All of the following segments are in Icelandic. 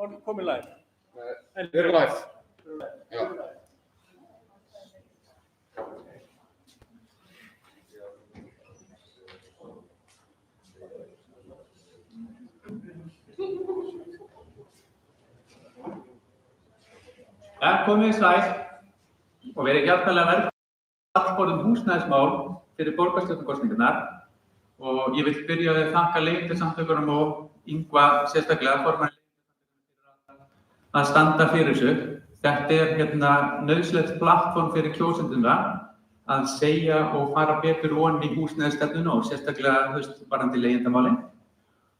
komið live. Við erum live. Já. Komið sæl og verið hjartanlega velkomin húsnæðismál fyrir borgarstjórnarkosningarnar og ég vil byrja á því að þakka Leigjendasamtökunum og Ingva sérstaklega formanni að standa fyrir þessu. Þetta nauðsynlegt plattform fyrir kjósendurna að segja og fara betur ofan í húsnæðisstefnuna og sérstaklega varðandi leigjendamálin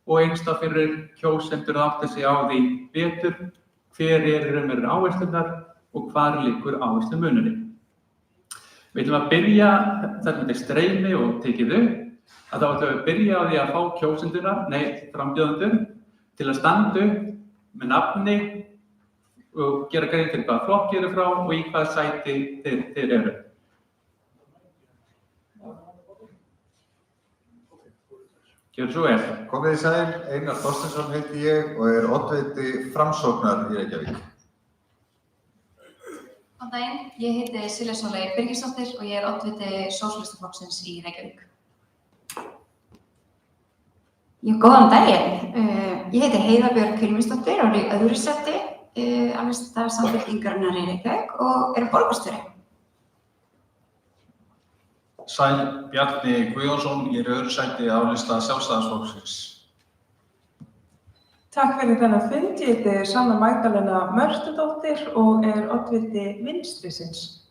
og eins þá fyrir kjósendur að átta sig á því betur hver raunverulegar áherslurnar og hvar liggur áherslumunurinn. Við ætlum að byrja, þetta með streymi og tekið upp, að þá ætlum við að byrja á því að fá kjósendurna, frambjóðendur, til að standa upp með nafni og gera grein fyrir hvaða flokki eru frá og í hvaða sæti þeir eru. Gjörðu svo vel. Komið þið sæl, Einar Þorsteinsson heiti ég og oddviti Framsóknar í Reykjavík. Góðan daginn, ég heiti Silja Sóley Birgisdóttir og ég oddviti Sósíalistaflokksins í Reykjavík. Góðan daginn, ég heiti Heiða Björk Hilmisdóttir og er í öðru sæti á lista Samfylkingarinnar í Reykjavík og er borgarstjóri. Sæl, Bjarni Guðjónsson, ég er í öðru sæti á lista Sjálfstæðisflokksins. Takk fyrir þennan fund, ég heiti Sanna Magdalena Mörtudóttir og er oddviti Vinstrisins.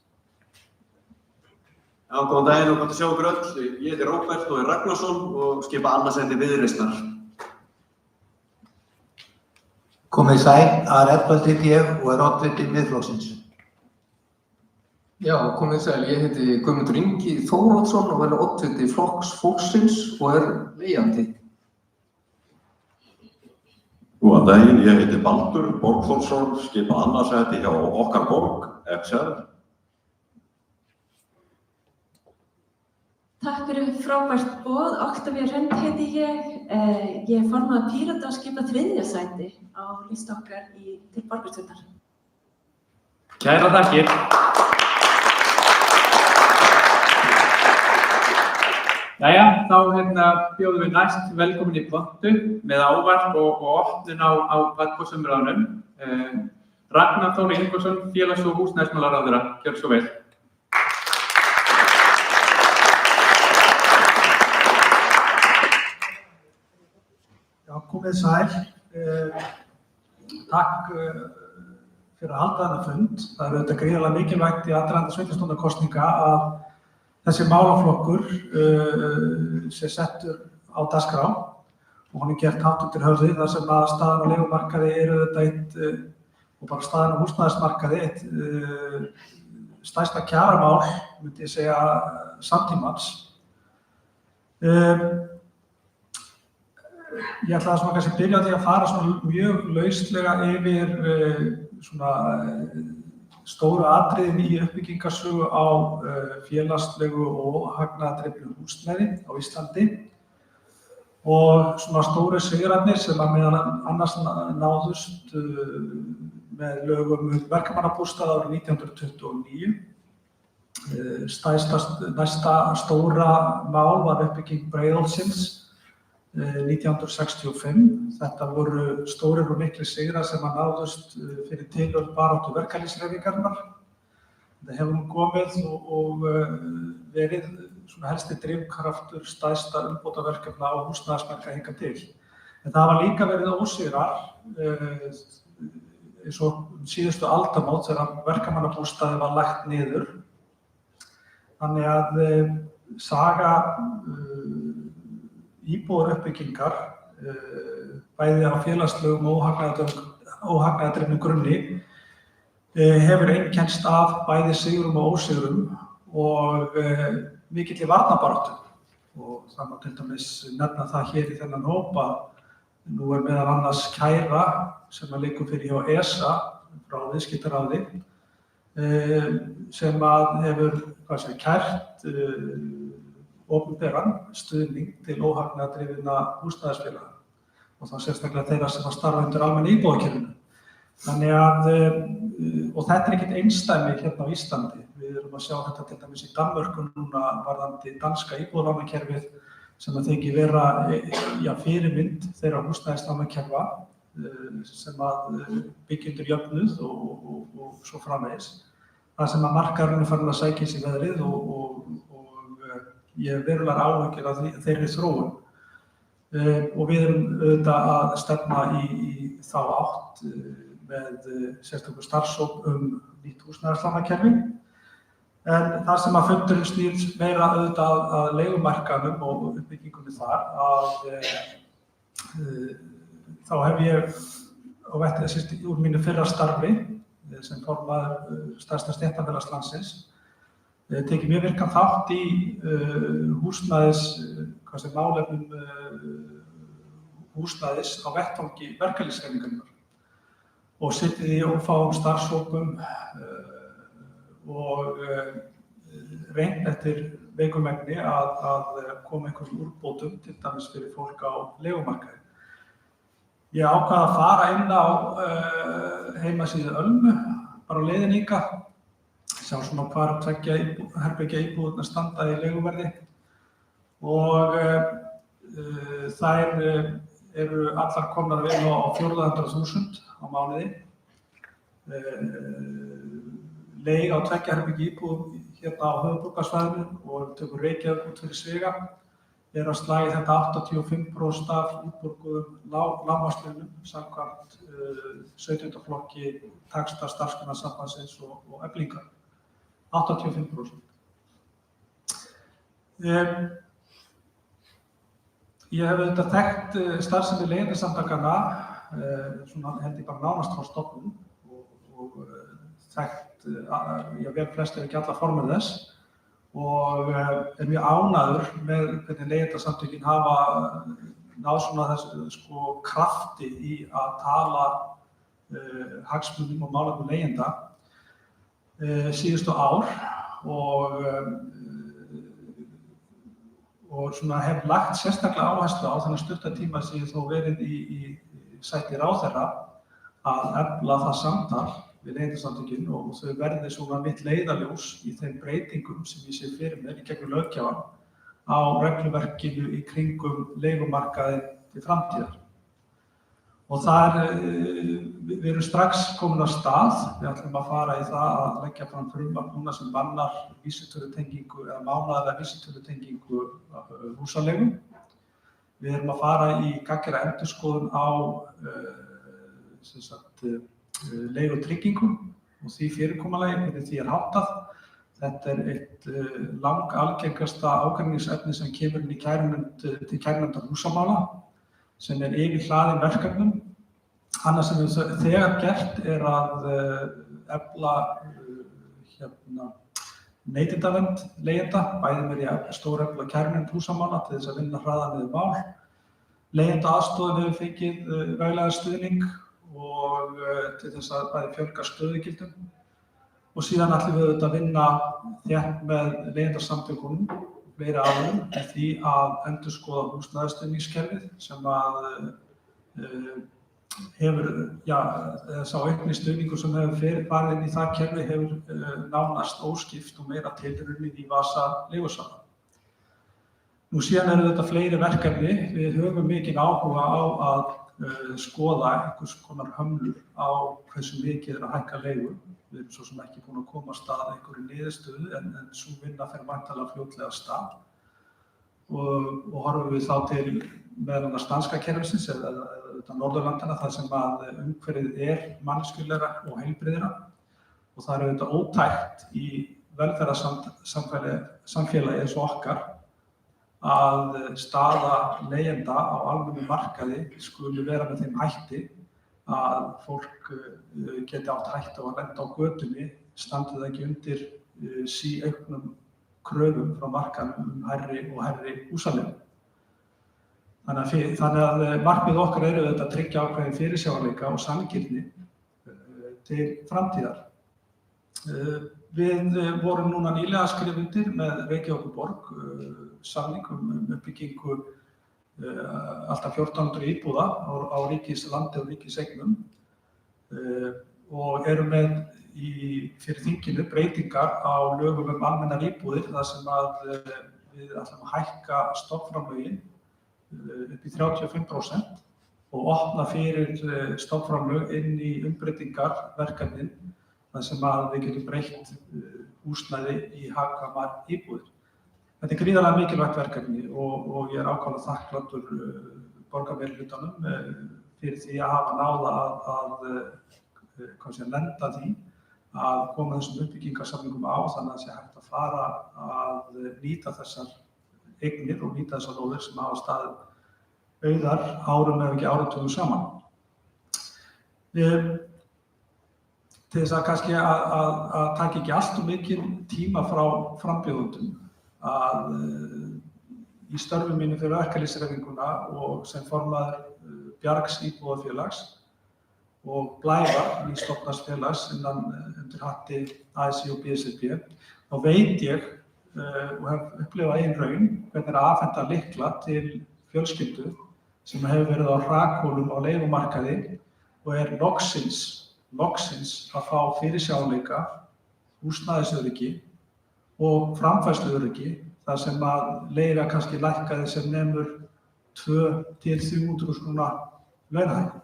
Já, góðan daginn og gott að sjá ykkur öll. Ég heiti Róbert og er Ragnarsson og skipa annarsæti Viðreisnar. Komið sæl, Ari Edvald heiti ég og er oddviti Miðflokksins. Já, komið sæl, ég heiti Guðmundur Ingi Þóroddsson og er oddviti Flokks fólksins og er leigjandi. Góðan daginn, ég heiti Baldur Borgþórsson, skipa annarsæti hjá okkar borg, XR. Takk fyrir frábært boð, Oktavía Hrund heiti ég. Ég er formaður Pírata og skipa þriðja sæti á lista okkar til borgarstjórnar. Kærar þakkir. Jæja, þá bjóðum við næst velkomin í pontu með ávarp og opnun á barkosumræðunum. Ragnar Þór Ingvarsson, félags- og húsnæðismálaráðherra, gjörðu svo vel. Já, komið sæl. Takk fyrir að halda þennan fund. Það er auðvitað gríðarlega mikilvægt í aðdraganda sveitarstjórnarkosninga að þessi málaflokkur sé settur á dagskrá og hann gert hátt undir höfði þar sem að staðan á leigumarkaði auðvitað eitt og bara staðan á húsnæðismarkaði eitt stærsta kjaramál, myndi ég segja, samtímans. Ég ætla að kannski byrja á því að fara svona mjög lauslega yfir svona stóru atriðin í uppbyggingarsögu á félagslegu og hagnaðardrifnu húsnæði á Íslandi og svona stóru sigrarnir sem að meðan annars náðust með lögum verkamannabústaða árið 1929. Næsta stóra mál var uppbygging Breiðholtsins 1965. Þetta voru stórir og miklir sigrar sem að náðust fyrir tilurð baráttu verkalýðshreyfingarinnar. Þetta hefur komið og verið svona helsti drifkraftur stærsta umbótaverkefna á húsnæðismarkaði hingað til. En það hafa líka verið ósigrar eins og síðustu aldamót þegar verkamannabústaði var lagt niður. Þannig að saga íbúðaruppbyggingar, bæði á félagslegum og óhagnaðardrifnum grunni, hefur einkennst af bæði sigrum og ósigrum og mikilli varnarbaráttu. Og það má til dæmis nefna það hér í þennan hóp að nú er meðal annars kæra sem að liggur fyrir hjá ESA frá Viðskiptaráði sem að hefur kært opinberan stuðning til óhagnaðardrifinna húsnæðisfélaga og þá sérstaklega þeirra sem að starfa undir almenna íbúðakerfinu. Þannig að, og þetta er ekkert einsdæmi hérna á Íslandi. Við erum að sjá þetta til dæmis í Danmörku núna varðandi danska íbúðalánakerfið sem að þykir vera fyrirmynd þeirra húsnæðislánakerfa sem að byggja undir jöfnuð og svo framvegis. Það sem að markaðurinn er farin að sækja sér veðrið og ég hef verulegar áhyggjur af þeirri þróun. Og við erum auðvitað að stefna í þá átt með sérstöku starfshóp nýtt húsnæðislánakerfi. En það sem að fundurinn snýr meira auðvitað að leigumarkaðnum og uppbyggingunni þar þá hef ég á vettvangi úr mínu fyrra starfi sem formaður stærsta stéttarfélags landsins tekið mjög virkan þátt í málefnum húsnæðis á vettvangi verkalýðshreyfingarinnar og setið í ófáum starfshópum og reynt eftir veikumegni að koma einhverjum úrbótum til dæmis fyrir fólk á leigumarkaði. Ég ákvað að fara inn á heimasíðu Ölmu, bara á leiðinni hingað, sjá svona hvar tveggja herbergja íbúðirnar standa í leiguverði og þær eru allar komnar vel á 400.000 á mánuði. Leig á tveggja herbergja íbúðum hérna á höfuðborgarsvæðinu og tökur Reykjavík út fyrir sviga að slagi þetta 85% af útborguðum lágmarkslaunum samkvæmt 17. flokki taxta Starfsgreinasambandsins og Eflingar. 85%. Ég hef auðvitað þekkt starfsemi Leigjendasamtakanna, svona held ég bara nánast frá stofnun og þekkt, vel flest ef ekki alla formir þess og er mjög ánægður með hvernig Leigjendasamtökin hafa náð svona þessu krafti í að tala hagsmunum og málefnum leigjenda síðustu ár og svona hef lagt sérstaklega áherslu á þennan stutta tíma sem ég þó verið í sæti ráðherra að efla það samtal við Leigjendasamtökin og þau verði svona mitt leiðarljós í þeim breytingum sem ég sé fyrir mér í gegnum löggjafann á regluverkinu í kringum leigumarkaðinn til framtíðar. Og við erum strax komin af stað, við ætlum að fara í það að leggja fram frumvarp núna sem bannar vísitölutengingu eða mánaðarlega vísitölutengingu húsaleigu. Við erum að fara í gagngera endurskoðun á leigutryggingu og því fyrirkomulagi, hvernig því háttað. Þetta er eitt langalgengasta ágreiningsefni sem kemur inn í til kærunefndar húsamála sem er yfirhlaðin verkefnum. Annað sem við þegar gert er að efla neytendavernd leigjenda, bæði með því stórefla kærunefnd húsamála til þess að vinna hraðar niður mál. Leigjendaaðstoðin hefur fengið veglegan stuðning og til þess að bæði fjölga stöðugildum og síðan ætlum við auðvitað að vinna þétt með leigjendasamtökunum fleiri aðilum með því að endurskoða húsnæðisstuðningskerfið sem að hefur, sá aukni stuðningur sem hefur farið inn í það kerfi hefur nánast óskipt og meira tilrunnið í vasa leigusala. Nú síðan eru þetta fleiri verkefni, við höfum mikinn áhuga á að skoða einhvers konar hömlur á hversu mikið að hækka leigu. Við erum svo sem ekki búin að komast að einhverju niðurstöðu en sú vinna fer væntanlega fljótlega af stað og horfum við þá til meðal annars danska kerfisins eða Norðurlandana þar sem að umhverfið er manneskjulegra og heilbrigðara og það er auðvitað ótækt í velferðarsamfélagi eins og okkar að staða leigjenda á almennum markaði skuli vera með þeim hætti að fólk geti átt hættu á að lenda á götunni standi það ekki undir síauknum kröfum frá markaðnum hærri og hærri húsaleigu. Þannig að markmið okkar eru þetta að tryggja ákveðin fyrirsjáanleika og sanngirni til framtíðar. Við vorum núna nýlega að skrifa undir með Reykjavíkurborg samning uppbyggingu alltaf 1400 íbúða á ríkislandi og ríkiseignum og erum með fyrir þinginu breytingar á lögum almennar íbúðir þar sem að við ætlum að hækka stofnframlögin upp í 35% og opna fyrir stofnframlög inn í umbreytingarverkefnin þar sem að við getum breytt húsnæði í hagkvæmar íbúðir. Þetta gríðarlega mikilvægt verkefni og ég ákaflega þakklátur borgarmeirihlutanum fyrir því að hafa náð að lenda því að koma þessum uppbyggingarsamningum á þannig að það sé hægt að fara að nýta þessar eignir og nýta þessar lóðir sem hafa staðið auðar árum ef ekki áratugum saman. Til þess að kannski að taka ekki allt of mikinn tíma frá frambjóðendum að í störfum mínu fyrir verkalýðshreyfinguna og sem formaður Bjargs íbúðafélags og Blævar nýstofnaðsfélags undir hatti ASÍ og BSRB, þá veit ég og hef upplifað eigin raun hvernig að afhenda lykla til fjölskyldu sem hefur verið á hrakhólum á leigumarkaði og loksins að fá fyrirsjáanleika, húsnæðisöryggi og framfærsluöryggi þar sem að leiga kannski lækkaði sem nemur 200–300.000 króna launahækkun.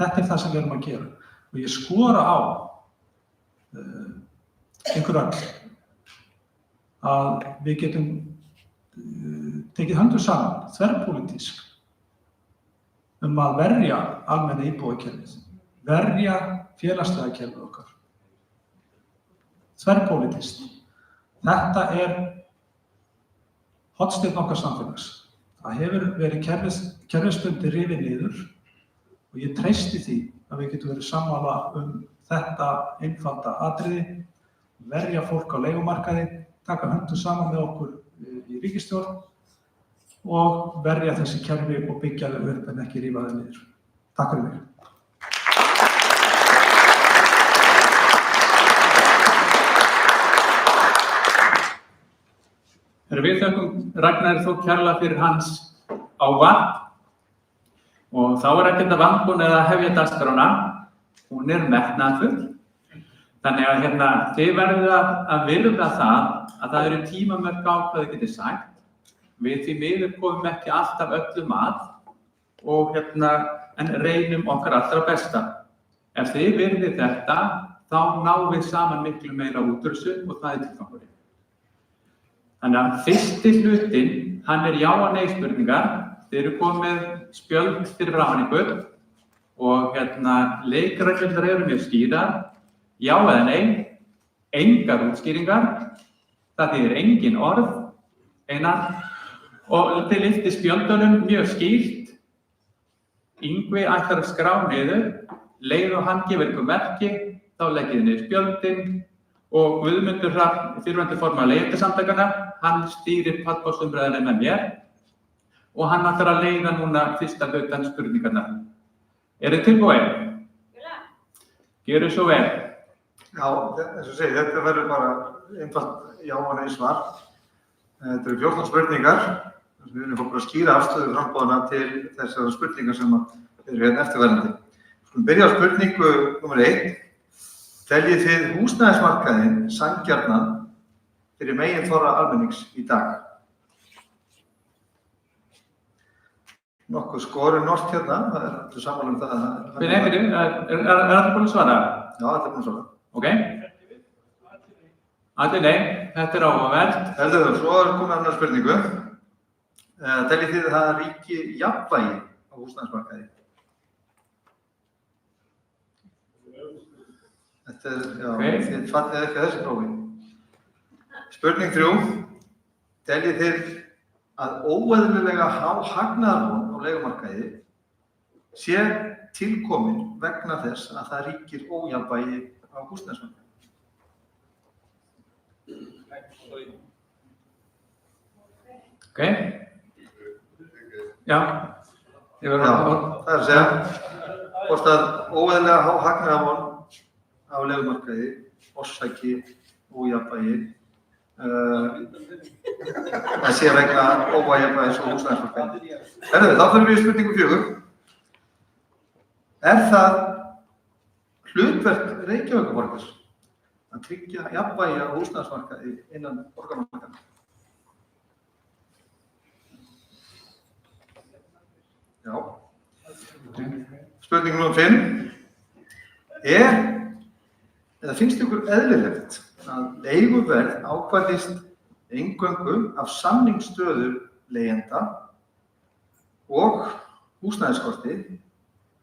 Þetta það sem við erum að gera og ég skora á ykkur öll að við getum tekið höndum saman þverpólitísk að verja almenna íbúðakerfið, verja félagslega kerfið okkar. Þverpólitískt. Þetta hornsteinn okkar samfélags. Það hefur verið kerfisbundið rifið niður og ég treysti því að við getum verið sammála þetta einfalda atriði, verja fólk á leigumarkaði, taka höndum saman með okkur í ríkisstjórn og verja þessi kerfi og byggja þau upp en ekki rífa þau niður. Takk fyrir mig. Við þökkum Ragnari Þór kærlega fyrir hans ávarp og þá ekkert að vanbúin eða hefja dagskrána, hún metnaðarfull. Þannig að þið verðið að virða það eru tímamörk á hvað þið getið sagt. Við því miður komum ekki alltaf öllum og en reynum okkar allra besta. Ef þið virðið þetta, þá náum við saman miklu meira út úr þessu og það tilgangurinn. Þannig að fyrsti hlutinn, hann já og nei spurningar. Þið eru komið spjöld fyrir framan ykkur og leikreglurnar eru mjög skýrar. Já eða nei, engar útskýringar, það þýðir engin orð, einar. Og þið lyftið spjöldunum mjög skýrt. Yngvi ætlar að skrá niður, leið og hann gefur ykkur merki, þá leggið þið niður spjöldin og Guðmundur Hrafn, fyrrverandi formaður Leigjendasamtakanna, hann stýrir pallborðsumræðunni með mér og hann ætlar að leiða núna fyrsta hlutan spurningarnar. Þið tilbúin? Gjörið svo vel. Já, eins og segi, þetta verður bara einfalt já og nei svar. Þetta eru 14 spurningar. Við erum bara að skýra afstöðu framboðana til þessara spurningar sem eru eftirverandi. Við skulum byrja á spurningu nr. 1. Teljið þið húsnæðismarkaðinn sanngjarnan fyrir meginþorra almennings í dag? Nokkuð skorin norsk það er allir sammála það. Er allir búin að svara? Já, allir búin að svara. Ok. Allir nei, þetta áhugavert. Svo komið annar spurningu. Teljið þið það ríki jafnvægi á húsnæðismarkaði? Þetta þið fattið ekki að þessi prófi. Spurning 3. Teljið þið að óeðlilega há hagnaðarvon á leigumarkaði sé tilkomin vegna þess að það ríkir ójafnvægi á húsnæðismarkaði? Ok. Já. Það að segja, hvort að óeðlilega há hagnaðarvon á leigumarkaði orsaki ójafnvægi að sé vegna ójafnvægis og húsnæðismarkaði. Þá fyrir við spurningu 4. það hlutverk Reykjavíkurborgar að tryggja jafnvægi á húsnæðismarkaði innan borgarmarkaðanna? Já. Spurning nr. 5. Eða finnst ykkur eðlilegt að leiguverð ákvarðist eingöngu af samningsstöðu leigjenda og húsnæðiskorti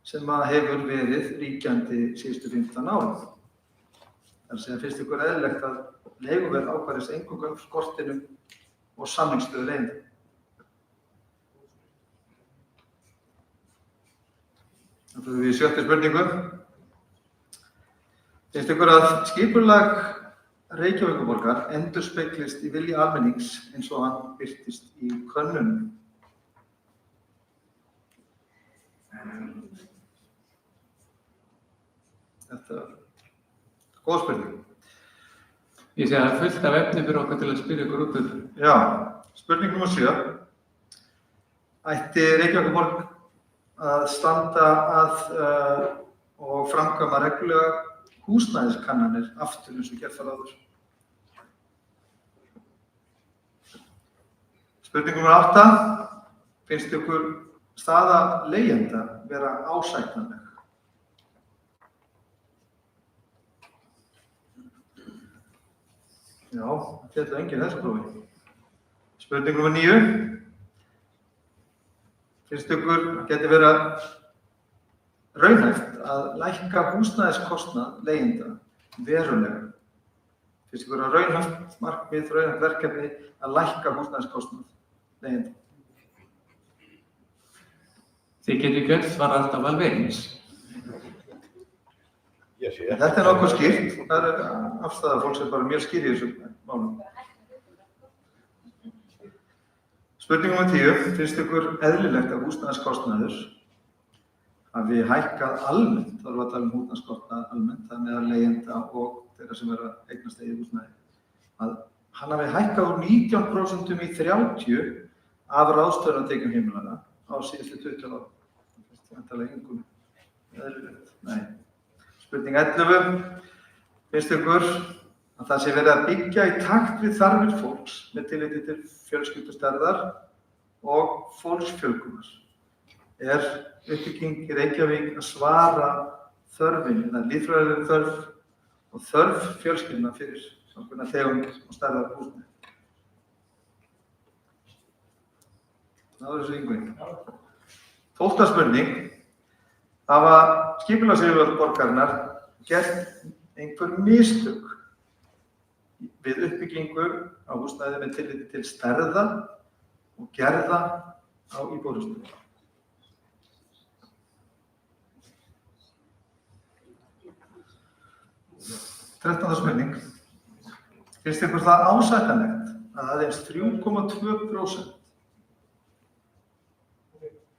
sem hefur verið ríkjandi síðustu 15 árum? Það er finnst ykkur eðlilegt að leiguverð ákvarðist eingöngu af skortinum og samningsstöðu leigjenda? Það fyrir við í 7. spurningu. Finnst ykkur að skipulag Reykjavíkurborgar endurspeglist í vilja almennings eins og hann birtist í könnunum? Þetta er góð spurning. Ég sé að það er fullt af efni fyrir okkur til að spyrja ykkur út úr. Já, spurning nr. 7. Ætti Reykjavíkurborg að standa og framkvæma reglulega húsnæðiskannanir aftur eins og gert var áður? Spurning nr. 8. Finnst ykkur staða leigjenda vera ásættanleg? Já, það féllu enginn þessu prófi. Spurning nr. 9. Finnst ykkur geti verið raunhæft að lækka húsnæðiskostnað leigjenda verulega? Finnst ykkur að raunhæft markmið, raunhæft verkefni að lækka húsnæðiskostnað leigjenda? Þið getið ekki öll svara alltaf alveg eins. Þetta er nokkuð skýrt. Það er afstæða fólk sem bara mjög skýr í þessu málum. Spurning nr. 10. Finnst ykkur eðlilegt að húsnæðiskostnaður hafi hækkað almennt, þá erum við að tala um húsnæðiskostnað almennt, þannig að leigjenda og þeirra sem eru að eignast eigið húsnæði, að hann hafi hækkað úr 19% í 30% af ráðstöfunartekjum heimilanna á síðustu 20 árum? Það finnst engum eðlilegt. Nei. Spurning 11. Finnst ykkur að það sé verið að byggja í takt við þarfir fólks með tilliti til fjölskyldustærðar og fólksfjölgunar? Er uppbygging í Reykjavík að svara þörfinni, það er líffræðileg þörf og þörf fjölskyldna fyrir svona tegund og stærðar húsnæði? Það er þessu yngveig. 12. spurning. Hafa skipulagsyfirvöld borgarinnar gert einhver mistök við uppbyggingu á húsnæði með tilliti til stærða og gerða á íbúðarhúsnæði? Þrettánda spurning. Finnst ykkur það ásættanlegt að aðeins 3,2%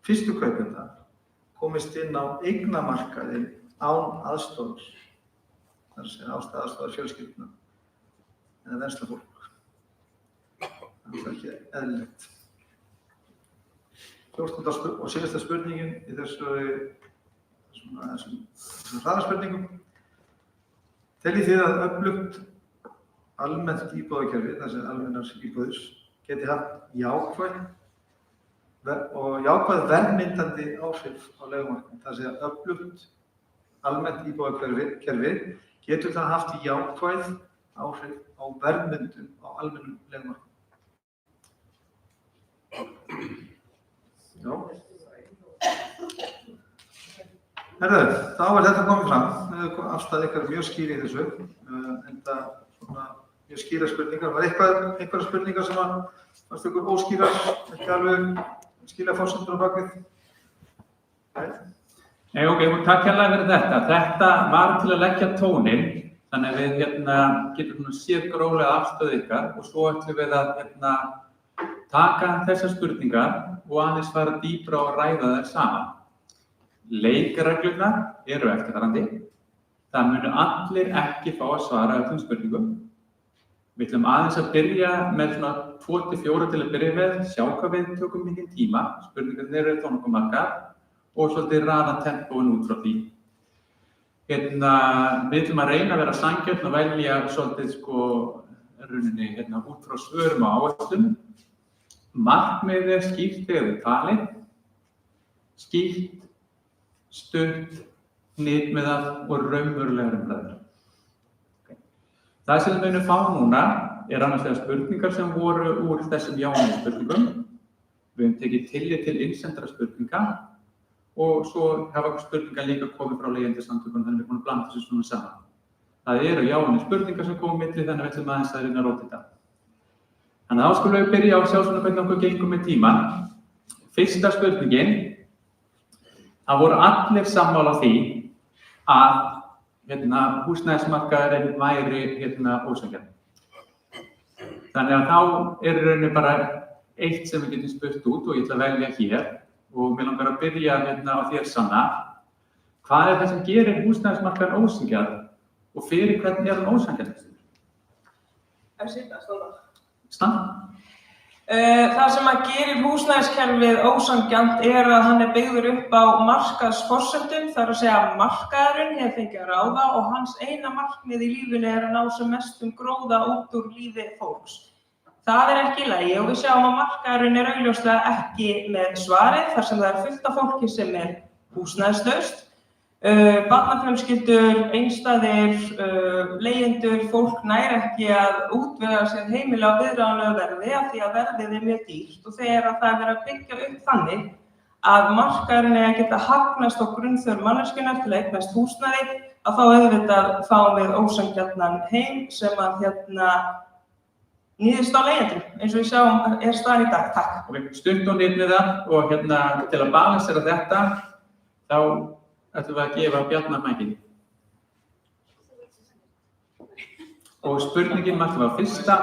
fyrstu kaupenda komist inn á eignamarkaði án aðstoðar, það er að segja aðstoðar fjölskyldna eða venslafólk? Það er ekki eðlilegt. 14. og síðasta spurningin í þessum hraðaspurningum. Teljið þið að öflugt almennt íbúðakerfi, þessi almennar íbúðir, geti haft jákvæð verðmyndandi áhrif á leigumarkaðinn? Það er að öflugt almennt íbúðakerfi getur það haft jákvæð áhrif á verðmyndun á almennum leigumarkaði? Já. Herðu, þá er þetta komið fram. Afstæð ykkar mjög skýr í þessu, enda svona mjög skýra spurningar. Var einhverja spurningar sem fannst ykkur óskýrar, ekki alveg skýra forsendur á bakvið? Nei, ok, takk hérlega fyrir þetta. Þetta var til að leggja tóninn, þannig að við getum séð gróflega afstöðu ykkar og svo ætlum við að taka þessar spurningar og aðeins fara dýpra og ræða þær saman. Leikreglurnar eru eftirfarandi. Það munu allir ekki fá að svara öllum spurningum. Við ætlum aðeins að byrja með svona 2-4 til að byrja með, sjá hvað við tökum mikinn tíma. Spurningarnir eru þó nokkuð margar og svolítið raða tempóin út frá því. Við ætlum að reyna að vera sanngjörn og velja svolítið út frá svörum og áherslum. Markmiðið er skýrt þegar þið talið, skýrt, stutt, hnitmiðað og raunverulegar umræður. Það sem við munum fá núna er annars vegar spurningar sem voru úr þessum já-nei-spurningum. Við höfum tekið tillit til innsendra spurninga og svo hafa spurningar líka komið frá leigjendasamtökunum, þannig við erum búin að blanda þessu svona saman. Það eru já-nei-spurningar sem komið milli, þannig við ætlum aðeins að reyna að róta þetta. Þannig að þá skulum við byrja á að sjá svona hvernig okkur gengur með tímann. Fyrsta spurningin, það voru allir sammála því að húsnæðismarkaðurinn væri ósanngjarn. Þannig að þá er í rauninni bara eitt sem við getum spurt út og ég ætla að velja hér og mig langar að byrja á þér, Sanna. Hvað er það sem gerir húsnæðismarkaðurinn ósanngjarn og fyrir hvernig er hann ósanngjarn? Stanna. Það sem að gerir húsnæðiskerfið ósanngjarnt er að hann er byggður upp á markaðsforsendum, það er að segja að markaðurinn hefur fengið að ráða og hans eina markmið í lífinu er að ná sem mestum gróða út úr lífi fólks. Það er ekki í lagi og við sjáum að markaðurinn er augljóslega ekki með svarið þar sem það er fullt af fólki sem er húsnæðislaust. Barnafjölskyldur, einstæðir, leigjendur, fólk nær ekki að útvega sér heimili á viðráðanlegu verði af því að verðið er mjög dýrt og þegar það er verið að byggja upp þannig að markaðurinn er að geta hagnast á grunnþörf manneskjunnar til að eignast húsnæði að þá auðvitað fáum við ósanngjarnan heim sem að nýðist á leigjendum eins og við sjáum er staðan í dag. Takk. Stutt og nýtmiðað og til að balansera þetta þá ætlum við að gefa Bjarna mækinn. Og spurningin mættum við á fyrsta.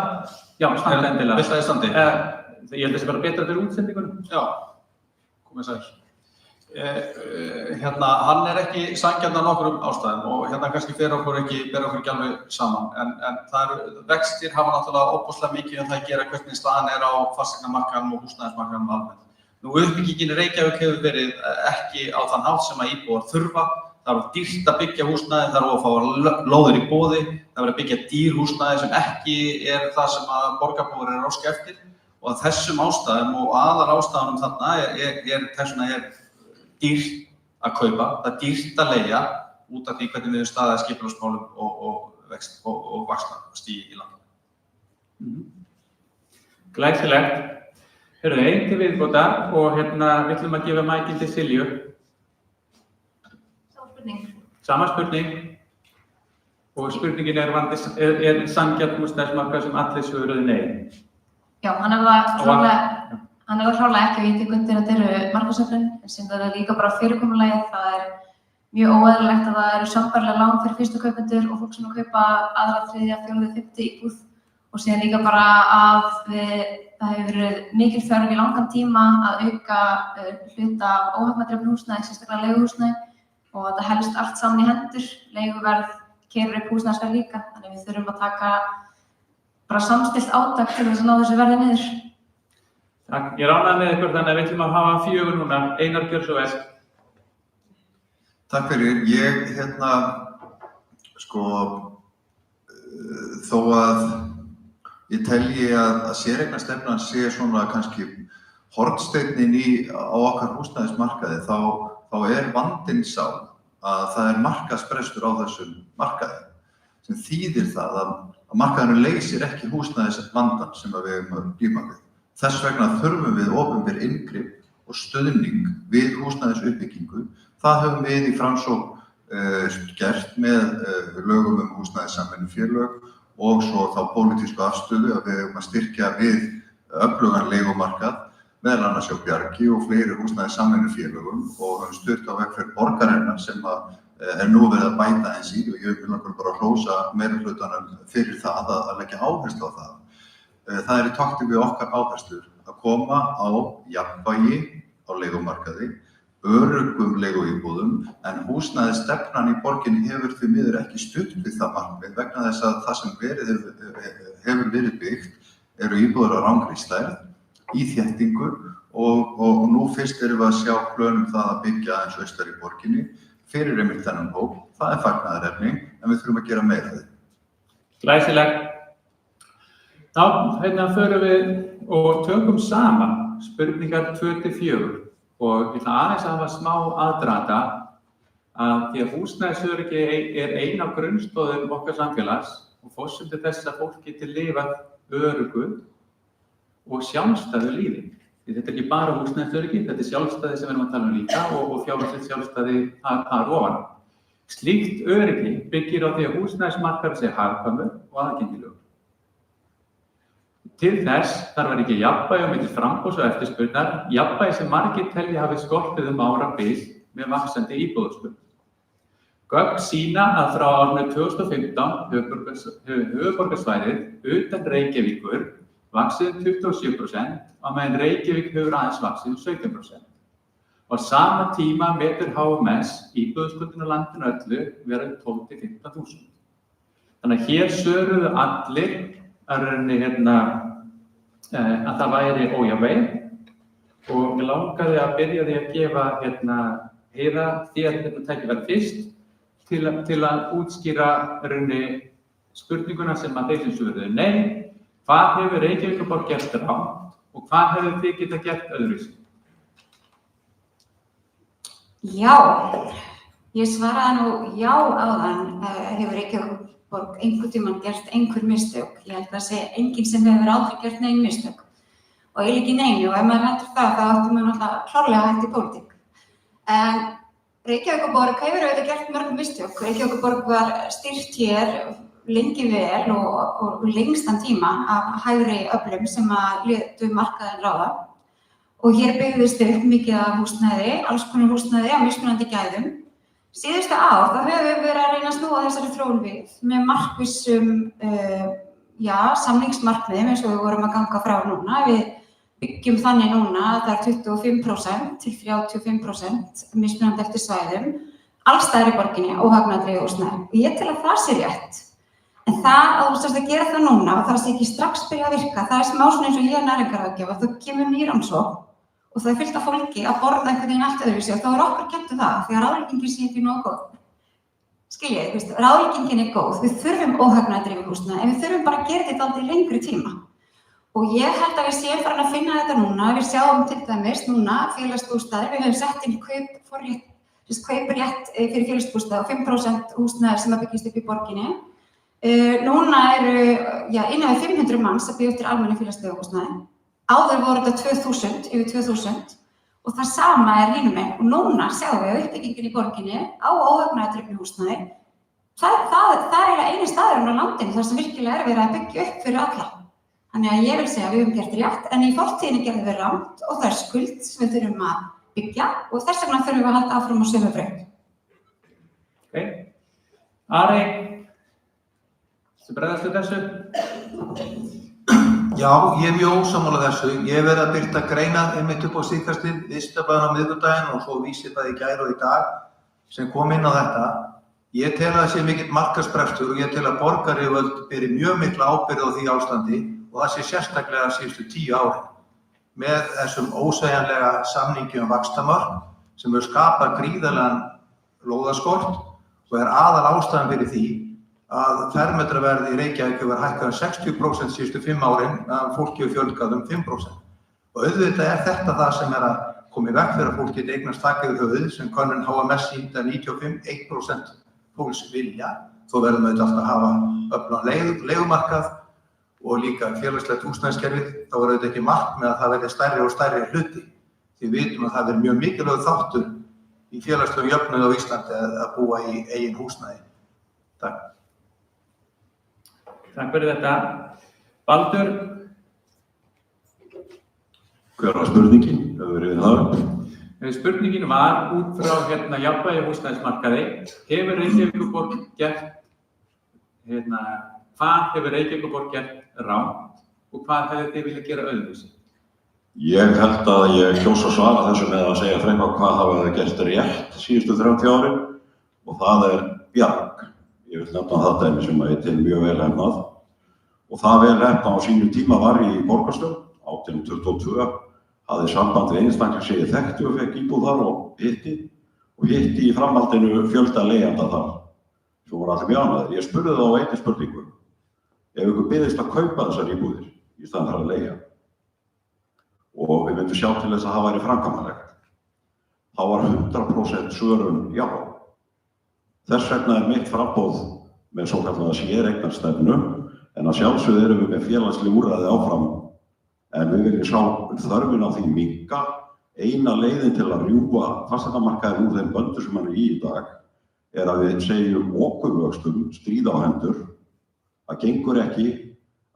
Já, standa endilega. Fyrsta í standi. Ég held að það sé bara betra fyrir útsendingunum. Já, komið sæl. Hann er ekki sanngjarn af nokkrum ástæðum og kannski ber okkur ekki alveg saman. En vextir hafa náttúrulega óbúslega mikið um það að gera hvernig staðan er á fasteignamarkaðnum og húsnæðismarkaðnum almennt. Uppbyggingin í Reykjavík hefur verið ekki á þann hátt sem að íbúar þurfa. Það er dýrt að byggja húsnæði, það er að fá lóðir í boði, það er að byggja dýr húsnæði sem ekki er það sem að borgarbúar eru óska eftir. Og að þessum ástæðum og aðal ástæðunum þarna er dýrt að kaupa, það er dýrt að leigja út af því hvernig við staðið skipulagsmálum og vaxtastig í landinu. Glæsilegt. Hörðu, einn til viðbóta og við ætlum að gefa mækinn til Silju. Sama spurning. Og spurningin er sanngjarn húsnæðismarkaður sem allir svöruðu nei. Já, hann er það klárlega ekki að ég tek undir að þetta eru markaðsöflun, en sem það er líka bara fyrirkomulagið. Það er mjög óeðlilegt að það eru sambærilega lán fyrir fyrstu kaupendur og fólk sem að kaupa aðra, þriðja, fjórðu, fimmtu íbúð og síðan líka bara að það hefur verið mikil þörf í langan tíma að auka hluta af óhagnaðdrifnu húsnæði, sérstaklega leiguhúsnæði og þetta helst allt saman í hendur. Leiguverð keyrir upp húsnæðisverð líka, þannig við þurfum að taka bara samstillt átak til þess að ná þessu verði niður. Takk, ég er ánægð með ykkur þannig að við ætlum að hafa 4 núna. Einar, gjör svo vel. Takk fyrir. Þó að ég telji að séreignarstefnan sé svona kannski hornsteinninn á okkar húsnæðismarkaði, þá er vandinn sá að það er markaðsbrestur á þessum markaði sem þýðir það að markaðurinn leysir ekki húsnæðisvandann sem við erum að glíma við. Þess vegna þurfum við opinber inngrip og stuðning við húsnæðisuppbyggingu. Það höfum við í Framsókn gert með lögum húsnæðissamvinnufélög og svo þá pólitísku afstöðu að við höfum að styrkja við öflugan leigumarkað, meðal annars hjá Bjargi og fleiri húsnæðissamvinnufélögum og höfum stutt á vegferð borgarinnar sem er nú verið að bæta eins í og ég vil langar bara að hrósa meirihlutanum fyrir það að leggja áherslu á það. Það er í takti við okkar áherslur að koma á jafnvægi á leigumarkaði, öruggum leiguíbúðum, en húsnæðisstefnan í borginni hefur því miður ekki stutt við það markmið vegna þess að það sem hefur verið byggt eru íbúðir á rangri stærð, í þéttingu og nú fyrst erum við að sjá plönum það að byggja aðeins austar í borginni fyrir einmitt þennan hóp. Það er fagnaðarefni, en við þurfum að gera meira af því. Glæsilegt. Þá förum við og tökum saman spurningar 2-4 og ég ætla aðeins að hafa smá aðdraganda að því að húsnæðisöryggi er ein af grunnstoðum okkar samfélags og forsendur þess að fólk geti lifað öruggu og sjálfstæðu lífi. Þetta er ekki bara húsnæðisöryggi, þetta er sjálfstæði sem við erum að tala um líka og fjárhagslegt sjálfstæði þar ofan. Slíkt öryggi byggir á því að húsnæðismarkaður sé hagkvæmur og aðgengilegur. Til þess þarf að ríkja jafnvægi á milli framboðs og eftirspurnar, jafnvægi sem margir telja hafi skortið árabil með vaxandi íbúðarspurn. Gögn sýna að frá árinu 2015 hefur höfuðborgarsvæðið utan Reykjavíkur vaxið 27% á meðan Reykjavík hefur aðeins vaxið 17%. Á sama tíma metur HMS íbúðarspurnina landinu öllu vera 12-15.000. Þannig að hér söruðu allir að það væri ójafnvægi og mig langaði að byrja því að gefa Heiða þér tækifæri fyrst til að útskýra spurninguna sem að þeir sem svöruðu nei, hvað hefur Reykjavíkurborg gert rangt og hvað hefur þið getað gert öðruvísi? Já, ég svaraði nú já áðan, hefur Reykjavíkurborg einhvern tímann gert einhver mistök. Ég held að segja enginn sem hefur aldrei gert nein mistök. Og eiginlega ekki neinu og ef maður heldur það, þá áttum maður náttúrulega klárlega hægt í pólitík. En Reykjavíkurborg hefur auðvitað gert mörg mistök. Reykjavíkurborg var stýrt hér lengi vel og lengstan tíma af hægri öflum sem að létu markaðinn ráða. Og hér byggðist upp mikið af húsnæði, alls konar húsnæði á mismunandi gæðum. Síðustu ár þá höfum við verið að reyna að snúa þessari þróun við með markvissum samningsmarkmiðum eins og við vorum að ganga frá núna. Við byggjum þannig núna að það er 25% til 35% mismunandi eftir svæðum, alls staðar í borginni, óhagnaðri húsnæði. Og ég tel að það sé rétt. En það að þú sérst að gera það núna og það sé ekki strax byrja að virka, það er smá svona eins og ég er næringarráðgjafi, þá kemur ný rannsókn og það er fullt af fólki að borða einhvern veginn allt öðruvísi og þá er okkur kennt það því að ráðleggingin sé ekki nógu góð. Skiljið, ráðleggingin er góð, við þurfum óhagnaðardrifið húsnæði en við þurfum bara að gera þetta aldrei lengri tíma. Og ég held að við séum farin að finna þetta núna, við sjáum til dæmis núna félagsbústaðir, við höfum sett inn kauprétt fyrir félagsbústaði og 5% húsnæðir sem að byggjast upp í borginni. Núna eru innan við 500 manns að byggja eftir almennu félagsleiguhúsnæði. Áður voru þetta 2000, yfir 2000 og það sama er hinum megin og núna sjáum við uppbyggingin í borginni á óhagnaðardrifnu húsnæði. Það er eiginlega eini staðurinn á landinu þar sem virkilega er verið að byggja upp fyrir alla. Þannig að ég vil segja að við höfum gert rétt en í fortíðinni gerðum við rangt og það er skuld sem við þurfum að byggja og þess vegna þurfum við að halda áfram á sömu braut. Ari, bregðast við þessu? Já, ég er mjög ósammála þessu. Ég hef verið að birta greinar einmitt upp á síðkastið, Vísindablaðinu á miðvikudaginn og svo Vísir það í gær og í dag sem kom inn á þetta. Ég tel að það sé mikill markaðsbrestur og ég tel að borgaryfirvöld beri mjög mikla ábyrgð á því ástandi og það sé sérstaklega síðustu 10 árin. Með þessum ósveigjanlega samningi vaxtamörk sem hefur skapað gríðarlegan lóðaskort og er aðal ástæðan fyrir því að fermetraverð í Reykjavík hefur hækkað 60% síðustu 5 árin að fólki hefur fjölgað 5%. Og auðvitað er þetta það sem er að koma í veg fyrir að fólk geti eignast þak yfir höfuðið sem könnun HMS sýndi að 95% fólks vilja. Þó verðum við alltaf að hafa öflugan leigumarkað og líka félagslegt húsnæðiskerfið. Þá er auðvitað ekki markmið að það verði stærri og stærri hluti. Því við vitum að það er mjög mikilvægur þáttur í félagslegum jöfnuði á Íslandi að búa í eigin húsnæði. Takk. Takk fyrir þetta. Baldur? Hver var spurningin? Spurningin var út frá jafnvægi húsnæðismarkaði. Hefur Reykjavíkurborg gert, hvað hefur Reykjavíkurborg gert rangt og hvað hefur þið viljað gera öðruvísi? Ég held að ég kjósa að svara þessu með að segja frekar hvað hafa þið gert rétt síðustu 30 árin og það er bjarg. Ég vil nefna það dæmi sem að ég tel mjög vel hefnað og það vel hefna á sínum tíma var í borgarstjórn 1822 hafði samband við einstakling sem ég þekkti og fekk íbúð þar og hitti í framhaldinu fjölda leigjanda þar sem voru allir mjög ánægðir. Ég spurði þá á einni spurningu ef ykkur byðist að kaupa þessar íbúðir í staðinn fyrir að leigja og við myndum sjá til þess að það væri framkvæmanlegt. Þá var 100% svörun já. Þess vegna mitt framboð með svokallaða séreignarstefnu en að sjálfsögðu erum við með félagsleg úrræði áfram en við viljum sjá þörfin á því minnka. Eina leiðin til að rjúfa fasteignamarkaðinn úr þeim böndum sem hann í dag að við segjum okurvöxtum stríð á hendur. Það gengur ekki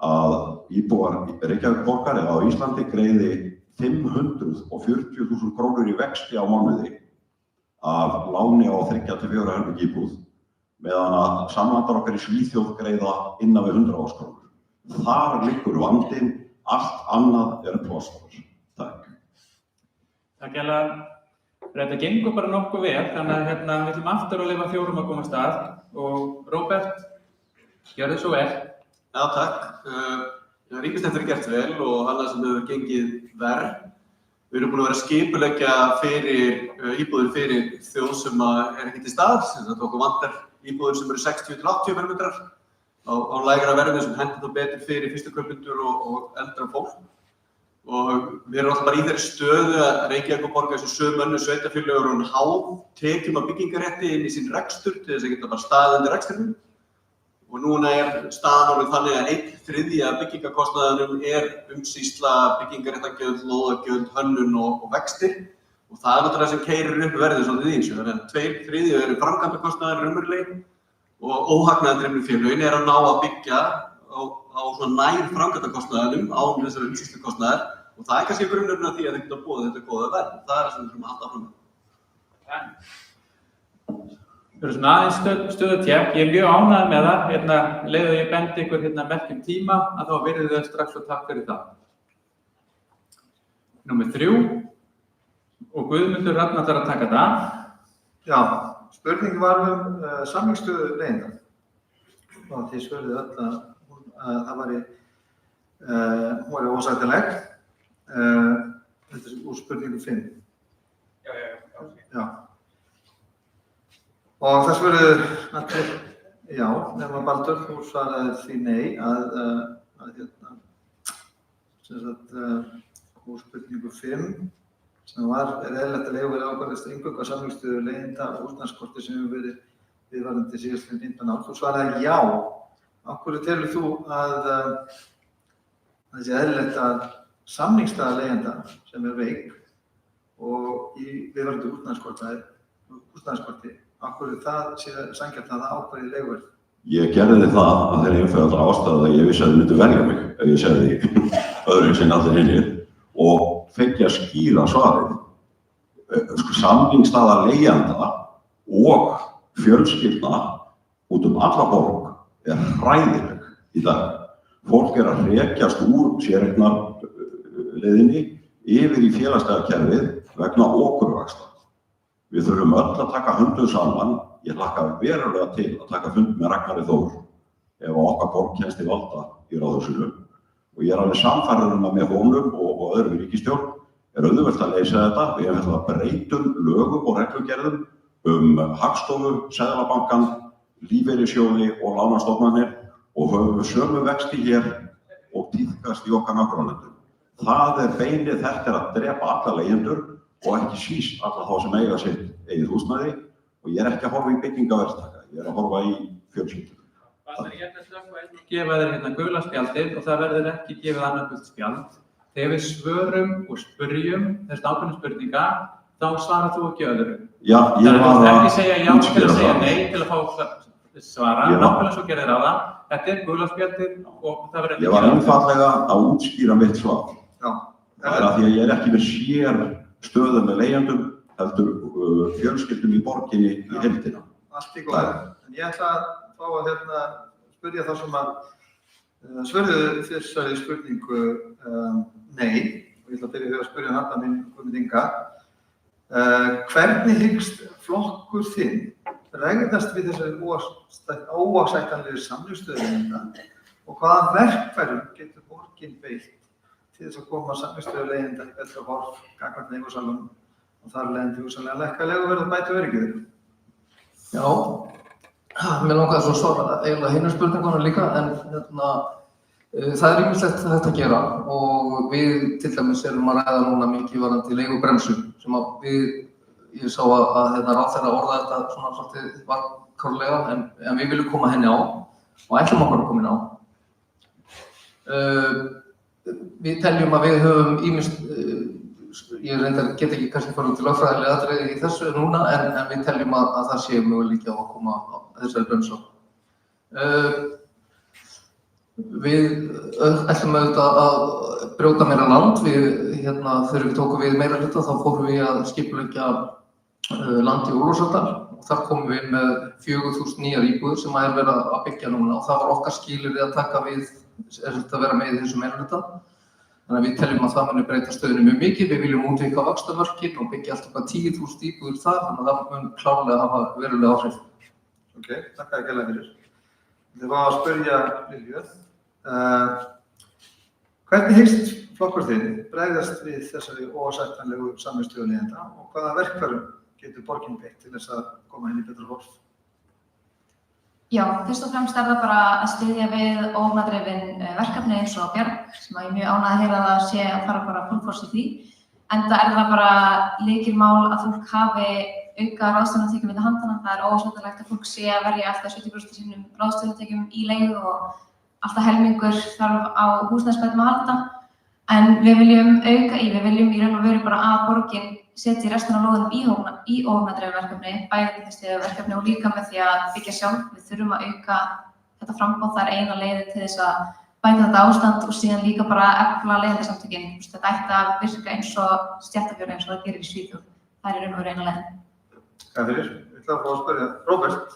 að íbúar Reykjavíkurborgar eða á Íslandi greiði 540.000 krónur í vexti á mánuði af láni á 3-4 herbergja íbúð meðan að samlandar okkar í Svíþjóð greiða innan við 100.000 krónur. Þar liggur vandinn, allt annað plástur. Takk. Takk hérlega. Þetta gengur bara nokkuð vel, þannig að við ætlum aftur að leyfa fjórum að koma af stað og Róbert, gjörðu svo vel. Já, takk. Ríkisnefndin gert vel og annað sem hefur gengið verr. Við erum búin að vera að skipuleggja fyrir íbúðir fyrir þjóð sem ekki til stað, sem þetta okkur vantar íbúðir sem eru 60-80 fermetrar á lægra verði sem hendur þá betur fyrir fyrstu kaupendur og eldra fólk. Og við erum alltaf bara í þeirri stöðu að Reykjavíkurborg eins og sömu önnur sveitarfélög eru háð tekjum af byggingarétti inn í sín rekstur til þess að geta bara staðið undir rekstrinum. Og núna staðan orðin þannig að 1/3 af byggingarkostnaðinum umsýsla, byggingaréttargjöld, lóðagjöld, hönnun og vextir. Og það náttúrulega sem keyrir upp verðið svolítið í þessu. Þannig að 2/3 eru framkvæmdakostnaðir raunverulegir og óhagnaðardrifnu félögin að ná að byggja á svona nær framkvæmdakostnaðinum án þessari umsýslukostnaðar. Og það kannski grunnurinn af því að þau geta boðið þetta góða verð. Það það sem við þurfum að halda áfram með. Við erum svona aðeins stöðutékk. Ég mjög ánægður með það. Leiðið ég bendi ykkur merkjum tíma að þá virðið þau strax og takk fyrir það. Númer 3 og Guðmundur Rafn ætlar að taka það. Já, spurning var samningsstöðu leigjenda. Og þið svöruðu öll að það væri hún væri ósættileg. Þetta úr spurningu 5. Já. Og það svöruðu allir já, nema Baldur, þú svaraði því nei úr spurningu 5 sem eðlilegt að leigufélag ákvarðist eingöngu á samningsstöðu leigjenda og húsnæðiskorti sem hefur verið viðvarandi síðastliðin 15 ár. Þú svaraði já. Af hverju telur þú að það sé eðlilegt að samningsstaða leigjenda sem veik og í viðvarandi húsnæðiskorti af hverju það sé sanngjarnt að það ákvarði leiguverð? Ég gerði það að þeirri einfaldra ástæðu að ég vissi að þið myndu verja mig ef ég segði öðru sem allir hinnir og fengi að skýra svarið. Samningsstaða leigjanda og fjölskyldna út alla borg hræðileg í dag. Fólk að hrekjast úr séreignarleiðinni yfir í félagslega kerfið vegna okurvaxta. Við þurfum öll að taka höndum saman. Ég hlakka verulega til að taka fund með Ragnari Þór ef okkar borg kemst til valda í ráðhúsinu. Og ég alveg sannfærður að með honum og öðrum í ríkisstjórn auðvelt að leysa þetta. Við hefum breytum lögum og reglugerðum Hagstofu, Seðlabankann, lífeyrissjóði og lánastofnanir og höfum sömu vexti hér og tíðkast í okkar nágrannalöndum. Það beinið þetta að drepa alla leigjendur og ekki síst alla þá sem eiga sitt eigið húsnæði og ég ekki að horfa í byggingaverktaka, ég að horfa í fjölskyldur. Baldur, ég ætla að gefa þér gula spjaldið og það verður ekki gefið annað gult spjald. Þegar við svörum og spyrjum þessi ákveðnu spurninga, þá svarar þú ekki öðru. Já, ég var að ekki segja já til að segja nei til að fá svara, nákvæmlega svo gerir það. Þetta gula spjaldið og það verður ekki. Ég var einfaldlega að útskýra mitt svar. Já. Það að því að ég ekki með sér stöðu með leigjendum, heldur fjölskyldum í borginni í heildina. Allt í góðu. En ég ætla að fá að spyrja þá sem að svöruðu þessari spurningu nei og ég ætla að byrja að spyrja nafna minn Guðmund Inga. Hvernig hyggst flokkur þinn bregðast við þessari óásættanlegu samningsstöðu leigjenda og hvaða verkfærum getur borgin beitt til þess að koma samningsstöðu leigjenda í betra horf gagnvart leigusalum og þar leiðandi hugsanlega lækka leiguverð og bæta öryggið? Já, mér langaði svo að svara eiginlega hinum spurningunum líka, en það er ýmislegt þetta að gera og við til dæmis erum að ræða núna mikið varðandi leigubremsu sem að ég sá að ráðherra orða þetta svona svolítið varkárlega en við viljum koma henni á og ætlum okkur að koma henni á. Við teljum að við höfum ýmist, ég reyndar get ekki kannski farið út í lögfræðilega atriði í þessu núna en við teljum að það sé möguleiki á að koma á þessari bremsu. Við ætlum auðvitað að brjóta meira land. Þegar við tókum við meira hluta þá fórum við að skipuleggja land í Ólafsvík og þar komum við með 4.000 nýjar íbúðir sem er verið að byggja núna og það var okkar skilyrði að taka við, að vera með í þessu meira hluta. Þannig að við teljum að það muni breyta stöðunni mjög mikið. Við viljum útvíkka vaxtarmörkin og byggja alltaf 10.000 íbúðir þar, þannig að það mun klárlega hafa veruleg áhrif. Ok, takk kærlega fyrir. Ég var að spyrja Lilju, hvernig hyggst flokkur þinn bregðast við þessari óásættanlegu samningsstöðu leigjenda og hvaða verkfærum getur borgin beitt til þess að koma inn í betra horf? Já, fyrst og fremst það bara að styðja við óhagnaðdrifin verkefni eins og Bjarg, sem ég er mjög ánægð að heyra það sé að fara bara full force í því. Enda það bara lykilmál að fólk hafi auka ráðstöfunartekjum milli handanna. Það óásættanlegt að fólk sé að verja alltaf 70% af sínum ráðstöfunartekjum í leigu og alltaf helmingur þarf á húsnæðisbætum að halda. En við viljum auka í raun og veru bara að borgin setji restina af lóðunum í óhagnaðdrifin verkefni, bæði til þessi verkefni og líka með því að byggja sjálf. Við þurfum að auka þetta framboð, það eina leiðin til þess að bæta þetta ástand og síðan líka bara efla leigjendasamtökin. Þetta ætti að virka eins og stéttarfélög eins og það gerir í Svíþjóð. Það er í raun og veru eina leiðin. Takk fyrir. Ég ætla að fá að spyrja Róbert.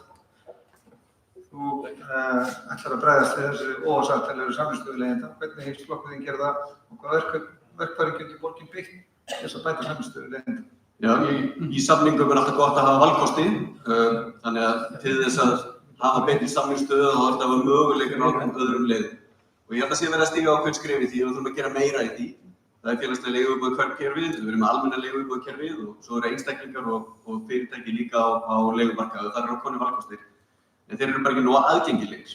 Þú ætlar að bregðast við þessu óásættanlegu samningsstöðu leigjenda. Hvernig hyggst flokkur þinn gera það og hvaða verkfæri getur borgin beitt þess að bæta samningsstöðu leigjenda? Já, í samningum er alltaf gott að hafa valkosti, þannig að til þess að hafa betri samningsstöðu þá þarf að hafa möguleikann á öðrum leiðum. Og ég held að sé verið að stíga ákveðin skref í því og við þurfum að gera meira í því. Það er félagslega leiguíbúðakerfið, við erum með almenna leiguíbúðakerfið og svo eru einstaklingar og fyrirtæki líka á leigumarkaði og þar eru ákveðnir valkostir. En þeir eru bara ekki nóg aðgengilegir.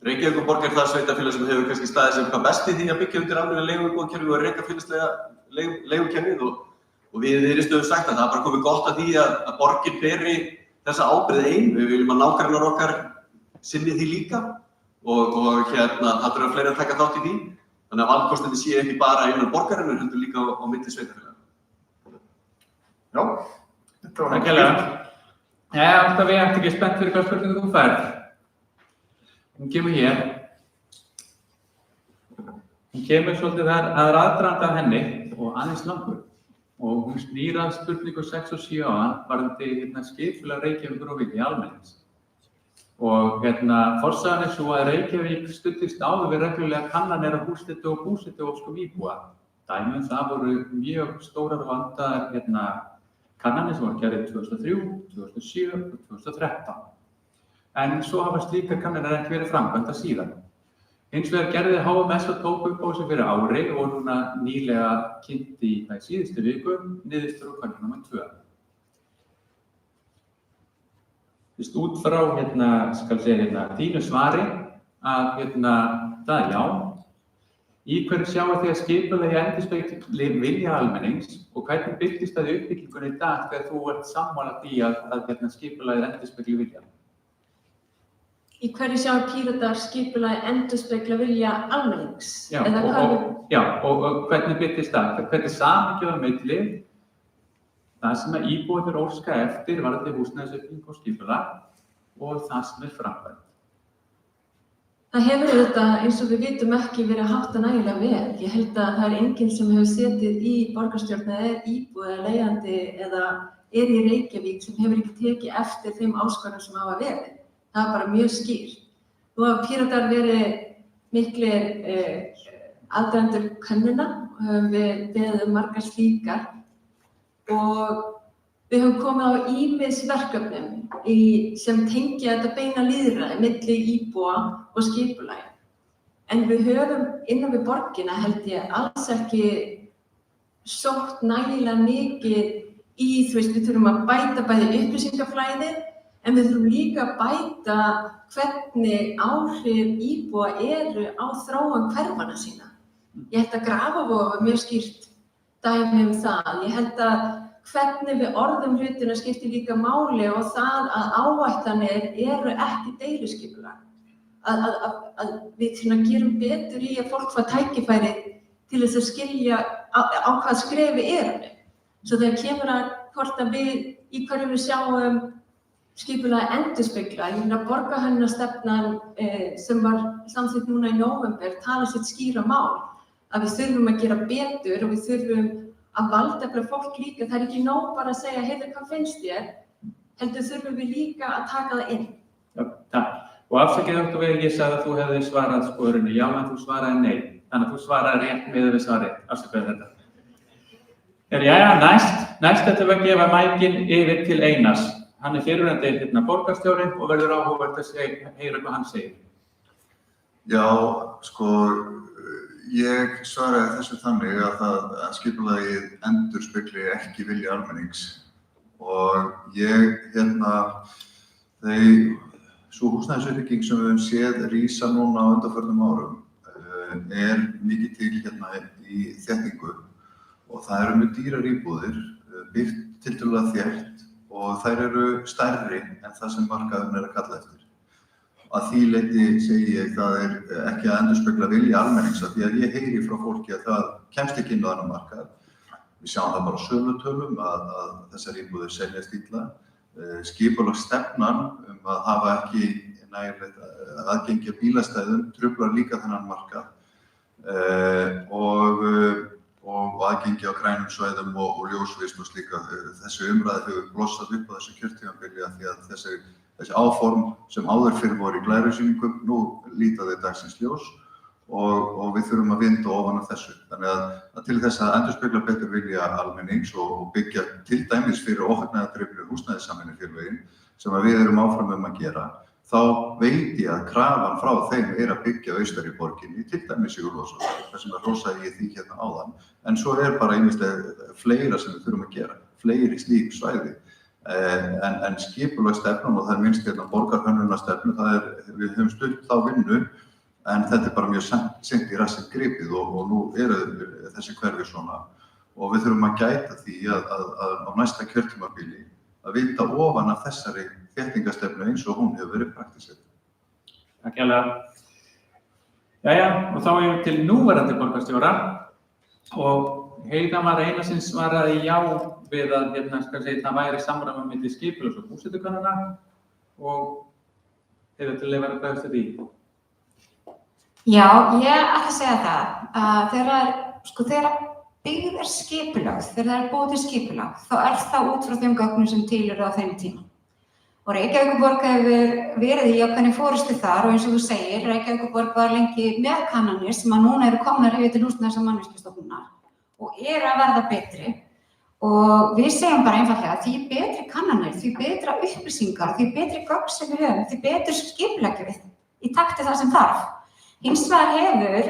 Reykjavíkurborg er það sveitarfélag sem hefur kannski staðið sem hvað best í því að byggja undir almenna leiguíbúðakerfið og reka félagslega leigukerfið og við erum stöðugt sagt að það er bara komið gott að því að borgin beri þessa ábyrgð ein. Við viljum að nágrannar okkar sinni því líka og það þurfa fleiri að taka þátt í því. Þannig að valkostinni sé ekki bara innan borgarinnar, heldur líka á milli sveitarfélaga. Já, þetta var náttúrulega. Alltaf ég ert ekki spennt fyrir hvað spurningu þú færð. Hún kemur hér. Hún kemur svolítið að aðdraganda henni og aðeins langur. Og hún snýr að spurningu 6 og 7 varðandi skipulag Reykjavíkur og vilja almennings. Og forsagan er svo að Reykjavík studdist áður við reglulega kannanir af húsleitu og búsetu og íbúa. Dæmi það voru mjög stórar og vandaðar kannanir sem voru gerðir 2003, 2007 og 2013. En svo hafa slíkar kannanir ekki verið framkvæmdar síðan. Hins vegar gerði HMS og tók upp á sig fyrir ári og núna nýlega kynnt í síðustu viku niðurstöður úr könnun númer 2. Út frá þínu svari að það er já. Í hverju sjáu þið að skipulagið endurspegli vilja almennings og hvernig birtist það í uppbyggingunni í dag þegar þú ert sammála því að skipulagið endurspegli vilja? Í hverju sjáu Píratar skipulagið endurspegla vilja almennings? Já, og hvernig birtist það? Hvernig samhengið á milli það sem að íbúarnir óska eftir varðandi húsnæðisuppbygging og skipulag og það sem framkvæmt? Það hefur auðvitað, eins og við vitum, ekki verið háttað nægilega vel. Ég held að það er enginn sem hefur setið í borgarstjórn eða er íbúi eða leigjandi eða er í Reykjavík sem hefur ekki tekið eftir þeim áskorunum sem hafa verið. Það er bara mjög skýrt. Nú hafa Píratar verið miklir aðdæmendur könnuna og höfum við beðið margar slíkar og við höfum komið á ýmis verkefnum sem tengja þetta beina lýðræði milli íbúa og skipulagi. En við höfum innan við borgina held ég alls ekki sótt nægilega mikið í, við þurfum að bæta bæði upplýsingaflæðið, en við þurfum líka að bæta hvernig áhrif íbúa eru á þróun hverfanna sína. Ég held að Grafarvogur var mjög skýrt dæmi það. Ég held að hvernig við orðum hlutina skiptir líka máli og það að áætlanir eru ekki deiluskipulag. Að við gerum betur í að fólk fá tækifæri til þess að skilja á hvað skrefi erum við. Svo þegar kemur að hvort að við í hverju við sjáum skipulag endurspegla, ég meina borgarhönnunarstefnan sem var samþykkt núna í nóvember talar sitt skýra mál, að við þurfum að gera betur og við þurfum að valdefla fólk líka. Það ekki nóg bara að segja, heyrðu, hvað finnst þér? Heldur þurfum við líka að taka það inn. Já, takk. Og afsakið Dr. Veiga, ég sagði að þú hefði svarað sporinu, já, en þú svaraði nei. Þannig að þú svaraði rétt miðað við svarið. Afsakið þetta. Jæja, næst ætlum við að gefa mækinn yfir til Einars. Hann fyrrverandi borgarstjóri og verður áhugavert að heyra hvað hann segir. Já, sko, ég svaraði þessu þannig að skipulagið endurspegli ekki vilja almennings og sú húsnæðisuppbygging sem við höfum séð rísa núna á undanförnum árum mikið til í þéttingu og það eru mjög dýrar íbúðir, byggt tiltölulega þétt og þær eru stærri en það sem markaðurinn að kalla eftir. Að því leyti segi ég það ekki að endurspegla vilja almennings af því að ég heyri frá fólki að það kemst ekki inn á þennan markað. Við sjáum það bara á sölutölum að þessar íbúðir seljast illa. Skipulagsstefnan að hafa ekki nægilegt aðgengi að bílastæðum truflar líka þennan markað og aðgengi á grænum svæðum og ljósvist og slíka. Þessi umræða hefur blossað upp á þessu kjörtímabili af því að þessi áform sem áður fyrr voru í glærusýningum, nú líta þeir dagsins ljós og við þurfum að vinda ofan af þessu. Þannig að til þess að endurspegla betur vilja almennings og byggja til dæmis fyrir óhagnaðardrifnu húsnæðissamvinnufélögin sem við erum áfram að gera, þá veit ég að krafan frá þeim að byggja austar í borginni, til dæmis í Úlfarsfelli, þess vegna hrósaði ég því hérna áðan. En svo bara ýmislegt fleira sem við þurfum að gera, fleiri slík svæði. En skipulagsstefnan og það minnst borgarhönnunarstefnu, við höfum stutt þá vinnu, en þetta bara mjög seint í rassinn gripið og nú eru þessi hverfi svona og við þurfum að gæta því að á næsta kjörtímabili að vinda ofan af þessari þéttingarstefnu eins og hún hefur verið praktísert. Takk hérlega. Jæja, og þá erum við til núverandi borgarstjóra og Heiða var eina sem svaraði já við að það væri samræmi milli skipulags- og búsetukannana og Heiða til að vera bregðast því. Já, ég ætla að segja það að þegar byggð skipulögð, þegar það búið til skipulag, þá það út frá þeim gögnum sem til eru á þeim tíma. Og Reykjavíkurborg hefur verið í ákveðinni forystu þar og eins og þú segir, Reykjavíkurborg var lengi með kannanir sem að núna eru komnar yfir til Húsnæðis- og mannvirkjastofnunar og eru að verða betri. Og við segjum bara einfallega því betri kannanir, því betra upplýsingar, því betri gögn sem við höfum, því betur skipulegjum við í takti það sem þarf. Hins vegar hefur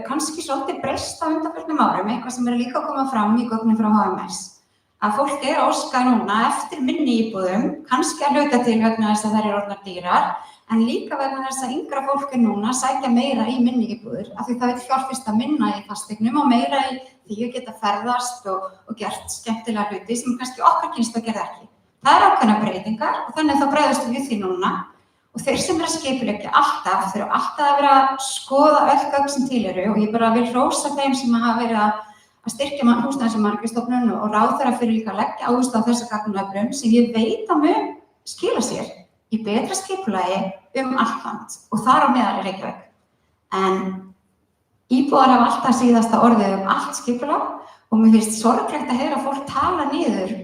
kannski svolítið breyst á undanförnum árum, eitthvað sem líka að koma fram í gögnum frá HMS. Að fólk að óska núna eftir minni íbúðum, kannski að hluta til vegna þess að þær eru orðnar dýrar, en líka vegna þess að yngra fólk núna sækja meira í minni íbúðir, af því það vill fjárfesta minna í fasteignum og meira í því að geta ferðast og gert skemmtilega hluti sem kannski okkar kynslóð gerði ekki. Það ákveðnar breytingar og þannig þá bregðumst við því núna. Og þeir sem að skipuleggja alltaf, þeir eru alltaf að vera að skoða öll gögn sem til eru og ég bara vil hrósa þeim sem hafa verið að styrkja Húsnæðis- og mannvirkjastofnun og ráðherra fyrir líka að leggja áherslu á þessa gagnaöflun sem ég veit að mun skila sér í betra skipulagi allt land og þar á meðal í Reykjavík. En íbúar hafa alltaf síðasta orðið allt skipulag og mér finnst sorglegt að heyra fólk tala niður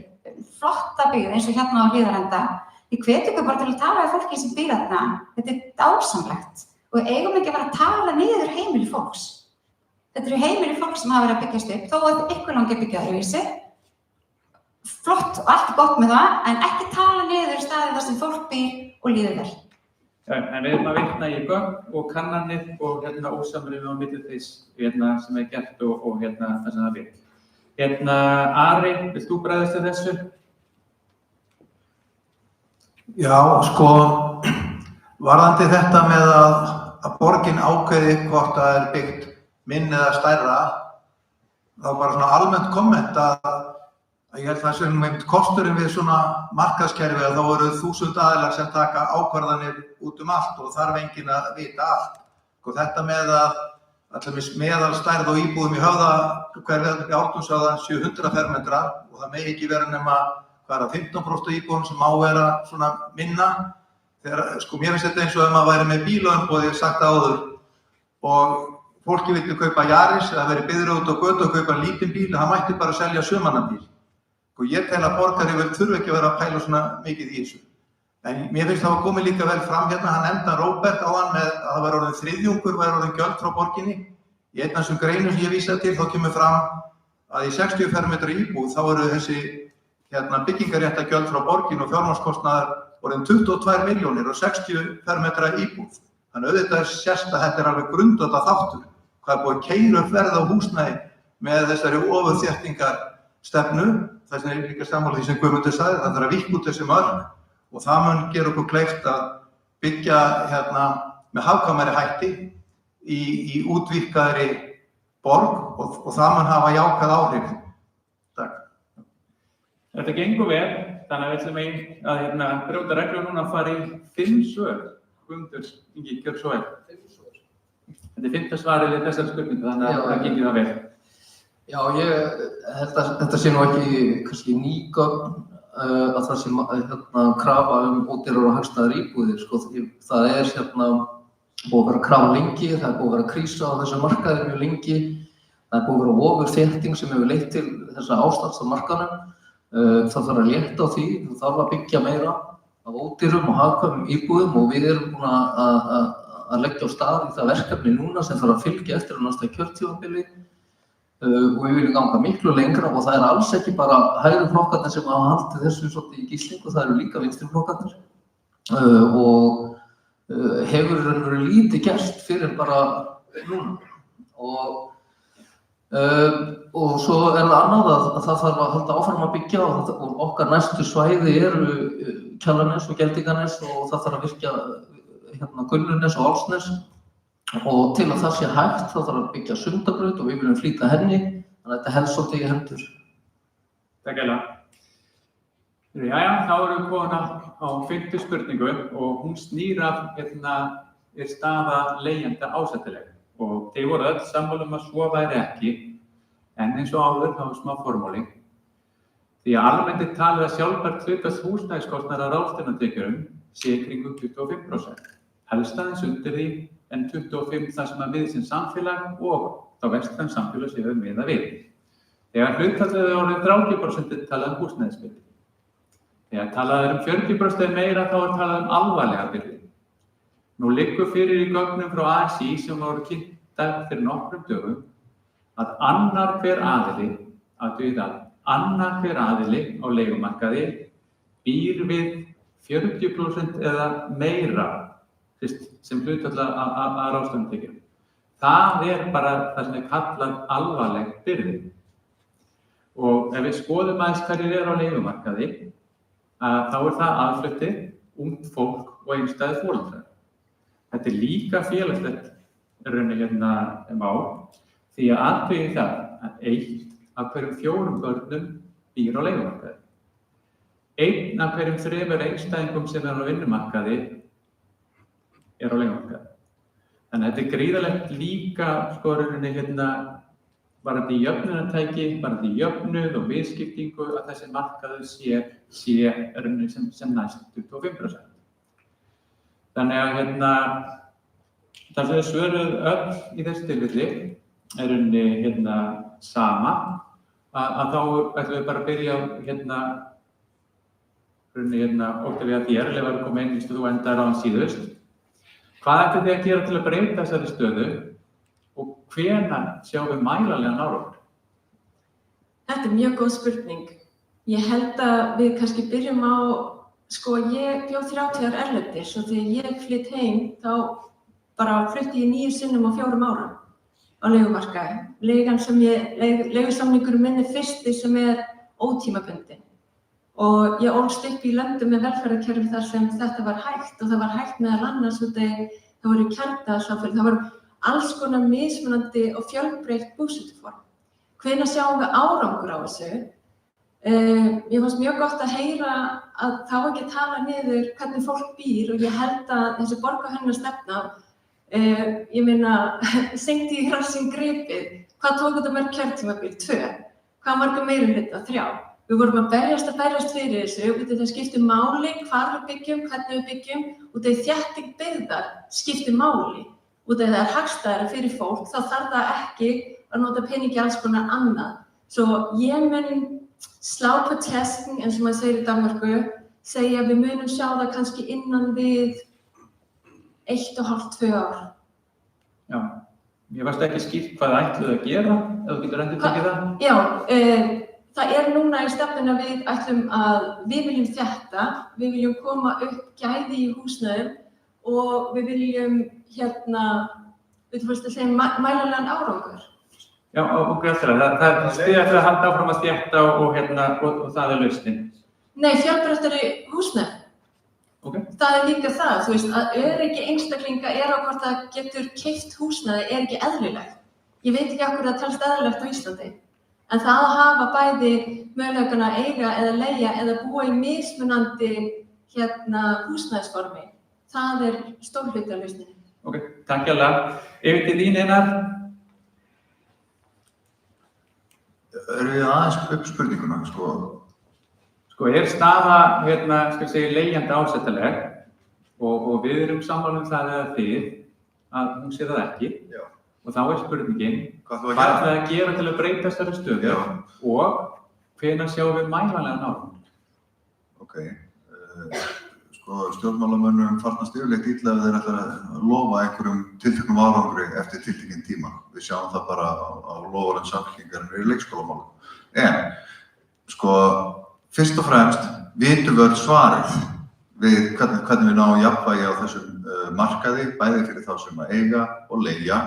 flotta byggð eins og hérna á Hlíðarenda. Ég hvet ykkur bara til að tala við fólki sem býr þarna. Þetta dásamlegt og eigum ekki að fara að tala niður heimili fólks. Þetta eru heimili fólks sem hafa verið að byggjast upp, þó að ykkur langi að byggja öðruvísi. Flott og allt gott með það, en ekki tala niður staðið þar sem fólk býr og líður vel. En við erum að vitna í gögn og kannanir og ósamræmi á milli þess sem gert og það sem það vill. Ari, vilt þú bregðast við þessu? Já, sko, varðandi þetta með að borgin ákveði hvort það er byggt minni eða stærra, þá bara svona almennt komment að ég held það sem kosturinn við svona markaðskerfi að þá eru 1000 aðilar sem taka ákvarðanir út allt og þarf enginn að vita allt. Og þetta með að meðalstærð og íbúðum í Höfðahverfi í Ártúnshöfða 700 fermetra og það megi ekki vera nema 15% íbúðum sem á vera svona minna. Þegar, sko, mér finnst þetta eins og maður væri með bílaumboð, ég sagt áður, og fólki vildi kaupa Yaris eða verið byggður út á götu og kaupa lítinn bíl, það mætti bara selja sumannabíl. Og ég tel að borgaryfirvöld þurfi ekki að vera að pæla svona mikið í þessu. En mér finnst það að komið líka vel fram hérna, hann nefndi Róbert áðan með að það væri orðin þriðjungur, væri orðin gjöld frá borginni. Í einn af þessum greinum sem ég vísaði til þá kemur fram að í 60 fermetra íbúð þá eru þessi byggingaréttagjöld frá borginni og fjármagnskostnaður orðin 22 milljónir og 60 fermetra íbúð. Þannig auðvitað sést að þetta alveg grundvallað þáttur. Hvað er búið að keyra upp verð á húsnæði með þessari ofurþéttingarstefnu. Þess vegna er líka sammála því sem Guðmundur sagði, það þarf að víkka út þessi mörk og það mun gera okkur kleift að byggja með hagkvæmari hætti í útvíkkaðri borg og það mun hafa jákvæð áhrif. Takk. Þetta gengur vel, þannig að við ætlum að brjóta reglur núna að fara í 5 svör. Guðmundur, Ingi, gjör svo vel. 5 svör. Þetta er 5. svarið við þessari spurningu, þannig að það gengir það vel. Já, ég held að þetta sé nú ekki kannski ný gögn að það sé krafa ódýrar og hagstæðar íbúðir. Sko, það er búið að vera krafa lengi, það er búið að vera krísa á þessu markaði mjög lengi, það er búið að vera ofurþétting sem hefur leitt til þessa ástands á markaðnum. Það þarf að létta á því, það þarf að byggja meira af ódýrum og hagkvæmum íbúðum og við erum búin að leggja á stað í það verkefni núna sem þarf að fylgja eftir á næsta kjörtímabili. Og við viljum ganga miklu lengra og það er alls ekki bara hægri flokkarnir sem hafa haldið þessu svolítið í gíslingu, það eru líka vinstri flokkarnir og hefur raunverulega lítið gerst fyrir bara núna og svo er það annað að það þarf að halda áfram að byggja og okkar næstu svæði eru Kjalarnes og Geldinganes og það þarf að virkja Gunnunes og Álfsnes. Og til að það sé hægt þá þarf að byggja Sundabraut og við viljum flýta henni, þannig að þetta helst svolítið í hendur. Takk eiginlega. Jæja, þá erum við komin á 5. spurningu og hún snýr af er staða leigjenda ásættileg. Og þeir voru öll sammála að svo væri ekki, en eins og áður þá er smá formúli. Því að almennt er talið að sjálfbært hlutfall húsnæðiskostnaðar af ráðstöfunartekjurum sé kringum 25%. Helst aðeins undir því en 25% þar sem að við sem samfélag og þá vestræn samfélag séu miða við. Þegar hlutfallið er orðið 30% er talað húsnæðisbyrði. Þegar talað er 40% eða meira þá er talað alvarlega byrði. Nú liggur fyrir í gögnum frá ASÍ sem voru kynntar fyrir nokkrum dögum að annar hver aðili á leigumarkaði býr við 40% eða meira sem hlutfall af ráðstöfunartekjum. Það er bara það sem er kallað alvarleg byrði. Og ef við skoðum aðeins hverjir eru á leigumarkaði, þá er það aðflutti, ungt fólk og einstæðir foreldrar. Þetta er líka félagslegt mál, því að athugið það að 1 af hverjum 4 börnum býr á leigumarkaði. 1 af hverjum 3 einstæðingum sem er á vinnumarkaði er á leigumarkaði. Þannig að þetta er gríðarlegt líka varðandi jöfnunartæki, varðandi jöfnuð og viðskiptingu að þessi markaður sé sem næst 25%. Þannig að það sem svöruð öll í þessu tilfelli er sama að þá ætlum við bara að byrja Óttavía þér, lefa að koma inn í þú endar á hann síðust. Hvað ætlum þið að gera til að breyta þessari stöðu og hvenær sjáum við mælanlegan árangur? Þetta er mjög góð spurning. Ég held að við kannski byrjum á Sko, ég bjó 30 ár erlendis og þegar ég flytt heim þá bara flutti ég 9 sinnum á 4 árum á leigumarkaði. Leigusamningurinn minn fyrsti sem ótímabundinn. Og ég ólst upp í löndum með velferðarkerfi þar sem þetta var hægt og það var hægt meðal annars út af það voru kjarnasamfélög, það voru alls konar mismunandi og fjölbreytt búsetuform. Hvenær sjáum við árangur á þessu? Mér fannst mjög gott að heyra að það var ekki að tala niður hvernig fólk býr og ég held að þessi borgarhönnunarstefna, ég meina, syngdi í hrassinn gripið, hvað tók þetta mörg kjörtímabil? 2. Hvað marga meirihluta? 3. Við vorum að berjast fyrir þessu, út af það skiptir máli hvar við byggjum, hvernig við byggjum, út af þétting byggðar skiptir máli. Út af það hagstæðara fyrir fólk, þá þarf það ekki að nota peningi alls konar annað. Svo ég mun slá på testing, eins og maður segir í Danmörku, segja að við munum sjá það kannski innan við 1,5–2 ár. Já, ég varst ekki skýrt hvað það ætluðu að gera, ef þú getur endurtekið það? Já, það núna í stefnunni að við ætlum að við viljum þetta, við viljum koma upp gæði í húsnæðum og við viljum mælanlegan árangur. Já, og græslega, það stiðar fyrir að halda áfram að þétta og það lausnin. Nei, fjölbreyttari húsnæði. Okay. Það líka það, þú veist, að öryggi einstaklinga á hvort það getur keypt húsnæði ekki eðlilegt. Ég veit ekki af hverju það telst eðlilegt á Íslandi. En það að hafa bæði möguleikana að eiga eða leigja eða búa í mismunandi húsnæðisformi, það stór hluti af lausninni. Ok, takk hérlega. Yfir til þín Einar. Erum við aðeins upp spurninguna, sko? Sko, staða, leigjandi ásættanleg og við erum sammála það eða þið að hún sé það ekki. Já. Og þá spurningin, hvað ætlið að gera til að breyta þessari stöðu og hvenær sjáum við mælanlegan árangur? Ok, sko stjórnmálamönnum farnast yfirleitt illa ef þeir ætla að lofa einhverjum tilteknum árangri eftir tiltekinn tíma. Við sjáum það bara á loforðum Samfylkingarinnar í leikskólamálum. En, sko, fyrst og fremst vitum við öll svarið við hvernig við náum jafnvægi á þessum markaði, bæði fyrir þá sem að eiga og leigja.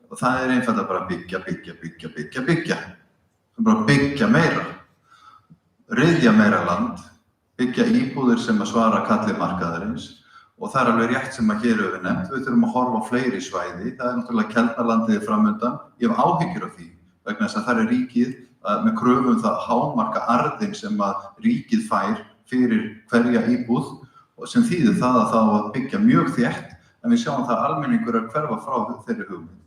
Og það einfaldlega bara byggja. Það bara byggja meira. Ryðja meira land, byggja íbúðir sem að svara kalli markaðarins og það alveg rétt sem að hér við nefnt. Við þurfum að horfa á fleiri svæði. Það náttúrulega Keldnalandið framundan. Ég hef áhyggjur af því vegna þess að það ríkið með kröfum það hámarka arðinn sem að ríkið fær fyrir hverja íbúð og sem þýðir það að það að byggja mjög þétt en við sjáum það að almenningur hverfa frá þeirri hugmynd.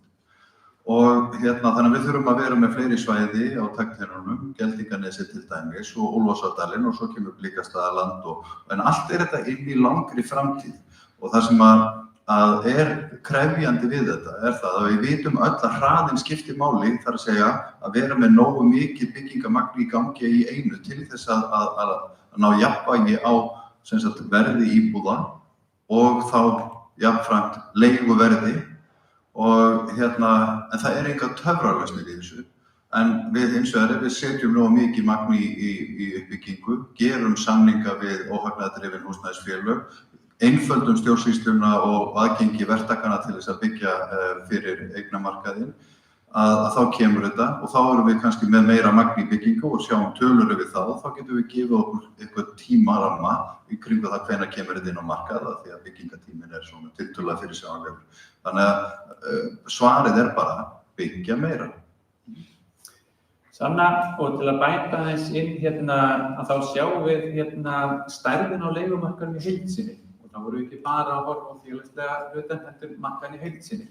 Og þannig að við þurfum að vera með fleiri svæði á takteinunum, Geldinganesi til dæmis og Úlfarsárdalinn og svo kemur Blikastaðaland en allt þetta inn í langri framtíð og það sem að krefjandi við þetta það að við vitum öll að hraðinn skiptir máli, þar að segja að vera með nógu mikið byggingamagn í gangi í einu til þess að ná jafnvægi á verði íbúða og þá jafnframt leiguverði og en það enga töfralausnir í þessu en við hins vegar við setjum nógu mikið magn í uppbyggingu, gerum samninga við óhagnaðardrifin húsnæðisfélög, einföldum stjórnsýsluna og aðgengi verktakana til þess að byggja fyrir eignamarkaðinn að þá kemur þetta og þá erum við kannski með meira magn í byggingu og sjáum tölur við það og þá getum við gefið okkur eitthvað tímaramma í kringu það hvenær kemur þetta inn á markað því að byggingatíminn svona tiltölulega fyrirsjáanlegur. Þannig að svarið bara byggja meira. Sanna, og til að bæta þess inn að þá sjáum við stærðin á leigumarkaðnum í heild sinni og þá vorum við ekki bara að horfa á félagslega hlutann heldur markaðinn í heild sinni.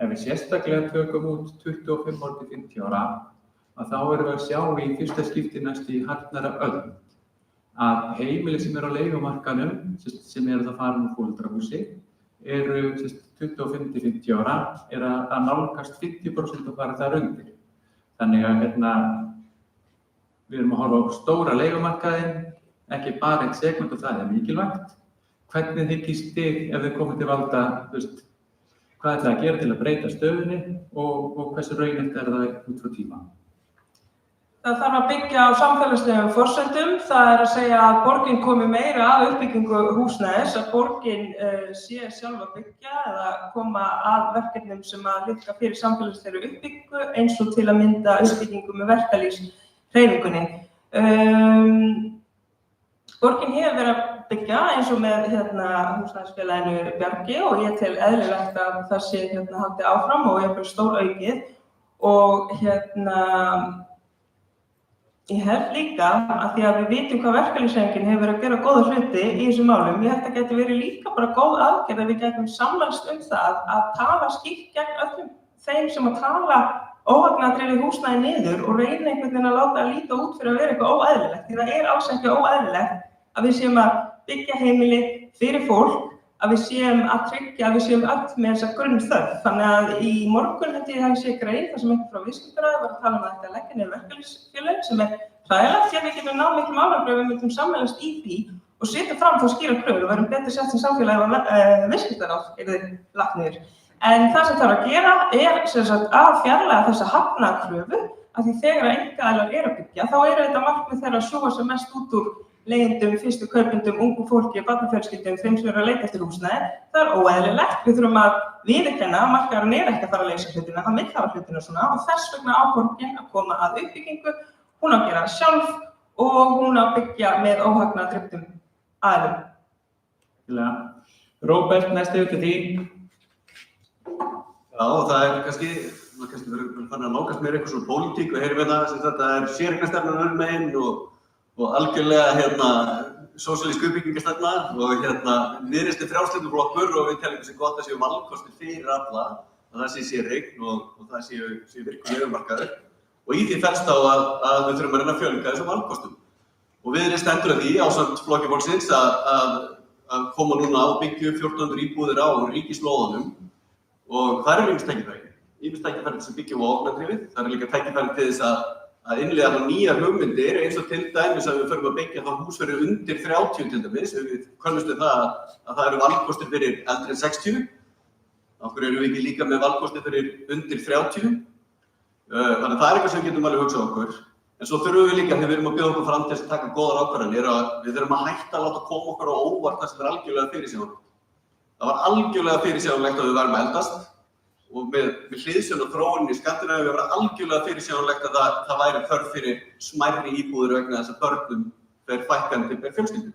Ef við sérstaklega tökum út 25 ár til 50 ára, að þá erum við að sjá í fyrsta skipti næst í hartnæra öld að heimili sem á leigumarkaðnum, sem það farin úr foreldrahúsi, eru 25 til 50 ára, að nálgast 50% að fara þar undir. Þannig að við erum að horfa á stóra leigumarkaðinn, ekki bara eitt segment og það mikilvægt. Hvernig hyggist þið ef þið komið til valda, hvað það að gera til að breyta stöðunni og hversu raunhæft það út frá tíma? Það þarf að byggja á samfélagslegum forsendum, það er að segja að borgin komi meira að uppbyggingu húsnæðis, að borgin sé sjálf að byggja eða koma að verkefnum sem að liðka fyrir samfélagslegri uppbyggingu eins og til að mynda uppbyggingu með verkalýðshreyfingunni. Borgin hefur verið að byggja eins og með húsnæðisfélaginu Bjargi og ég tel eðlilegt að það sé haldið áfram og jafnvel stóraukið og ég held líka að því að við vitum hvað verkalýðshreyfingin hefur verið að gera góða hluti í þessum málum, ég held að geti verið líka bara góð aðgerð að við getum sammælst það að tala skýrt gegn öllum þeim sem að tala óhagnaðri húsnæði niður og reyna einhvern veginn að láta að líta út fyrir að vera eitthvað óeðlilegt. Því það alls ekki óeðlilegt að við séum að byggja heimili fyrir fólk, að við séum að tryggja að við séum öll með þessa grunnþörf. Þannig að í morgun held ég að sé grein þar sem einhver frá viðskiptaráði var að tala um að þetta leggja niður verkalýðsfélög sem hræðilegt því að við getum náð miklum árangri ef við myndum sammælast í því og setja fram þá skýrar kröfur og verðum betur sett sem samfélagi ef viðskiptaráð yrði lagt niður. En það sem þarf að gera sem sagt að fjarlæga þessa hagnaðarkröfu af því þegar einkaaðilar eru að byggja þá eru þetta markmið þeirra að sjúga sem mest út úr leigjendum, fyrstu kaupendum, ungu fólki, barnafjölskyldum, þeim sem eru að leita eftir húsnæði. Það óeðlilegt. Við þurfum að viðurkenna að markaðurinn ekki að fara að leysa hlutina, hann vill hafa hlutina svona og þess vegna á borgin að koma að uppbyggingu. Hún á að gera það sjálf og hún á að byggja með óhagnaðardrifnum aðilum. Róbert, næst yfir til því. Já, það kannski verið fann að nálgast meira eitthvað svona pólitík og heyrum sem þetta séreignarstefnan megin og algjörlega sósíalísk uppbyggingarstefna og niðristi frjálslynduflokkur og við teljum þessi gott að séu valkostir fyrir alla að það sé séreign og það sé virkur leigumarkaður og í því felst á að við þurfum að reyna að fjölga þessum valkostum. Og Viðreisn stendur að því ásamt Flokki fólksins að koma núna á byggju 1400 íbúðir á ríkislóðunum og það eru ýmis tækifæri. Ýmis tækifæri sem byggjum á ógnardrifið, það eru líka tækifæri til þess að innleiða nýjar hugmyndir eins og til dæmis að við förum að byggja þá hús fyrir undir 30 til dæmis. Við könnumst við það að það eru valkostir fyrir eldri en 60. Af hverju erum við ekki líka með valkostir fyrir undir 30? Þannig að það er eitthvað sem við getum alveg hugsað okkur. En svo þurfum við líka, þegar við erum að bjóða okkur fram til þess að taka góðar ákvarðanir, að við þurfum að hætta að láta koma okkur á óvart það sem er algjörlega fyrirsjáanlegt. Það var algjörlega fyrirsjáanlegt að við værum að eldast og með hliðsjón og þróunin í Skandinavíu var algjörlega fyrirsjáanlegt að það væri þörf fyrir smærri íbúðir vegna þess að börnum fer fækkandi per fjölskyldu.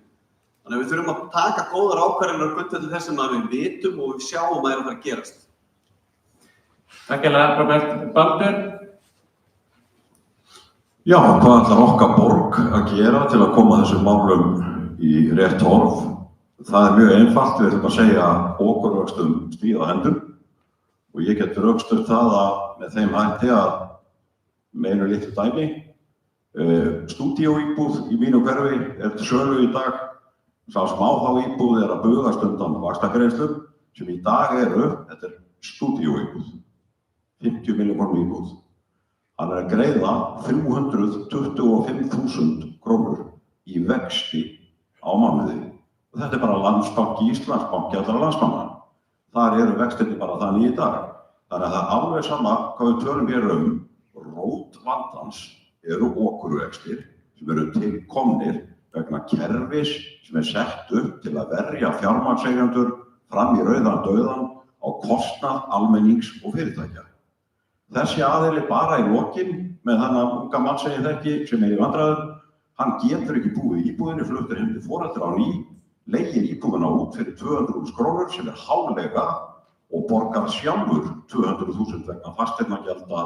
Þannig að við þurfum að taka góðar ákvarðanir á grundvelli þess sem við vitum og við sjáum að það er að fara að gerast. Takk hérlega, Róbert. Baldur? Já, hvað ætlar okkar borg að gera til að koma þessum málum í rétt horf? Það er mjög einfalt, við ætlum að segja okurvöxtum stríða hendur og ég get rökstutt það að með þeim hætti að með einu litlu dæmi. Stúdíóíbúð í mínu hverfi er til sölu í dag. Sá sem á þá íbúð er að bugast undan vaxtagreiðslum sem í dag þetta er stúdíóíbúð, 50 milljónir íbúð. Hann er að greiða 325.000 krónur í vexti á mánuði. Og þetta er bara Landsbanki Íslandsbanki allra landsmanna. Þar eru vextirnir bara þannig í dag. Þannig að það er alveg sama hvað við tölum hér rót vandans eru okurvextir sem eru tilkomnir vegna kerfis sem er sett upp til að verja fjármagnseigendur fram í rauðan dauðan á kostnað almennings og fyrirtækja. Þessi aðili bara í lokin með þennan unga mann sem ég þekki sem er í vandræðum, hann getur ekki búið í íbúðinni, fluttir heim til foreldra á ný, leigir íbúðina út fyrir 200.000 krónur sem er hálflega og borgar sjálfur 200.000 vegna fasteignagjalda,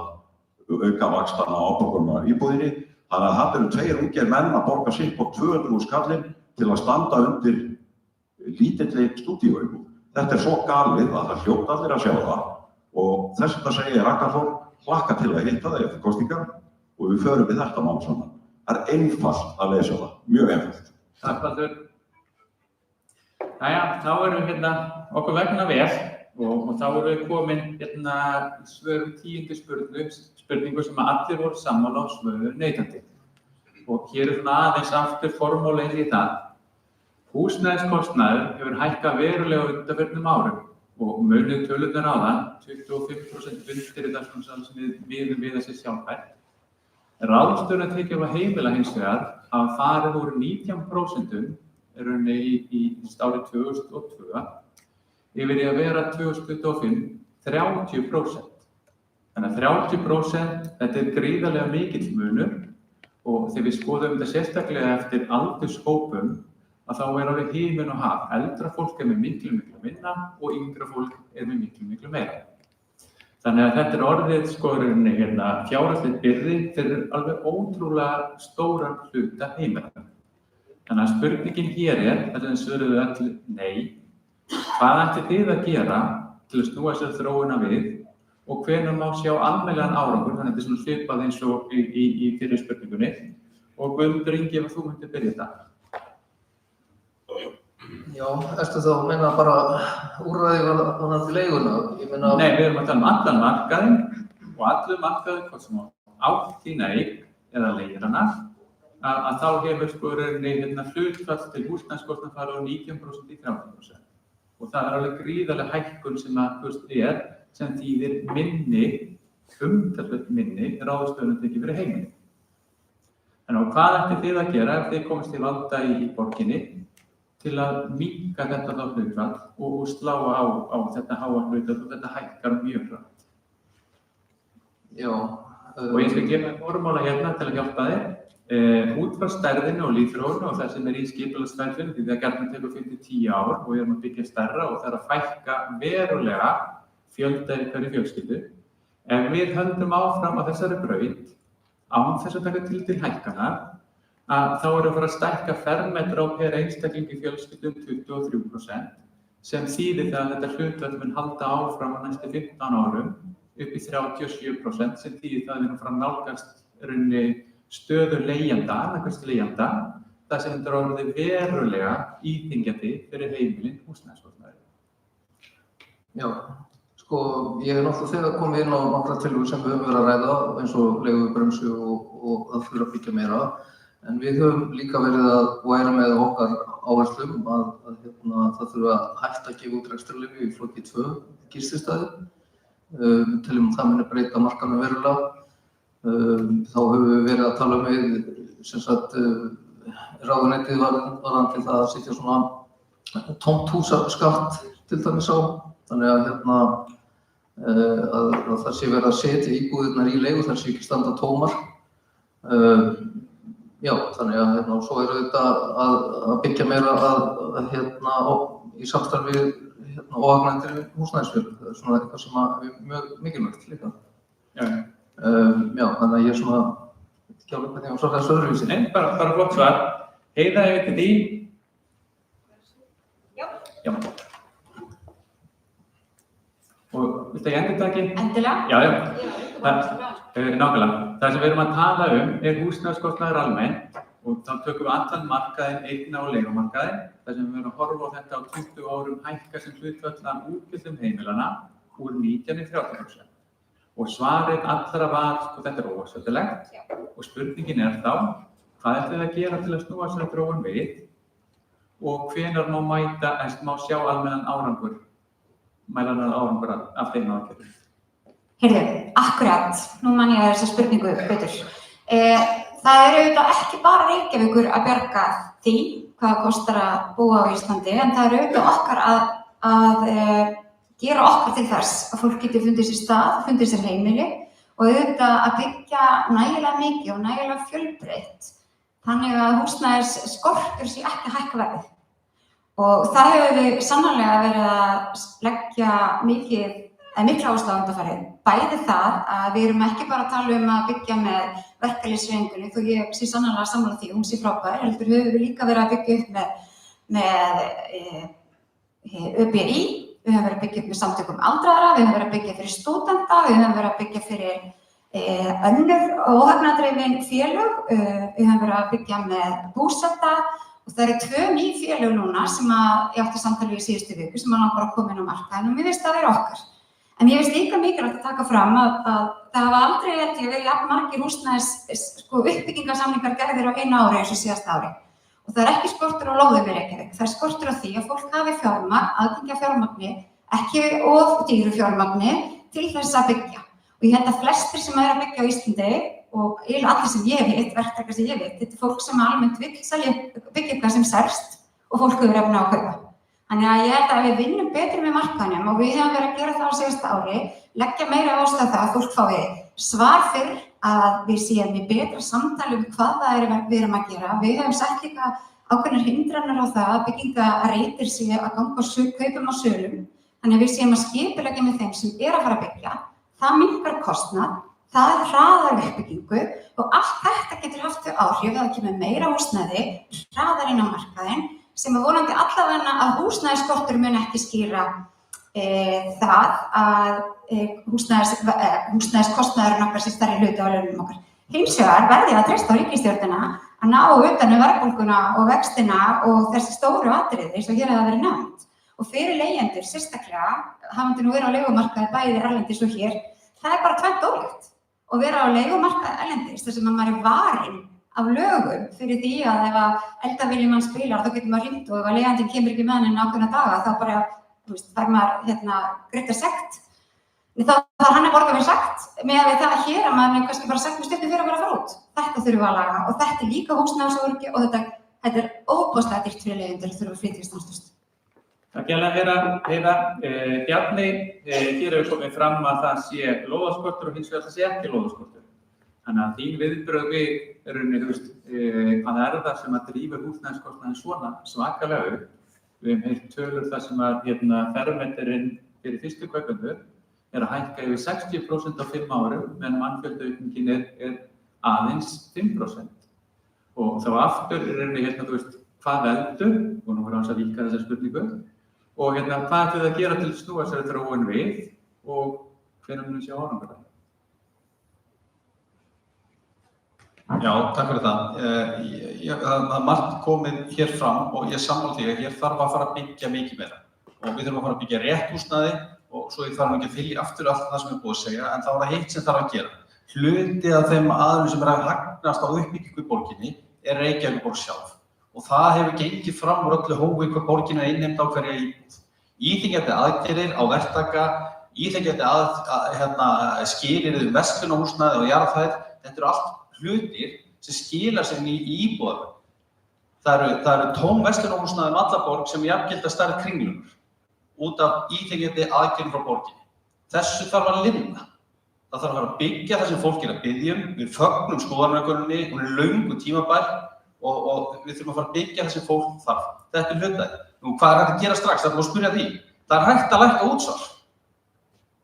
auka vaxtana á afborgunum af íbúðinni. Þannig að það eru tveir ungir menn að borga sig på 200.000 kallinn til að standa undir lítilli stúdíóíbúð. Þetta er svo galið að það hljóta allir að sjá það. Og þess vegna segi ég Ragnarsson, hlakka til að hitta það eftir kosningar og við förum við þetta mál saman. Það er einfalt að lesa það, mjög einfalt. Takk Baldur. Jæja, þá erum við okkur vegna vel og þá erum við komin svörum 10. spurningu sem allir voru sammála á svör neytandi. Og hér er aðeins aftur formúlið í það. Húsnæðiskostnaður hefur hækkað verulega á undanförnum árum. Og munið tölurnar á það, 25% undir þetta sem við miðum við að sé sjálfbært. Ráðstöfunartekjur á heimila hins vegar hafa farið úr 19% í rauninni í árið 2002 yfir í að vera 2025 30%. Þannig að 30%, þetta gríðarlega mikill munur og þegar við skoðum þetta sérstaklega eftir aldurshópum að þá alveg himinn og haf. Eldra fólk með miklu minna og yngra fólk með miklu meira. Þannig að þetta orðið fjárhagsleg byrði fyrir alveg ótrúlega stóran hluta heimila. Þannig að spurningin hér þar sem svöruðu öll nei, hvað ætlið þið að gera til að snúa sér þróuna við og hvenær má sjá almennilegan árangur, þannig að þetta svona svipað eins og í fyrri spurningunni. Og Guðmundur Ingi, ef þú myndir byrja þetta. Já, ertu þá að meina bara úrræði varðandi leiguna? Nei, við erum að tala allan markaðinn og allur markaðinn, hvort sem átt þína eign eða leigir hana, að þá hefur hlutfall til húsnæðiskostnaðar farið úr 19% í 30%. Og það alveg gríðarleg hækkun sem þýðir umtalsvert minni ráðstöfunartekjur fyrir heimilin. Þannig að hvað ætlið þið að gera ef þið komist til valda í borginni til að minnka þetta þá hlutfall og slá á þetta háa hlutfall og þetta hækkar mjög hratt. Já. Og ég skal gefa formála hérna til að hjálpa þér. Út frá stærðinni og lífþróun og það sem í skipulagsferlinu, því það gjarnan tekur 5-10 ár og við erum að byggja stærra og það að fækka verulega fjölda í hverju fjölskyldu. Ef við höldum áfram á þessari braut, án þess að taka til hækkanar, þá erum við að fara að stækka fermetra á per einstakling í fjölskyldum 23%, sem þýðir það að þetta hlutfall mun halda áfram á næstu 15 árum upp í 37%, sem þýðir það að við erum fram nálgast stöðu leigjanda, annarkvæmst leigjanda, það sem þetta orðið verulega íþyngjandi fyrir heimilin húsnæðiskostnaði. Já. Sko, ég hef náttúrulega þegar komið inn á nokkra tillögur sem við höfum verið að ræða, eins og leigubremsu og að þurfa að byggja meira. En við höfum líka verið að væra með okkar áherslum að það þurfa að hætta að gefa út rekstrarleyfi í flokki 2 gististaði. Við teljum að það muni breyta markaðnum verulega. Þá höfum við verið að tala ráðuneytið varðandi það að setja svona tómt húsaskatt til dæmis á. Þannig að það sé verið að setja íbúðirnar í leigu, þær sé ekki standa tómar. Já, þannig að svo eru þetta að byggja meira í samstarfi óhagnaðir húsnæðisfélög. Það svona eitthvað sem er mjög mikilvægt líka. Já, þannig að ég ekki alveg hvernig ég svarar þessu öðruvísi. Nei, bara flott svar. Heiða, ég veit því. Já. Og viltu ég endurtaki? Endilega. Já. Nákvæmlega. Það sem við erum að tala húsnæðiskostnaður almennt og þá tökum við allan markaðinn, eigna- og leigumarkaðinn, þar sem við erum að horfa á þetta á 20 árum hækka sem hlutfall af útgjöldum heimilana úr 19% í 30%. Og svarið allra var, þetta óásættilegt og spurningin þá, hvað ætlið að gera til að snúa þessari þróun við og hvenær má sjá almennan árangur af þeim aðgerðum? Heyrðu, akkurat, nú man ég þessa spurningu betur. Það auðvitað ekki bara Reykjavíkur að bjarga því hvað kostar að búa á Íslandi, en það auðvitað okkar að gera okkar til þess að fólk geti fundið sér stað, fundið sér heimili og auðvitað að byggja nægilega mikið og nægilega fjölbreytt þannig að húsnæðisskortur sé ekki að hækka verðið. Og það hefur við sannarlega verið að leggja mikla áherslu á undanfarið. Bæði það að við erum ekki bara að tala að byggja með verkalýðshreyfingunni, þó ég sé sannarlega sammála því, hún sé frábær, heldur höfum við líka verið að byggja upp með ÖBI, við höfum verið að byggja upp með samtökum aldraðra, við höfum verið að byggja fyrir stúdenta, við höfum verið að byggja fyrir önnur óhagnaðardrifin félög, við höfum verið að byggja með búsetta. Og það eru 2 ný félög núna sem ég átti samtali við í síðustu viku sem langar að koma inn á markaðinn og mér finnst það vera okkar. En ég finnst líka mikilvægt að taka fram að það hafa aldrei verið jafn margir uppbyggingarsamningar gerðir á einu ári eins og síðasta ári. Og það ekki skortur á lóðum í Reykjavík, það skortur á því að fólk hafi fjármagn, aðgengi að fjármagni, ekki of dýru fjármagni til þess að byggja. Og ég held að flestir sem að byggja á Íslandi og eiginlega allir sem ég veit, verktakar sem ég veit, þetta er fólk sem almennt vill byggja eitthvað sem selst og fólk hefur efni á að kaupa. Þannig að ég held að við vinnum betur með markaðnum og við hefum verið að gera það á síðasta ári, leggja meira áherslu á það að fólk fái svar fyrr, að við séum í betra samtali hvað það er við erum að gera. Við hefum sett líka ákveðnar hindranir á það að byggingareitir sé að ganga kaupum og sölum. Þannig að við séum að skipuleggja með þeim sem er að fara að byggja. Það minnkar kostnað, það hraðar uppbyggingu og allt þetta getur haft þau áhrif að það kemur meira húsnæði, hraðar inn á markaðinn, sem er vonandi allavega að húsnæðisskortur mun ekki skýra það að húsnæðiskostnaðurinn okkar sé stærri hluti á launum okkar. Hins vegar verði að treysta á ríkisstjórnina að ná utan um verðbólguna og vextina og þessi stóru atriði eins og hér hafa verið nefnt. Og fyrir leigjendur sérstaklega, hafandi nú verið á leigumarkaði bæði erlendis og hér, það er bara tvennt ólíkt. Og vera á leigumarkaði erlendis þar sem maður er varinn af lögum fyrir því að ef að eldavél mann spilar þá getur maður hringt og ef að leigjandinn kemur ekki með henni ákveðna daga þá bara fær maður greidda sekt. Þá þarf hann að borga mér sekt með að við það hér að maður kannski bara sekt með stuttu fyrir að vera að fara út. Þetta þurfum við að laga og þetta er líka húsnæðisöryggi og þetta er óbúslega dýrt fyrir leigjendur þurfum við frítíðstanslust. Takk Heiða. Bjarni, hér hefur komið fram að það sé lóðaskortur og hins vegar það sé ekki lóðaskortur. Þannig að þín viðbrögð við hvað er það sem að drífur húsnæðiskostnaðinn svona svakalega upp. Við hefum heyrt tölur þar sem að fermetrinn fyrir fyrstu kaupendur er að hækka yfir 60% á 5 árum, meðan mannfjöldaaukningin er aðeins 5%. Og þá aftur hvað veldur, og nú voru hans að víkka þessa spurningu, og hvað ætlum við að gera til að snúa þessari þróun við og hvenær munum við sjá árangur? Já, takk fyrir það. Það er margt komið hér fram og ég sammála því að hér þarf að fara að byggja mikið meira. Og við þurfum að fara að byggja rétt húsnæði og svo ég þarf ekki að fylgja aftur allt það sem er búið að segja, en það var það hitt sem þarf að gera. Hluti af þeim aðilum sem er að hagnast á uppbyggingu í borginni er Reykjavíkurborg sjálf. Og það hefur gengið fram úr öllu hófi hvað borgin er innheimt á hverja íbúð. Íþyngjandi aðgerðir á verktaka, íþyngjandi skilyrði verslunarhúsnæði og jarðhæð, þetta eru allt hlutir sem skila sér í íbúðar. Það eru tóm verslunarhúsnæði alla borg sem jafngilda stærð Kringlunnar út af íþyngjandi aðgerðum frá borginni. Þessu þarf að linna. Það þarf að fara að byggja það sem fólk er að biðja við fögnum skoðanakönninni, hún er löngu tímabær og við þurfum að fara að byggja það sem fólk þarf. Þetta er hlutæði. Nú, hvað er hægt að gera strax? Það er búið að spyrja því. Það er hægt að lækka útsvar.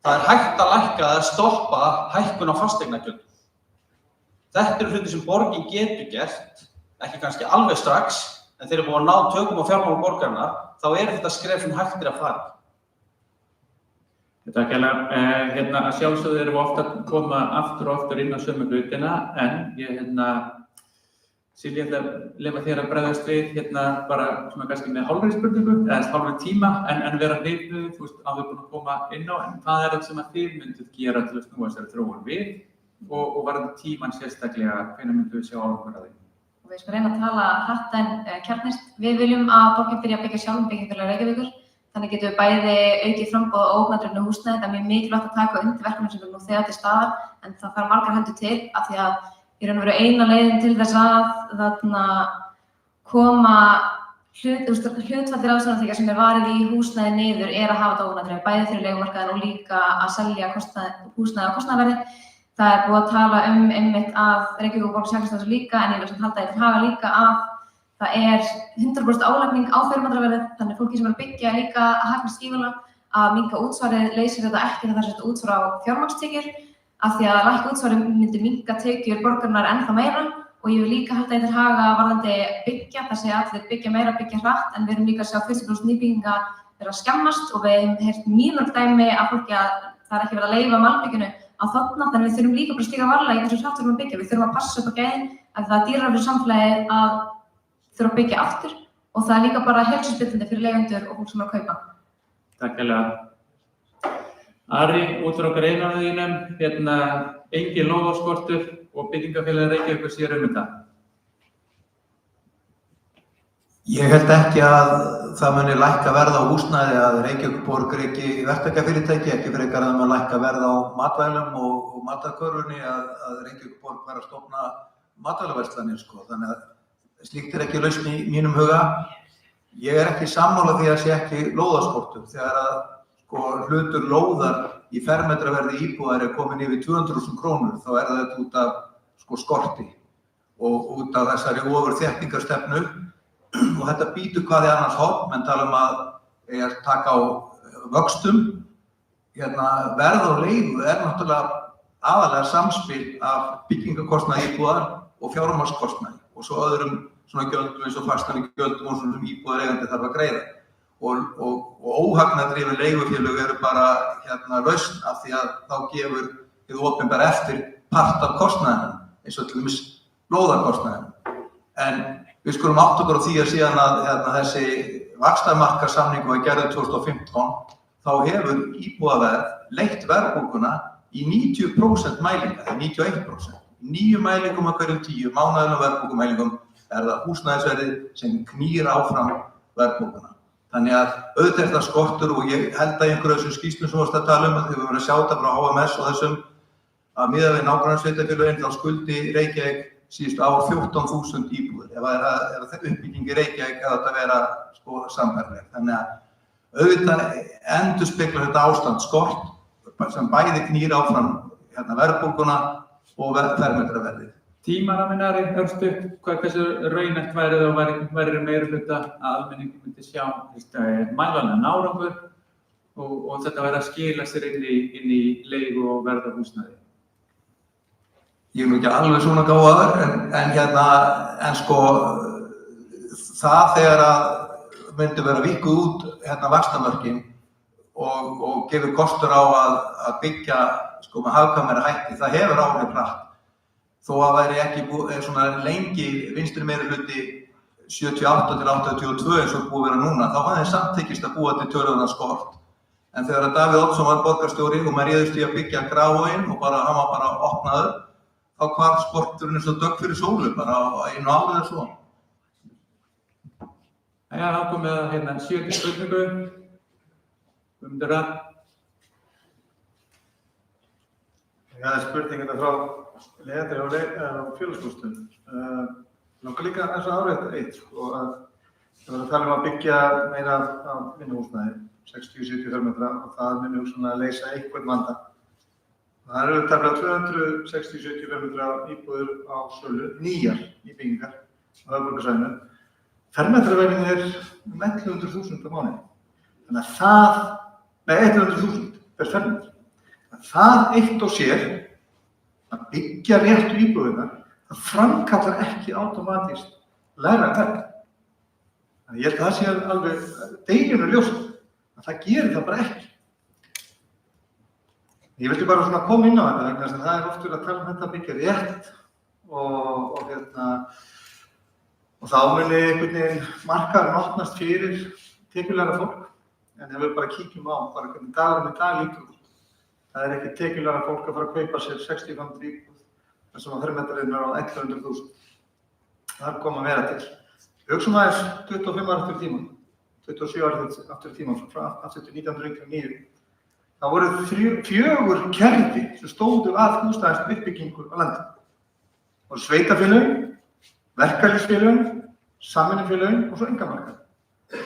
Það er hægt að lækka eða stoppa hækkun á fasteignagjöldum. Þetta eru hluti sem borgin getur gert, ekki kannski alveg strax, en þeir eru búin að ná tökum á fjármálum borgarinnar, þá er þetta skref sem hægt er að fara. Takk Heiða. Að sjálfsögðu erum við ofta að koma aftur og aftur inn á sömu hlutina, en ég Silja, ætla að leyfa þér að bregðast við bara svona kannski með hálfri spurningu, eða hálfri tíma, en vera hreyfnuð, áður búin að koma inn á, en hvað er það sem að þið mynduð gera til að snúa þessari þróun við og varðandi tímann sérstaklega, hvenær mynduð við sjá árangur að því? Við skulum reyna að tala hratt en kjarnist. Við viljum að borgin byrja að byggja sjálfum byggingarlega Reykjavíkur. Þannig getum við bæði aukið framboð og óhagnaðdrifnu húsnæði. Það er mjög mikilvægt að taka undir verkefni sem er nú þegar til staðar, en það þarf margar hendur til af því að í raun og veru eina leiðin til þess að koma hlutfalli ráðstöfunartekja sem er varið í húsnæði niður er að hafa þetta óhagnaðdrifið, bæði fyrir leigumarkaðinn og líka að selja húsnæði á kostnaðarverði. Það er búið að tala einmitt að Reykjavíkurborg sjálfstæðis þessu líka, en ég vil halda því til haga líka að það er 100% álagning á fermetraverðið, þannig fólki sem er að byggja líka að hagnast gífurlega. Að minnka útsvarið leysir þetta ekki þegar það er sett útsvar á fjármagnstekjur, af því að lækka útsvarið myndi minnka tekjur borgarinnar ennþá meira og ég vil líka halda því til haga varðandi byggja, það sé allir byggja meira, byggja hratt, en við erum líka að sjá 40% nýbygginga vera að skammast og við hefum heyrt mjög mörg dæmi að fólki að það er ekki verið að leyfa malbygginu á þarna, þannig við þurfum líka bara að stíga varlega í hversu hratt við erum að byggja. Við þurfum að passa upp á gæðin að það er dýrara fyrir samfélagið að þurfa að byggja aftur og það er líka bara heilsuspillandi fyrir leigjendur og fólk sem er að kaupa. Takk hérlega. Ari, út frá greinunum þínum, engin lóðaskortur og byggingafélagið Reykjavíkur sér þetta. Ég held ekki að það muni lækka verð á húsnæði að Reykjavíkurborg er ekki verktakafyrirtæki, ekki frekar að það muni lækka verð á matvælum og matarkörfunni að Reykjavíkurborg var að stofna matvælaverslanir þannig að slíkt ekki lausn í mínum huga. Ég ekki sammála því að sé ekki lóðaskortur þegar að hlutur lóðar í fermetraverði íbúðar komin yfir 200.000 krónur þá þetta út af skorti og út af þessari ofurþéttingarstefnu og þetta býtur hvað í annars horn, menn tala að taka á vöxtum. Verð á leigu náttúrulega aðalega samspil af byggingarkostnaði íbúðar og fjármagnskostnaði og svo öðrum svona gjöldum eins og fasteignagjöldum og svona sem íbúðareigandi þarf að greiða. Og óhagnaðardrifin leigufélög eru bara lausn af því að þá gefur hið opinbera eftir part af kostnaðinum, eins og til dæmis lóðarkostnaðinum. En við skulum átta okkur á því að síðan að þessi vaxtamarkaðssamningur var gerður 2015, þá hefur íbúðaverð leitt verðbólguna í 90% mælinga, eða 91%. Í 9 mælingum af hverjum 10 mánaðarlegum verðbólgumælingum það húsnæðisverðið sem knýr áfram verðbólguna. Þannig að auðvitað það skortur og ég held að einhverju þessum skýrslum sem varst að tala þegar við verðum að sjá þetta frá HMS og þessum að miðað við nágrannasveitarfélögin þá skuldi Reykjavík síðustu ár 14.000 íbúðir. Ef uppbygging í Reykjavík þetta vera sambærileg. Þannig að auðvitað endurspeglar þetta ástand skort sem bæði knýr áfram verðbólguna og fermetraverðið. Tímaramminn hversu raunhæft væri þá væri meirihluta að almenningur myndi sjá mælanlegan árangur og þetta væri að skila sér inn í leigu og verð á húsnæði. Ég ekki alveg svona gáfaður en það þegar að myndi vera víkkuð út vaxtamörkin og gefur kostur á að byggja með hagkvæmari hætti, það hefur áhrif hratt. Þó að væri ekki svona lengi vinstri meirihluti 78 til 82 eins og búið vera núna, þá hafði samt tekist að búa til töluverðan skort. En þegar að Davíð Oddsson var borgarstjóri og maður réðist í að byggja Grafarvoginn og hann var bara opnaður, þá hvarf skorturinn eins og dögg fyrir sólu, bara á einu árið eða svo. Jæja, þá komum við að 7. spurningu. Guðmundur Rapp. Spurningin frá leiðandi á félagsbústum. Langar líka eins og árétta eitt, að það var að tala að byggja meira af vinnuhúsnæði, 60-70 fermetra og það muni hugsanlega að leysa einhvern vanda. Það eru tæplega 260-70 fermetra íbúðir á sölu, nýjar íbyggingar á höfuðborgarsvæðinu. Fermetraverðin 100.000 á mánuði. Þannig að það, 100.000 per fermetra. Það eitt og sér að byggja réttu íbúðirnar, það framkallar ekki automatist lægra verð. Ég held að það sé alveg deginum ljóst að það gerir það bara ekki. Ég vildi bara svona koma inn á þetta vegna þess að það oft verið að tala þetta að byggja rétt og þá muni einhvern veginn markaðurinn opnast fyrir tekjulegra fólk. En ef við bara kíkjum á hvernig dagurinn í dag lítur út. Það ekki tekjulegra fólk að fara að kaupa sér 60 fermetra íbúð þar sem fermetrinn á 100.000. Það kom að vera til. Hugsum aðeins 25 ára aftur í tímann, 27 ára aftur í tímann, aftur til 1999. Það voru 4 kerfi sem stóðu að húsnæðisuppbyggingu á landinu. Það voru sveitarfélögin, verkalýðsfélögin, samvinnufélögin og svo einkamarkað.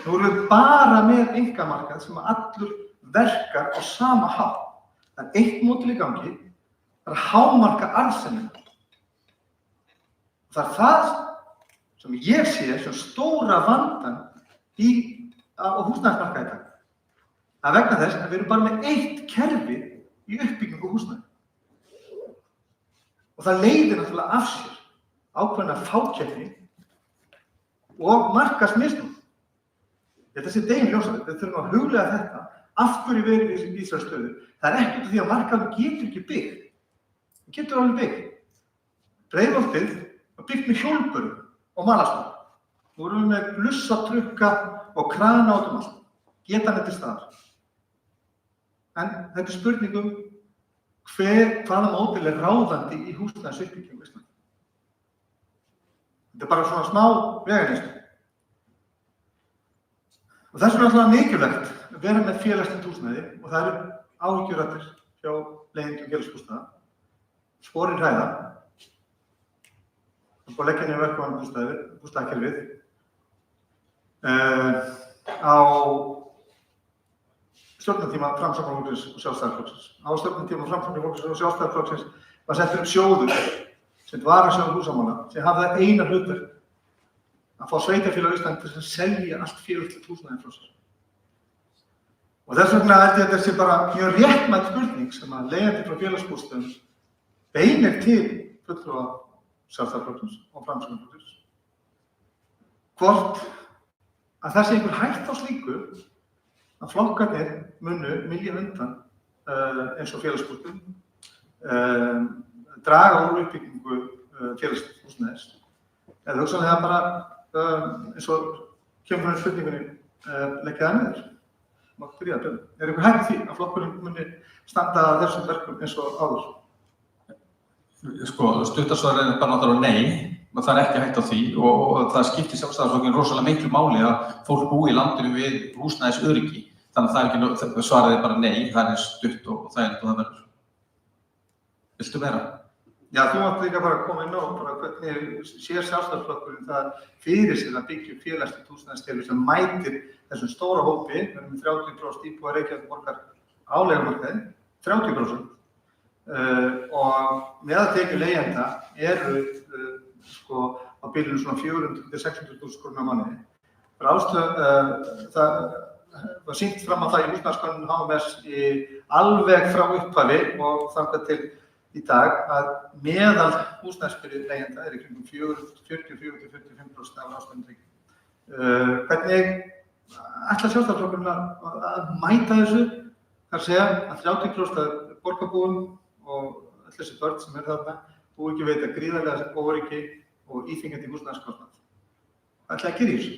Nú erum við bara með einkamarkað sem allur verkar á sama hátt. Það eitt módel í gangi, það að hámarka arðsemina. Það það sem ég sé sem stóra vandann á húsnæðismarkaði í dag. Það vegna þess að við erum bara með eitt kerfi í uppbyggingu húsnæði. Og það leiðir náttúrulega af sér ákveðna fákeppni og markaðsmisnótt. Þetta sé deginum ljóst, við þurfum að hugleiða þetta. Af hverju við erum í þessari stöðu? Það ekki út af því að markaðurinn getur ekki byggt. Það getur alveg byggt. Breiðholtið var byggt með hjólbörðum og malarstofum. Nú erum við með blussatrukka og krana út allt. Getan til staðar. En þetta spurningum hvaða módel ráðandi í húsnæðisuppbyggingu á Íslandi. Þetta bara svona smá veganesti. Og þess vegna alltaf mikilvægt vera með félagslegt húsnæði og það eru áhyggjuraddir hjá leigjendum félagsbústaða sporin hræða. Það er búið að leggja niður verkefni bústaðakerfið. Á stjórnartíma Framsóknarflokksins og Sjálfstæðisflokksins. Á stjórnartíma Framsóknarflokksins og Sjálfstæðisflokksins var settur upp sjóður sem varasjóður húsamála sem hafði það eina hlutverk að fá sveitarfélag á Íslandi til að selja allt félagslegt húsnæði frá sér. Og þess vegna held ég að þetta sé bara mjög réttmæt spurning sem að leigjandi frá félagsbústöðum beinir til fulltrúa Sjálfstæðisflokksins og Framsóknarflokksins. Hvort að það sé einhver hætt á slíku að flokkarnir munu mylja undan eins og félagsbústöðum, draga úr uppbyggingu félagslegs húsnæðis. Eða hugsanlega bara eins og kemur fyrir spurningunni leggja það niður. Er einhver hætt því að flokkurinn muni standa að þessum verkum eins og áður? Sko, stuttasvarið er bara náttúrulega nei, það er ekki hætt á því og það skiptir Sjálfstæðisflokkinn rosalega miklu máli að fólk búi í landinu við húsnæðisöryggi. Þannig að það er ekki, svarið er bara nei, það er stutt og það er það verður. Viltu vera? Já, þú mátt líka bara koma inn á hvernig sér Sjálfstæðisflokkurinn það fyrir sér að byggja upp félagslegt húsnæðiskerfi sem mætir þessum stóra hópi, við erum með 30% íbúa Reykjavíkurborgar á leigumarkaði, 30%. Og meðaltekjur leigjenda eru á bilinu svona 400–600.000 krónur á mánuði. Það var sýnt fram á það í húsnæðiskönnun HMS alveg frá upphafi og þangað til í dag að meðal húsnæðisbyrði leigjenda í kringum 44–45% af ráðstöfunartekjum. Hvernig ætlar Sjálfstæðisflokkurinn að mæta þessu? Það er að segja að 30% af borgarbúum og öll þessi börn sem þarna búi ekki veita gríðarlega óryggi og íþyngjandi húsnæðiskostnað. Hvað ætlar að gera í þessu?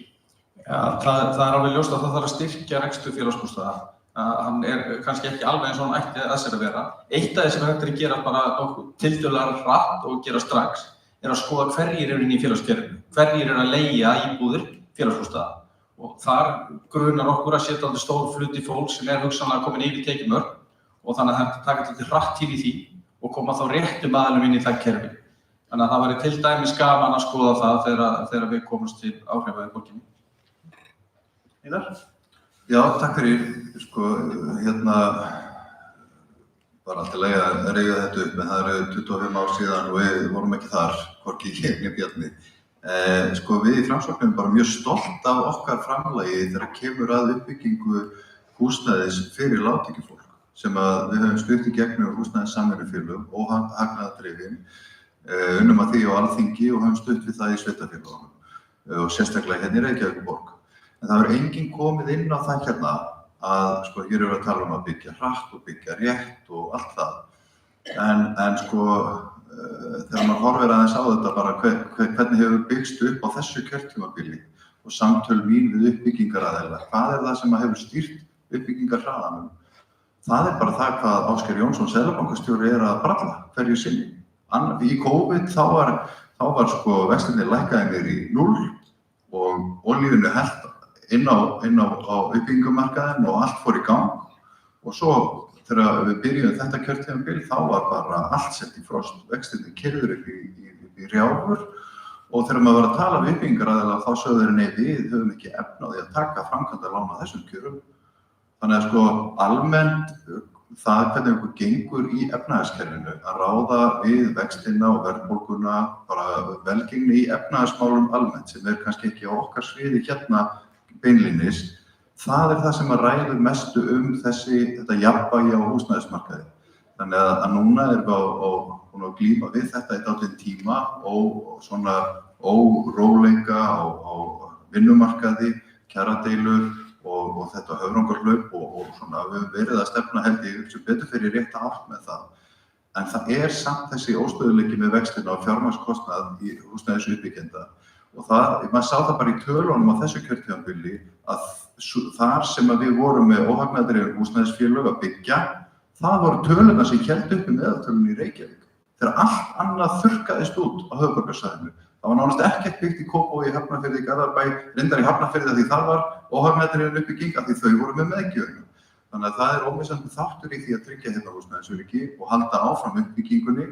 Já, það er alveg ljóst að það þarf að styrkja rekstur félagsbústaða. Hann er kannski ekki alveg eins og hann ætti að sér að vera. Eitt af því sem hægt er að gera bara tiltölulega hratt og gera strax er að skoða hverjir eru inn í félagskerfinu, hverjir eru að leigja íbúðir félagsbústaða. Og þar grunar okkur að setja alveg stór hluti fólk sem er hugsanlega komin yfir tekjumörk og þannig að það taka til hratt til í því og koma þá réttum aðilum inn í það kerfi. Þannig að það væri til dæmis gaman að skoða það þegar við komumst til áhrifa í borginni. Einar? Já, takk fyrir. Bara alltaf leið að reyja þetta upp, en það eru 25 ár síðan og við vorum ekki þar, hvorki ég né Bjarni. Við í Framsókn erum bara mjög stolt af okkar framlagi þegar kemur að uppbyggingu húsnæðis fyrir lágtekjufólk sem að við höfum stutt í gegnum húsnæðissamvinnufélög og hagnaðardrifin, unnum að því á Alþingi og höfum stutt við það í sveitarfélögunum og sérstaklega hérna í Reykjavíkurborg. En það hefur enginn komið inn á það hérna að hér eru að tala um að byggja hratt og byggja rétt og allt það. En þegar maður horfir aðeins á þetta bara hvernig hefur byggst upp á þessu kjörtímabili og samtöl mín við uppbyggingaraðila, hvað er það sem hefur stýrt uppbyggingarhraðanum? Það er bara það hvað Ásgeir Jónsson, seðlabankastjóri, er að bralla hverju sinni. Í COVID þá var vextirnir lækkaðir niður í 0 og olíunni hellt inn á uppbyggingamarkaðinn og allt fór í gang. Og svo þegar við byrjuðum þetta kjörtímabil þá var bara allt sett í frost, vextirnir keyrður upp í rjáfur og þegar maður var að tala við uppbyggingaraðila þá sögðu þeir nei, við höfum ekki efni á því að taka framkvæmdalán á þessum kjörum. Þannig að almennt það hvernig okkur gengur í efnahagskerfinu að ráða við vextina og verðbólguna, bara velgengni í efnahagsmálum almennt sem er kannski ekki á okkar sviði hérna beinlínis, það er það sem að ræður mestu þetta jafnvægi á húsnæðismarkaði. Þannig að núna erum við að glíma við þetta í dálítinn tíma og svona óróleika á vinnumarkaði, kjaradeilur og þetta höfrungarhlaup og svona við höfum verið að stefna held ég sem betur fyrir rétta átt með það. En það er samt þessi óstöðuleiki með vextina og fjármagnskostnað í húsnæðisuppbyggjenda og maður sá það bara í tölunum á þessu kjörtímabili að þar sem að við vorum með óhagnaðardrifin húsnæðisfélög að byggja, það voru tölurnar sem héldu uppi meðaltölunni í Reykjavík. Þegar allt annað þurrkaðist út á höfuðborgarsvæðinu. Það var nánast ekkert byggt í Kópavogi, Hafnarfirði, Garðabæ, reyndar í Hafnarfirði því það var óhagnaðardrifin uppbygging af því þau voru með meðgjöfinu. Þannig að það er ómissandi þáttur í því að tryggja hérna húsnæðisöryggi og halda áfram uppbyggingunni.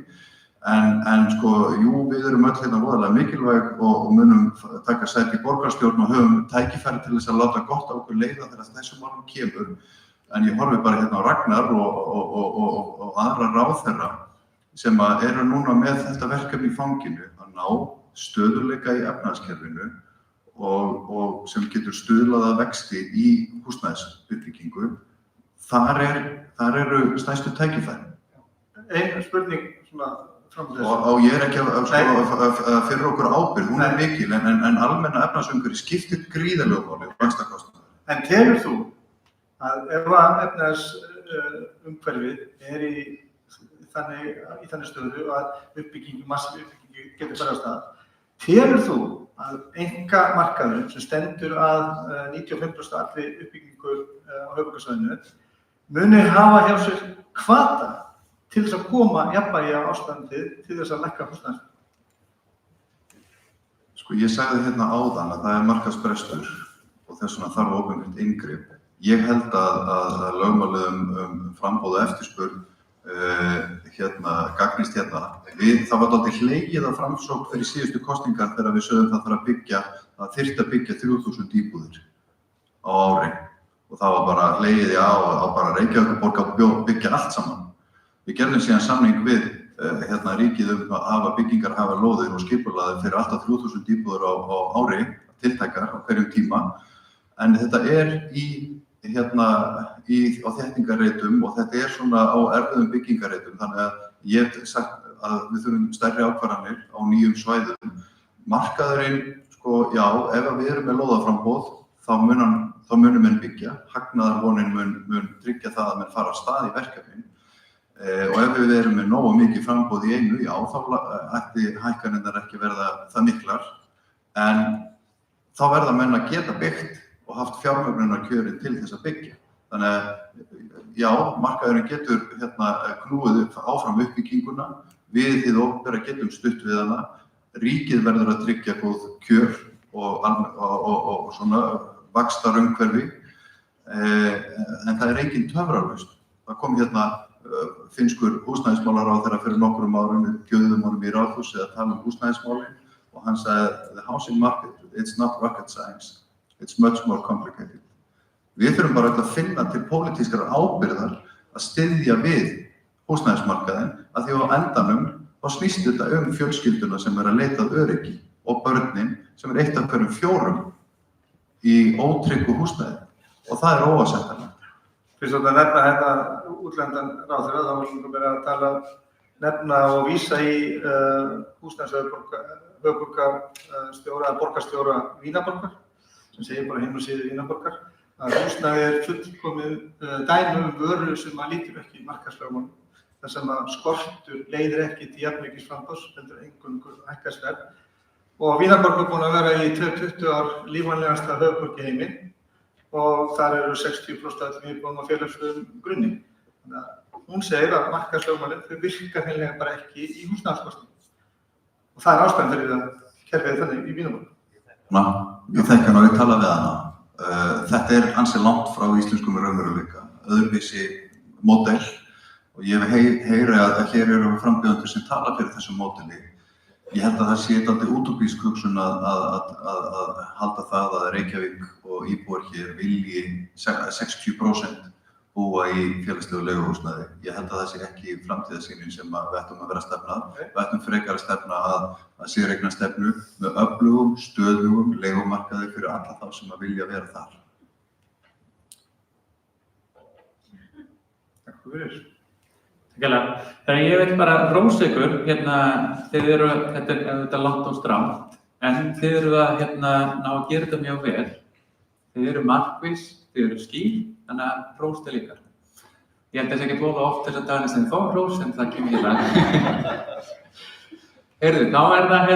En sko, jú, við erum öll hérna voðalega mikilvæg og munum taka sæti í borgarstjórn og höfum tækifæri til þess að láta gott á okkur leiða þegar þessum málum kemur. En ég horfi bara hérna á Ragnar og aðra ráðherra sem eru núna með þetta verkefni í fanginu að ná stöðugleika í efnahagskerfinu og sem getur stuðlað að vexti í húsnæðisuppbyggingu. Þar eru stærstu tækifæri. Ein spurning svona Og ég ekki að fyrir okkur ábyrgð, hún mikil, en almenna efnahagsumhverfi skiptir gríðarlegu máli og vaxtakostnaðar. En telur þú að ef efnahagsumhverfið í þannig stöðu að massiv uppbyggingu getur farið af stað, telur þú að einkamarkaðurinn sem stendur að 95% allri uppbyggingu á höfuðborgarsvæðinu muni hafa hjá sér hvata til þess að koma jafnvægi á ástandið til þess að lækka húsnæðisverð? Sko, ég sagði hérna áðan að það markaðsbrestur og þess vegna þarf opinbert inngrip. Ég held að lögmálið framboð og eftirspurn gagnist hérna. Það var dálítið hlegið á Framsókn fyrir síðustu kosningar þegar við sögðum það þyrfti að byggja 3000 íbúðir á ári og það var bara hlegið á bara Reykjavíkurborg að byggja allt saman. Við gerðum síðan samning við ríkið að hafa byggingar, hafa lóðir og skipulaðir fyrir alltaf 3000 íbúðir á ári, tiltækar á hverjum tíma. En þetta á þéttingarreitum og þetta svona á erfiðum byggingarreitum. Þannig að ég hef sagt að við þurfum stærri ákvarðanir á nýjum svæðum. Markaðurinn, sko, já, ef við erum með lóðaframboð, þá munum menn byggja. Hagnaðarvonin mun tryggja það að menn fara af stað í verkefnin. Og ef við erum með nógu mikið framboð í einu, já, þá ætti hækkanirnar ekki verða það miklar, en þá verða menn að geta byggt og haft fjármögnunarkjörin til þess að byggja. Þannig að, já, markaðurinn getur knúið áfram uppbygginguna, við hið opinbera getum stutt við hana, ríkið verður að tryggja góð kjör og svona vaxtarumhverfi, en það engin töfralausn. Það kom finnskur húsnæðismálaráðherra fyrir nokkrum árum, við bjöðum honum í ráðhúsið að tala húsnæðismálin og hann sagði the housing market, it's not rocket science, it's much more complicated. Við þurfum bara að finna til pólitískrar ábyrgðar að styðja við húsnæðismarkaðinn að því á endanum þá snýst þetta fjölskylduna sem að leita að öryggi og börnin sem 1 af hverjum 4 í ótryggu húsnæði og það óásættanlegt. Fyrst að nefna útlendan ráðherra, þá var svona verið að nefna og vísa í húsnæðishöfuðborgarstjóra eða borgarstjóra Vínarborgar, sem segir bara heimasíðu Vínarborgar, að húsnæði fullkomið dæmi vöru sem lítur ekki markaðslögmálum, þar sem skortur leiðir ekki til jafnmikils framboðs, heldur eingöngu hækkaðsverð. Og Vínarborg búin að vera í 20 ár lífvænlegasta höfuðborg í heimi og þar eru 60% af íbúðum á félagslegum grunni. Þannig að hún segir að markaðslögmálin virkar hreinlega bara ekki í húsnæðiskostnaði. Og það ástæðan fyrir að kerfið þannig í Vínarborg. Ég þekki hana og ég tala við hana. Þetta ansi langt frá íslenskum raunveruleika, öðruvísi módel og ég heyri að hér eru frambjóðendur sem tala fyrir þessu módeli. Ég held að það sé dálítið útópísk hugsun að halda það að Reykjavík og íbúar hér vilji 60% búa í félagslegu leiguhúsnæði. Ég held að það sé ekki framtíðarsýnin sem við ættum að vera að stefna að. Við ættum frekar að stefna að séreignarstefnu með öflugum, stöðugum leigumarkaði fyrir alla þá sem að vilja vera þar. Takk fyrir. Þegar ég vil bara rósa ykkur, þið eru, þetta er auðvitað langt og strangt, en þið eru að ná að gera þetta mjög vel. Þið eru markviss, þið eru skýr, þannig að rós til ykkar. Ég held að það sé ekki voða oft þess að daginn sem þó rós, en það kemur það. Heyrðu, þá það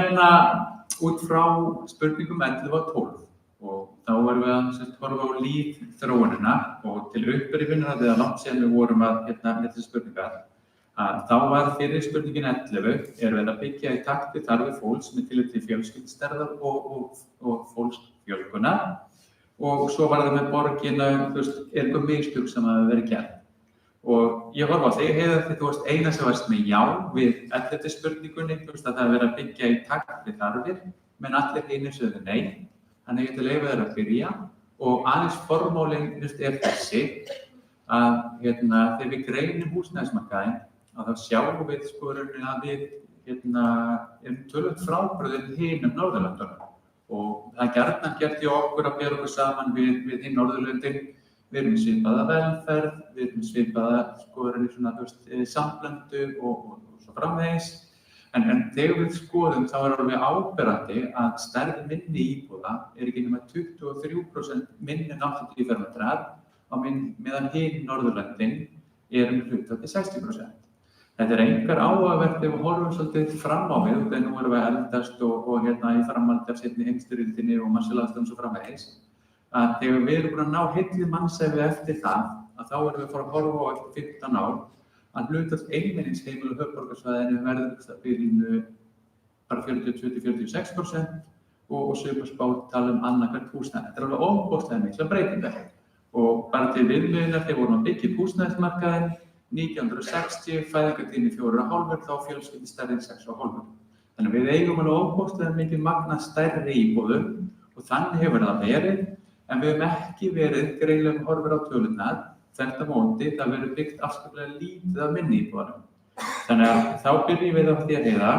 út frá spurningum 11 og 12 og þá erum við að horfa á lýðþróunina og til uppbyrjunar þegar langt síðan við vorum að með þessi spurningar. Þá var fyrir spurningin 11, erum við að byggja í takt við þarfir fólks með tilliti til fjölskyldsstærðar og fólksfjölgunar og svo var það með borgina, eitthvað mistök sem hafa verið gert. Og ég horfa á þig, Heiðar, því þú varst eina sem varst með já við 11. spurningunni, þú veist að það er verið að byggja í takt við þarfir, menn allir hinir sögðu nei. Þannig ég leyfa þér að byrja og aðeins formálinn er þessi að þegar við greinum húsnæðismarkaðinn að þá sjáum við að við erum töluvert frábrugðin hinum Norðurlöndunum og það er gjarnan gert í okkur að bera okkur saman við hinn Norðurlöndin. Við erum svipaða velferð, við erum svipaða samblöndu og svo framvegis. En þegar við skoðum þá er alveg áberandi að stærð minni íbúða ekki nema 23% minni en 80 fermetrar meðan hinn Norðurlöndin með hlutfall til 60%. Þetta er engar áhugavert ef við horfum svolítið fram á við, þegar nú erum við að eldast og í framhaldi af seinni heimsstyrjöldinni og massíuaðstæðum svo framvegis. Að þegar við erum búin að ná heilli mannsævi eftir það, að þá erum við að fara að horfa á eftir 15 ár að hlutfall einmenningsheimila á höfuðborgarsvæðinu verður það byrjunu bara 40-46% og sumar spá tala annað hvert húsnæði. Þetta er alveg ofboðslega miklar breytingar. Og bara til viðmiðunar þegar vorum að byggja upp húsnæðismarkaðinn 1960, fæðingartíðni 4,5, þá fjölskyldi stærri en 6,5. Þannig að við eigum alveg ofboðslega mikið magna stærri íbúðum og þannig hefur það verið, en við höfum ekki verið greinilega horfur á tölurnar. Þvert á móti, það verður byggt afskaplega lítið af minni íbúðunum. Þannig að þá byrjum við á því að Heiða,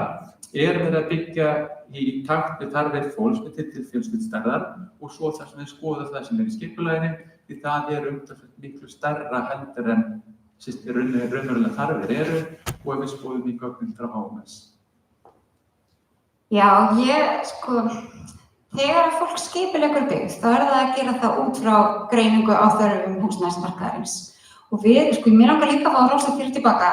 verið að byggja í takt við þarfir fólks með til fjölskyldustærðar og svo þar sem við skoðum það sem í skipulaginu, því það umtalsvert miklu stærra heldur en raunverulega þarfir eru og ef við skoðum í gögnum frá HMS. Já, þegar fólk skipuleggur byggð, þá það að gera það út frá greiningu á þörfum húsnæðismarkaðarins. Og mér langar líka að fá að hrósa fyrir tilbaka,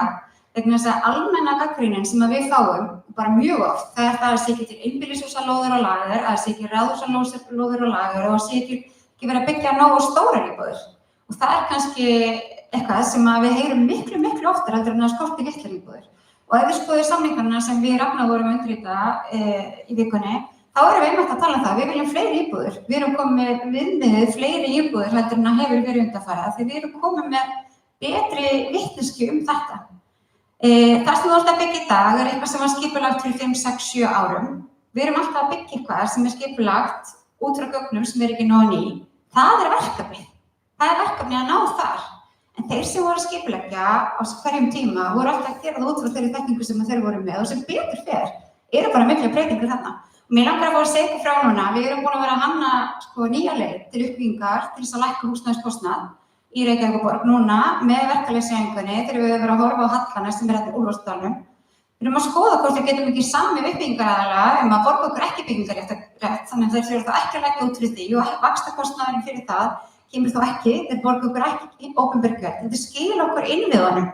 vegna þess að almenna gagnrýnin sem við fáum, bara mjög oft, það það að sé ekki til einbýlishúsalóðir og lager, að það sé ekki ráðhúsalóðir og lager og að sé ekki verið að byggja nógu stórar íbúðir. Og það kannski eitthvað sem við heyrum miklu oftar heldur en að skorti litlar íbúðir. Og ef við skoðum samningarna sem við Ragnar vorum að undirrita í vikunni, þá erum við einmitt að tala um það, við viljum fleiri íbúðir. Við erum komið með viðmiðið fleiri íbúðir heldur en að hefur verið undanfarið, því við erum komið með betri vitneskju þetta. Það sem þú ert að byggja í dag er eitthvað sem var skipulagt fyrir 5, 6, 7 árum. Við erum alltaf að byggja eitthvað sem skipulagt út frá gögnum sem ekki nógu ný. Það er verkefni. Það er verkefni að ná þar. En þeir sem voru að skipuleggja á hverjum tíma voru alltaf að gera það út frá þeirri þekkingu sem þeir voru með og sem betur fer eru bara mikla breytingar þarna. Mér langar að fá að segja ykkur frá núna, við erum búin að vera að hanna nýja leið til uppbyggingar til þess að lækka húsnæðiskostnað í Reykjavíkurborg núna með verkalýðshreyfingunni þegar við höfum verið að horfa á hallana sem þetta í Úlfarsdalnum. Við erum að skoða hvort við getum ekki samið við uppbyggingaraðila að borga okkur ekki byggingarrétt, þannig að þeir þurfa þá ekki að leggja út fyrir því og vaxtakostnaðurinn fyrir það kemur þá ekki, þeir borga okkur ekki opinber gjöld. Þetta skila okkur innviðunum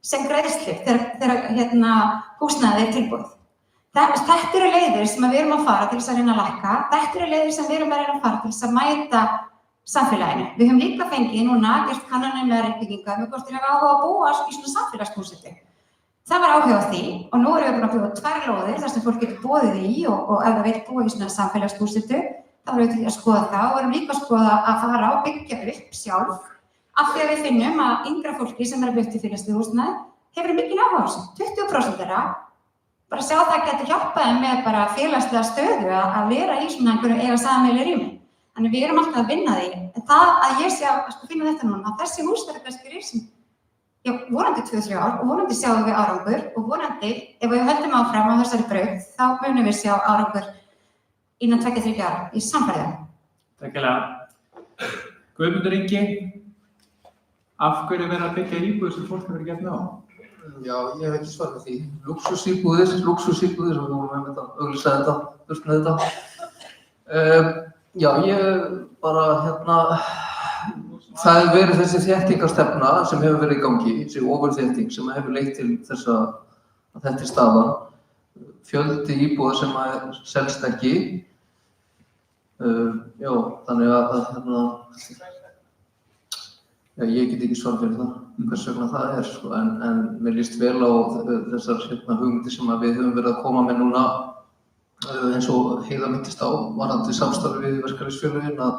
sem greiðslu þegar húsnæðið er tilbúið. Þetta eru leiðir sem við erum að fara til þess að reyna að lækka. Þetta eru leiðir sem við erum að reyna að fara til þess að mæta samfélaginu. Við höfum líka fengið núna gert kannanir með Reykvíkinga með hvort þeir hafa áhuga að búa í svona samfélagsbúsetu. Það var áhuga á því og nú erum við búin að búa 2 lóðir þar sem fólk getur boðið í og ef það vill búa í svona samfélagsbúsetu þá erum við til að skoða það og erum líka að skoða að fara og byggja upp sjálf af því að við finnum að yngra fólki sem er að byggja félagslega húsnæði hefur mikinn áhuga á þessu. 20% þeirra bara sjá það getur hjálpað þeim með bara félagslega stöðu að vera í svona einhverju eiga sameiginlegu rými. Þannig við erum alltaf að vinna því. En það að ég sé að finna þetta núna, að þessi hús verður kannski sem vonandi 2-3 ár og vonandi sjáum við árangur og vonandi ef við höldum áfram á þessari braut þá munum við sjá árangur innan 2-3 ára í samfélaginu. Takk hérlega. Guðmundur Ingi, af hverju verið að byggja íbúðir sem fólk hefur gert ná? Já, ég hef ekki svarað því. Lúxusíbúðir, og við vorum með þetta, auglýsa þetta, burt með þetta. Já, ég bara það hefur verið þessi þéttingarstefna sem hefur verið í gangi, þessi ofurþétting sem hefur leitt til þess að þetta er staðan. Fjöldi íbúða sem selst ekki. Já, þannig að já, ég get ekki svar fyrir það, hvers vegna það er, en mér líst vel á þessar hugmyndir sem við höfum verið að koma með núna eins og Heiða minntist á varðandi samstarfi við verkalýðsfélögin að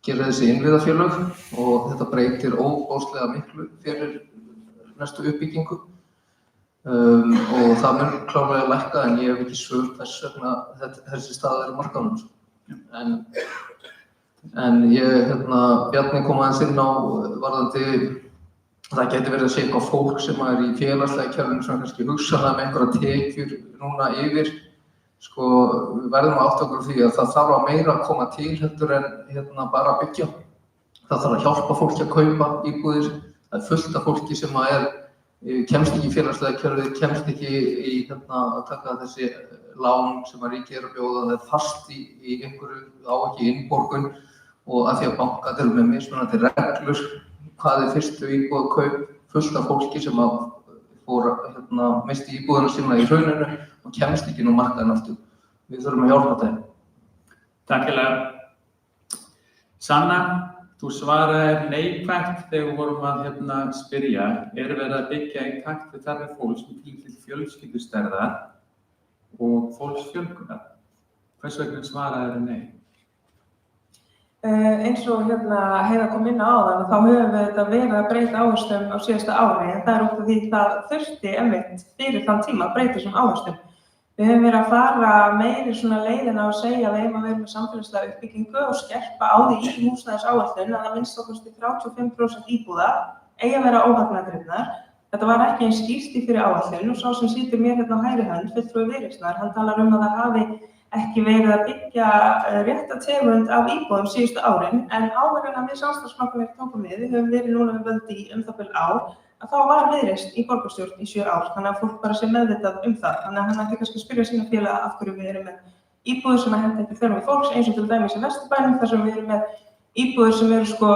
gera þessi innviðafélög og þetta breytir óbóðslega miklu fyrir næstu uppbyggingu og það mun klárlega lækka en ég hef ekki svör þess vegna þessi staða á markaðnum. En ég, Bjarni kom aðeins inn á varðandi það geti verið að sé eitthvað fólk sem í félagslega kerfinu sem kannski hugsanlega með einhverja tekjur núna yfir. Sko, við verðum að átta okkur á því að það þarf að meira að koma til heldur en bara að byggja. Það þarf að hjálpa fólki að kaupa íbúðir. Það fullt af fólki sem kemst ekki í félagslega kerfið, kemst ekki í að taka þessi lán sem ríkið að bjóða. Það fast í einhverju á ekki innborgun og að því að bankarnir eru með mismunandi reglur hvað fyrstu íbúðarkaup, fullt af fólki sem fór misti íbúðina sína í hrauninu og kemst ekki nú markaðinn aftur. Við þurfum að hjálpa þeim. Takk hérlega. Sanna, þú svaraðir neikvætt þegar við vorum að spyrja, verið að byggja í takt við þarfir fólks með til fjölskyldustærðar og fólksfjölgunar? Hvers vegna svaraðir nei? Eins og Heiða kom inn á áðan, þá höfum við þetta verið að breyta áherslum á síðasta ári, en það út af því það þurfti einmitt fyrir þann tíma að breyta þessum áherslum. Við höfum verið að fara meiri svona leiðina að segja að við eigum að vera með samfélagslega uppbyggingu og skerpa á því í húsnæðisáætlun að minnst okkur 35% íbúða eigi að vera óhagnaðardrifnar. Þetta var ekki eins skýrt í fyrir áætlun og sá sem situr mér á hægri hönd, fulltrúi Viðreisnar, hann talar að það hafi ekki verið að byggja rétta tegund af íbúðum síðustu árin, en áður en að við samstarfsflokkarnir tókum við höfum verið núna við völd í það bil ár, að þá var Viðreisn í borgarstjórn í 7 ár, þannig að fólk bara sé meðvitað það. Þannig að hann ætti kannski að spyrja sína félaga af hverju við erum með íbúðir sem henta ekki þörfum fólks, eins og til dæmis í Vesturbænum, þar sem við erum með íbúðir sem eru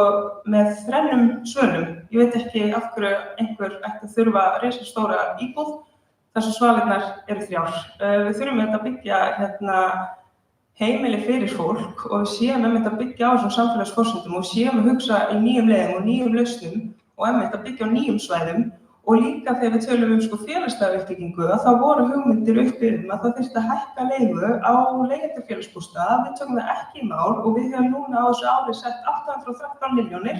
með 3 svölum. Ég veit ekki af hverju einhver ætti að þurfa risastóra íbúð, þar sem svalirnar eru 3. Við þurfum að byggja heimili fyrir fólk og við séum að byggja á þessum samfélagsforsendum og séum að hugsa í nýjum leiðum og nýjum lausnum og að byggja á nýjum svæðum og líka þegar við tölum félagslega uppbyggingu að þá voru hugmyndir uppi að það þyrfti að hækka leigu á leigjendur-félagsbústaða. Við tökum það ekki í mál og við höfum núna á þessu ári sett 813 milljónir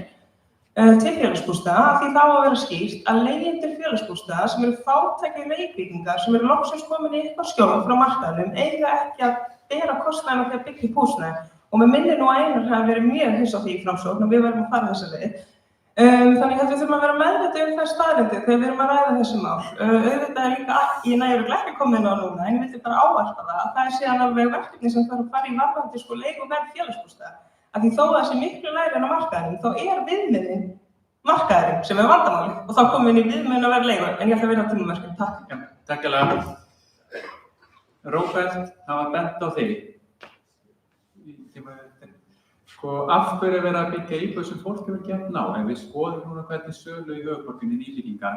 til félagsbústaða því þá að vera skýrt að leigjendur félagsbústaða sem eru fátækir leigubyggingar sem eru loksins komin í eitthvað skjól frá markaðnum eiga ekki að bera kostnaðina þegar byggja upp húsnæði. Og mér minnir nú að Einar hafi verið mjög hissa á því í Framsókn og við verðum að fara þessa leið. Þannig að við þurfum að vera meðvituð þær staðreyndir þegar við erum að ræða þessi mál. Auðvitað líka, ég nægir ekki komið inn á núna, en ég vildi bara ávarpa það að það síðan alveg verkefni sem þarf að fara í varðandi leiguverð félagsbústaða. Af því þó að það sé miklu lægri en á markaðinum, þá viðmiðin markaðurinn sem vandamáli og þá komum við inn í viðmiðin að vera leigu, en ég ætla að vera á tímamerkjum. Takk. Já, takk hérlega. Róbert, það var bent á þig. Af hverju verið að byggja íbúðir sem fólk hefur gefn á? Ef við skoðum núna hvernig sölu í höfuðborginni nýbyggingar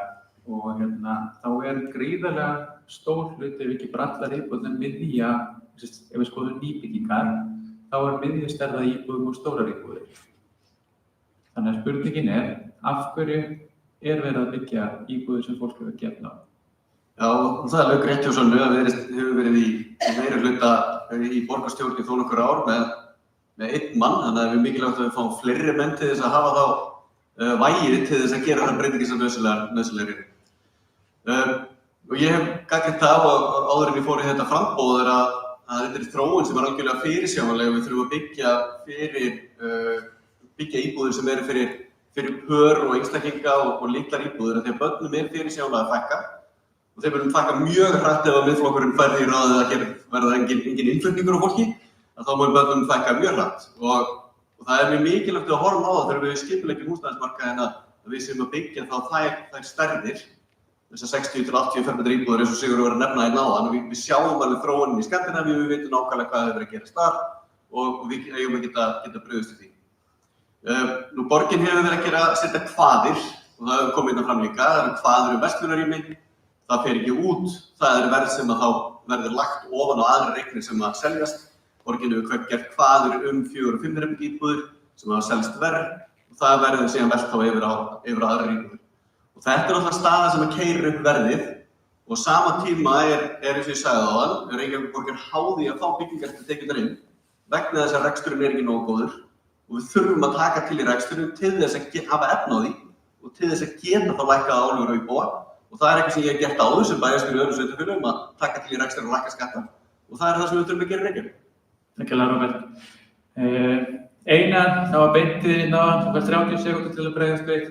og þá gríðarlega stór hluti, ef ekki bara allar íbúðir miðja, ef við skoðum nýbyggingar, þá miðjustærða íbúðum og stórar íbúðir. Þannig að spurningin af hverju verið að byggja íbúðir sem fólk hefur gefn á? Já, og það alveg rétt hjá Sönnu að Viðreisn hefur verið í meiri hluta í borgarstjórn í þó nokkur ár með 1 mann, þannig að það mikilvægt að við fáum fleiri menn til þess að hafa þá vægið til þess að gera þær breytingar sem nauðsynlegir eru. Og ég hef gagnrýnt það áður en ég fór í þetta framboð að þetta þróun sem algjörlega fyrirsjáanleg og við þurfum að byggja íbúðir sem eru fyrir pör og einstaklinga og litlar íbúðir því að börnum fyrirsjáanlega að fækka og þeir verðum fækka mjög hratt ef að Miðflokkurinn fær því ráðið að verða engin innflutningur á fólki. Þá mun börnum fækka mjög hratt og það mjög mikilvægt að horfa á það þegar við skipuleggjum húsnæðismarkaðinn að við séum að byggja þá þær stærðir, þessar 60 til 80 fermetra íbúðir eins og Sigurður var að nefna hérna áðan. Við sjáum alveg þróunin í Skandinavíu, við vitum nákvæmlega hvað hefur verið að gerast þar og við eigum að geta brugðist við því. Nú borgin hefur verið að setja kvaðir og það hefur komið hérna fram líka, það eru kvaðir verslunarrými, það fer ekki út, það verð sem að þá verður lagt ofan á aðrar eignir sem að seljast. Borgin hefur gert kvaðir 4 og 5 herbergja íbúðir sem hafa selst verr og það verður síðan velt þá yfir á aðrar íbúðir. Og þetta náttúrulega staða sem að keyrir upp verðið og sama tíma eins og ég sagði áðan, Reykjavíkurborg háð í að fá byggingar til tekjurnar inn vegna þess að reksturinn ekki nógu góður og við þurfum að taka til í reksturinn til þess að hafa efni á því og til þess að geta þá lækkað álögur á íbúa og það eitthvað sem ég hef gert áður sem bæjarstjóri í öðrum sveitarfélögum að taka til í rekstrar og lækka skatta og það það sem við þurfum að gera í Reykjavík. Takkilega, Róbert. Einar, það var beintið náðan, þú fær 30 sekúndur til að bregðast við.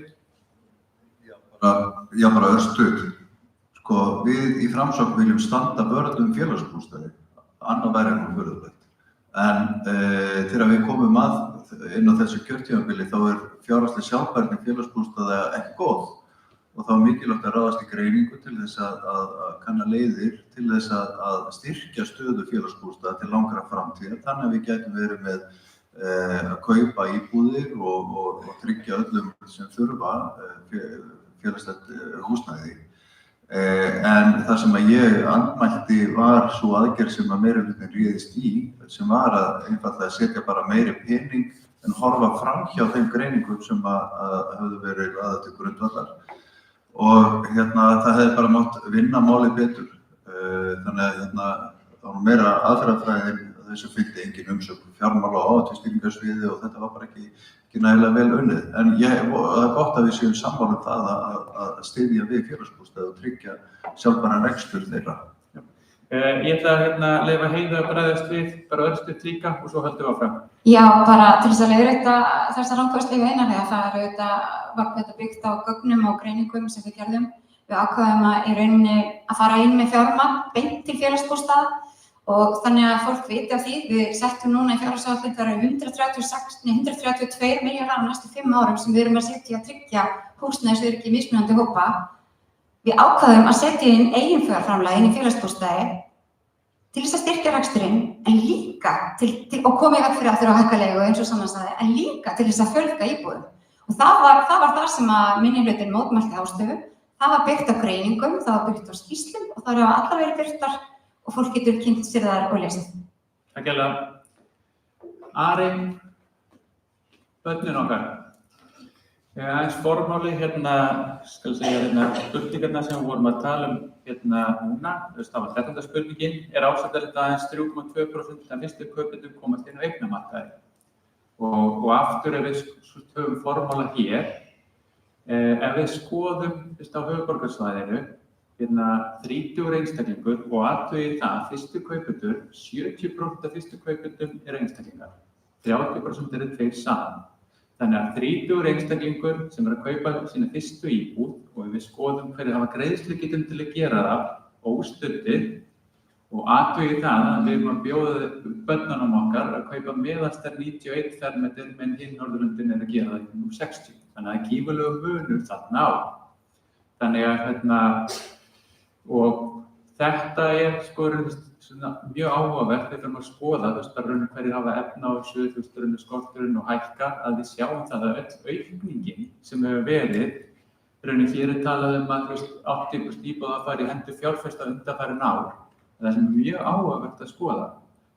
Bara örstuð. Sko, við í Framsókn viljum standa vörð félagsbústaði, annað væri nú furðulegt. En þegar við komum inn á þessu kjörtímabili þá fjárhagsleg sjálfbærni félagsbústaða ekki góð og þá mikilvægt að ráðast í greiningu til þess að kanna leiðir til þess að styrkja stöðu félagsbústaða til langra framtíðar þannig að við gætum verið með að kaupa íbúðir og tryggja öllum sem þurfa félagslegt húsnæði. En það sem að ég andmælti var svo aðgerð sem að meirihlutinn réðist í sem var að einfaldlega setja bara meiri pening en horfa fram hjá þeim greiningum sem að höfðu verið aðað til grundvallar og það hefði bara mátt vinna málið betur þannig að það var meira aðferðafræðin þessu fylgdi engin umsögn fjármála og áhættustýringarsviði og þetta var bara ekki nægilega vel unnið. En það gott að við séum sammála það að styðja við félagsbústaði og tryggja sjálfbæran rekstur þeirra. Ég ætla að leyfa Heiðu að bregðast við, bara örstutt líka og svo höldum við áfram. Já, bara til þess að leiðrétta þessa rangfærslu einarlega, það var þetta byggt á gögnum og greiningum sem við gerðum. Við ákváðum að í rauninni að fara inn með fjármagn beint til félagsbústaða og þannig að fólk viti af því, við settum núna í fjárhagsáætlun það eru 132 milljarðar á næstu 5 árum sem við erum að setja að tryggja húsnæðisöryggi mismunandi hópa. Við ákváðum að setja inn eiginfjárframlag inn í félagsbústaði til þess að styrkja reksturinn en líka og koma í veg fyrir að þurfa að hækka leigu eins og samanstæði en líka til þess að fjölga íbúðum. Og það var það sem að minnihlutinn mótmælti ástöðu. Það var byggt á greiningum, það var byggt á skýrslum og það hafa allar verið birtar og fólk getur kynnt sér þar og lesið. Takk hérlega. Ari, börnin okkar. Aðeins formáli spurningarna sem við vorum að tala núna, það var 13. spurningin, ásættanlegt aðeins 3,2% af fyrstu kaupendum komast inn á eignamarkaði. Og aftur ef við höfum formála hér, ef við skoðum fyrst á höfuðborgarsvæðinu, 30 einstaklingur og athugið það fyrstu kaupendur, 70% af fyrstu kaupendum einstaklingar, 30% tveir saman. Þannig að 30 einstaklingur sem að kaupa sína fyrstu íbúð og ef við skoðum hverju hafa greiðslugetu til að gera það óstuddið og athugið það að við erum að bjóða börnunum okkar að kaupa meðalstærð 91 fermetrar menn hinn Norðurlöndin að gera það um 60. Þannig að gífurlegur munur þarna á. Þannig að og þetta mjög áhugavert þegar við erum að skoða hverjir hafa efna á þessu, skorturinn og hækka að við sjáum það að öll aukningin sem hefur verið hér talað að 80% íbúða fari í hendur fjárfesta undanfarin ár. Það sem mjög áhugavert að skoða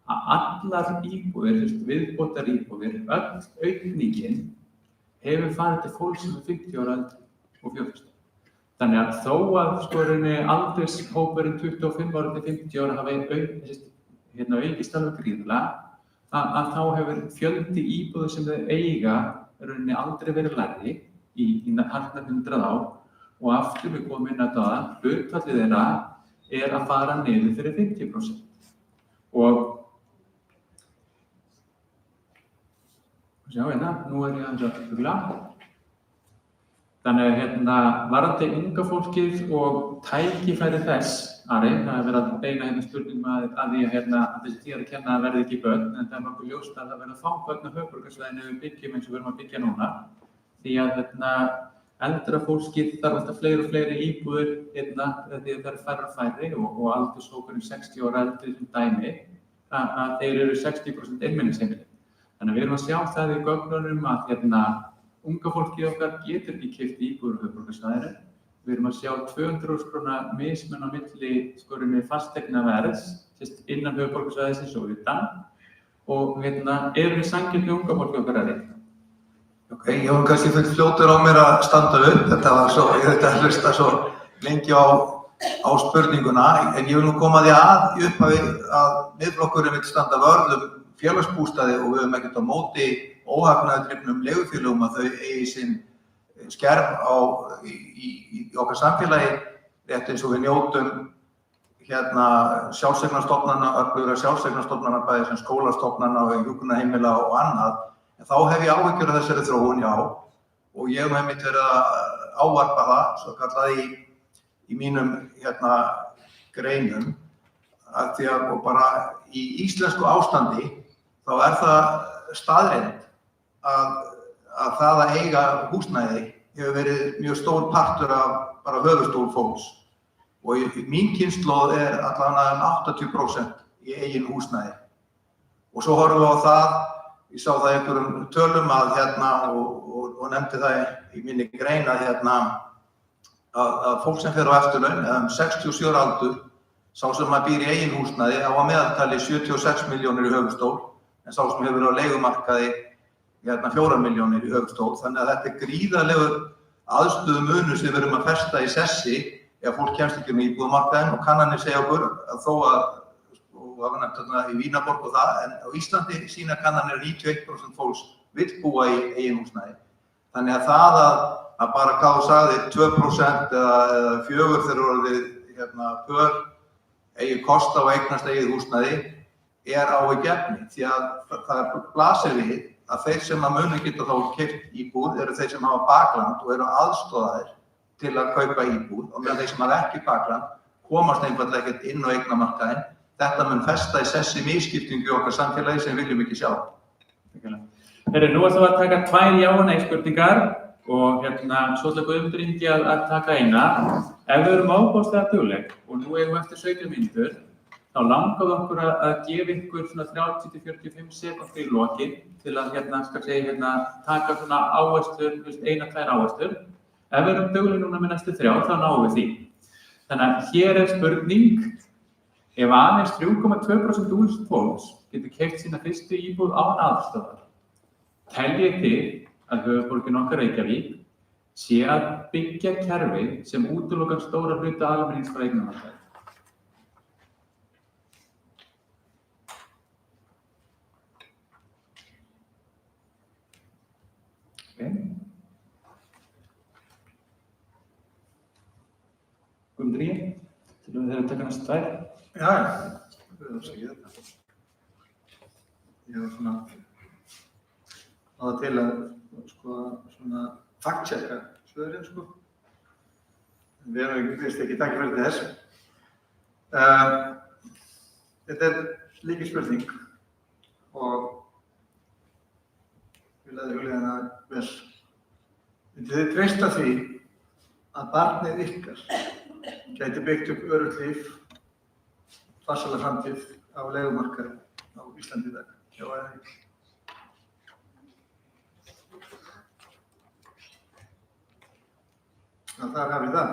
að allar íbúðir, viðbótar íbúðir, öll aukningin hefur farið til fólk sem 50 ára eldri og fjárfesta. Þannig að þó að aldurshópurinn 25 ára til 50 ára hafa aukist alveg gríðarlega að þá hefur fjöldi íbúða sem þau eiga aldrei verið lægri í hartnær 100 ár og aftur við komum inn á það, hlutfallið þeirra að fara niður fyrir 50%. Og sjá nú ég að hugla. Þannig að varðandi unga fólkið og tækifæri þess, Ari, það hefur verið að beina spurningum að því að þessi tíðar að kenna verði ekki börn, en það nokkuð ljóst að það verði að fá börn á höfuðborgarsvæðinu við byggjum eins og við erum að byggja núna. Því að eldra fólkið þarf alltaf fleiri og fleiri íbúðir því að það eru færri og færri og aldurshópurinn 60 ára eldri sem dæmi að þeir eru 60% einmenningsheimili. Þannig að við erum að sjá það í gögnunum að unga fólkið okkar getur ekki keypt íbúðir á höfuðborgarsvæðinu. Við erum að sjá 200.000 króna mismun á milli fasteignaverðs innan höfuðborgarsvæðisins og utan og erum við sanngjarnt með unga fólkið okkar að reikna. Ég var kannski fullt fljótur á mér að standa upp, þetta var svo, ég þetta hlusta svo lengi á spurninguna, en ég vil nú koma því í upphafi að Miðflokkurinn vill standa vörð félagsbústaði og við höfum ekkert á móti óhagnaðardrifnum leigufélögum að þau eigi sinn skerf í okkar samfélagi, rétt eins og við njótum sjálfseignarstofnana, öflugra sjálfseignarstofnana, bæði sem skólastofnana og hjúkrunarheimila og annað. En þá hef ég áhyggjur af þessari þróun, já, og ég hef einmitt verið að ávarpa það, svo kallað í mínum greinum, að því að bara í íslensku ástandi þá það staðreynd að það að eiga húsnæði hefur verið mjög stór partur af bara höfuðstól fólks. Og mín kynslóð allavega 80% í eigin húsnæði. Og svo horfum við á það, ég sá það í einhverjum tölum og nefndi það í minni grein að fólk sem fer á eftirlaun, eða 67 ára aldur, sá sem býr í eigin húsnæði á að meðaltali 76 milljónir í höfuðstól, en sá sem hefur á leigumarkaði 4 milljónir í höfuðstól. Þannig að þetta gríðarlegur aðstöðumunur sem við erum að festa í sessi ef fólk kemst ekki með íbúðamarkaðinn, og kannanir segja okkur að þó að, og það var nefnt þarna í Vínarborg og það, en á Íslandi sína kannanir 91% fólks vill búa í eigin húsnæði. Þannig að það að bara hvað þú sagði 2% eða 4% þegar orðið pör eigi kost á að eignast eigið húsnæði áhyggjuefni, því að það blasir við að þeir sem að munu geta þá keypt íbúð eru þeir sem hafa bakland og eru aðstoðaðir til að kaupa íbúð, og meðan þeir sem hafa ekki bakland komast einfaldlega ekkert inn á eignamarkaðinn. Þetta mun festa í sessi misskiptingu í okkar samfélagi sem við viljum ekki sjá. Nú ætlum við að taka 2 já- og nei-spurningar og svo ætla Guðmundur Ingi að taka eina. Ef við erum ábúðslega dugleg og nú eigum við eftir 17 mínútur, þá langar við okkur að gefa ykkur svona 30-45 sekúndur í lokin til að taka svona áherslur, 1-2 áherslur. Ef við erum dugleg núna með næstu 3, þá náum við því. Þannig að hér spurning: ef aðeins 3,2% fólks getur keypt sína fyrstu íbúð án aðstoðar, teljið þið að höfuðborgin okkar Reykjavík sé að byggja kerfi sem útilokar stóra hluta almennings frá eignamarkaði? Guðmundur Ingi, til að þeirra taka næstu 2. Já, við erum að segja þetta. Ég var svona á það til að fact-checka svörin, Við erum ekki tækifæri til þess. Þetta lykilspurning og við leiðum hugleiðina vel. Myndið þið treysta því að barnið ykkar gæti byggt upp öruggt líf, farsæla framtíð á leigumarkaði á Íslandi í dag? Já eða nei? Það hafið það.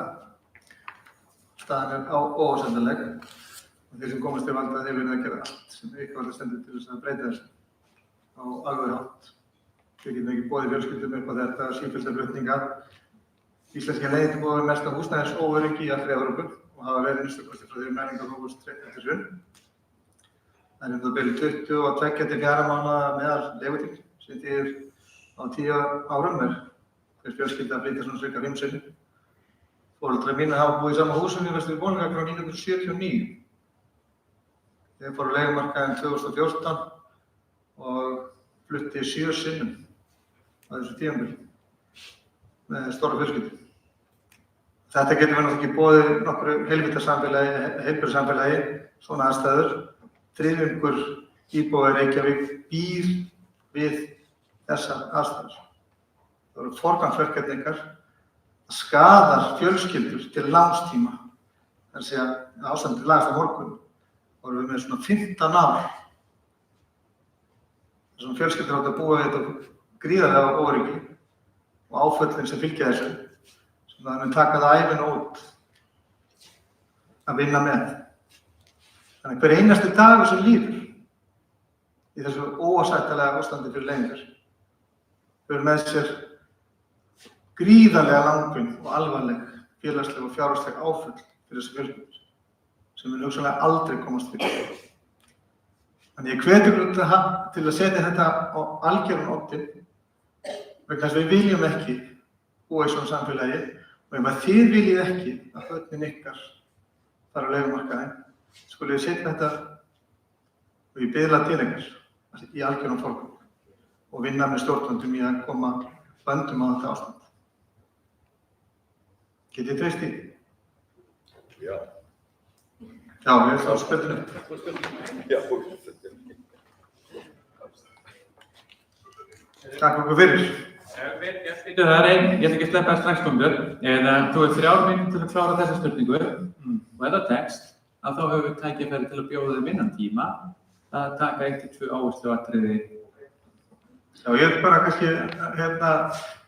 Staðan óásættanleg og þeir sem komast til valda þeir verða að gera allt sem ykkur stendur til þess að breyta þessu á alveg hátt. Við getum ekki boðið fjölskyldum upp á þetta sífelldar flutningar. Íslenski leiðin búið mesta húsnæðisóöryggi í allri Evrópu og hafa verið minnstakosti frá því menningar hófust eftir hrun. Það það byrju 22 til 4 mánaða meðal leigutími sem þýðir á 10 árum hver fjölskylda að flytja svona cirka 5 sinnum. Foreldrar mínir hafa búið í sama húsum í Vestur-Bolungarvík frá 1979. Þeir fóru á leigumarkaðinn 2014 og flutti 7 sinnum á þessu tímabili með stóra fjölskyldu. Þetta getur við náttúrulega ekki boðið nokkru heilbrigðissamfélagi, svona aðstæður. Þriðjungur íbúa í Reykjavík býr við þessar aðstæður. Það eru forgangsverkefni ykkar. Það skaðar fjölskyldur til langs tíma. Það sé að ástandið lagast á morgun. Þá erum við með svona 15 ár. Þessum fjölskyldur átt að búa við þetta gríðarlega óöryggi og áföllin sem fylgja þessu. Sem það mun taka það ævina út að vinna með. Þannig hver einasti dagur sem líður í þessu óásættanlega ástandi fyrir leigumarkaðinn hefur með sér gríðarlega langvinn og alvarleg félagsleg og fjárhagsleg áföll fyrir þessi fjölskyldur sem mun hugsanlega aldrei komast fyrir. Þannig ég hvet ykkur til að setja þetta á algjöran oddinn vegna þess að við viljum ekki búa í svona samfélagi og ef þið viljið ekki að börnin ykkar fara á leigumarkaðinn, skulið þið setja þetta og ég biðla til ykkar í algjörum forgang og vinna með stjórnvöldum í að koma böndum á þetta ástand. Getið þið treyst því? Já. Já, við erum þá spöldunum. Já. Takk okkur fyrir. Ég ætla ekki að sleppa strax Guðmundur. Þú hefur 3 mínútur til að klára þessa spurningu og ef það tekst, að þá höfum við tækifæri til að bjóða þeim innan tíma að taka 1 til 2 áhersluatriði. Já, ég er bara kannski,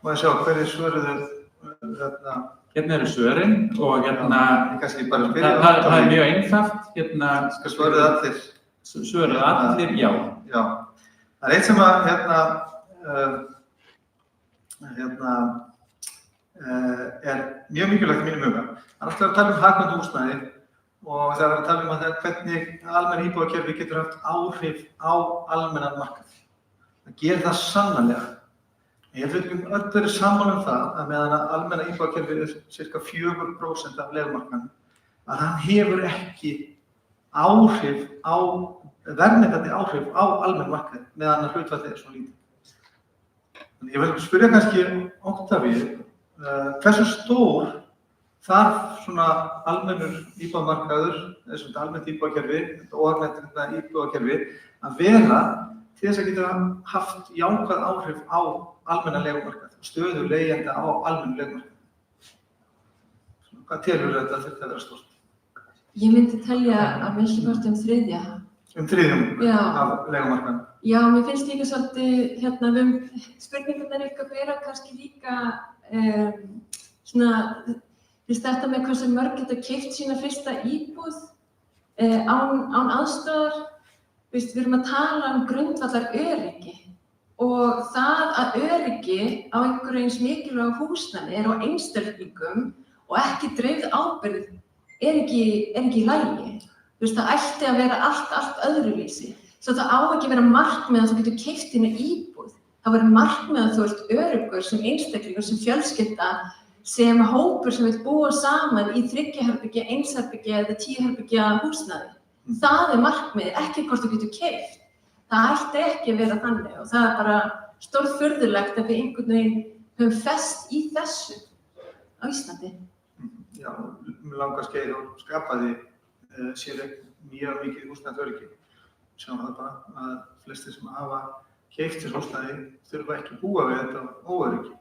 má ég sjá, hverju svöruðu Hérna eru svörin og kannski bara spyrja. Það er mjög einfalt. Svöruðu allir? Svöruðu allir, já. Já. Það er eitt sem að, er mjög mikilvægt í mínum huga. Það er alltaf að tala um hagkvæmt húsnæði og það er að tala um hvernig almenna íbúðakerfi getur haft áhrif á almennan markað. Það gerir það sannarlega. Ég held að öll eru sammála um það að meðan að almenna íbúðakerfið er ca. 4% af leigumarkaðnum, að hann hefur ekki verðmyndandi áhrif á almenn markaði meðan að hlutfallið er svo lítið. Ég vil spyrja kannski Oktavíu, hversu stór þarf svona almennur íbúðamarkaður, svona almennt íbúðakerfi, óhagnaðt íbúðakerfi, að vera til þess að geta haft jákvæð áhrif á almennan leigumarkað, stöðu leigjenda á almennum leigumarkað. Hvað telur þetta þurfti að vera stórt? Ég myndi telja að minnst hvort þriðja. Af leigumarkaðnum? Já, mér finnst líka svolítið spurningarnar ykkar vera kannski líka þetta með hversu mörg geta keypt sína fyrsta íbúð án aðstoðar. Við erum að tala grundvallar öryggi og það að öryggi á einhverju eins mikilvægu húsnæði er á einstaklingum og ekki dreifð ábyrgð er ekki í lagi. Það ætti að vera allt öðruvísi. Svo það á ekki að vera markmið að þú getur keypt þína íbúð. Það verður markmið að þú ert öruggur sem einstaklingur, sem fjölskylda, sem hópur sem vill búa saman í 3 herbergja, 1 herbergja eða 10 herbergja húsnæði. Það er markmið, ekki hvort þú getur keypt. Það ætti ekki að vera þannig og það er bara stórfurðulegt að við einhvern veginn höfum fest í þessu á Íslandi. Já, langar skeið og skapaði sér mjög mikið húsnæðisöryggi. Sjáum það bara að flestir sem hafa keypt sér húsnæði þurfa ekki að búa við þetta óöryggi.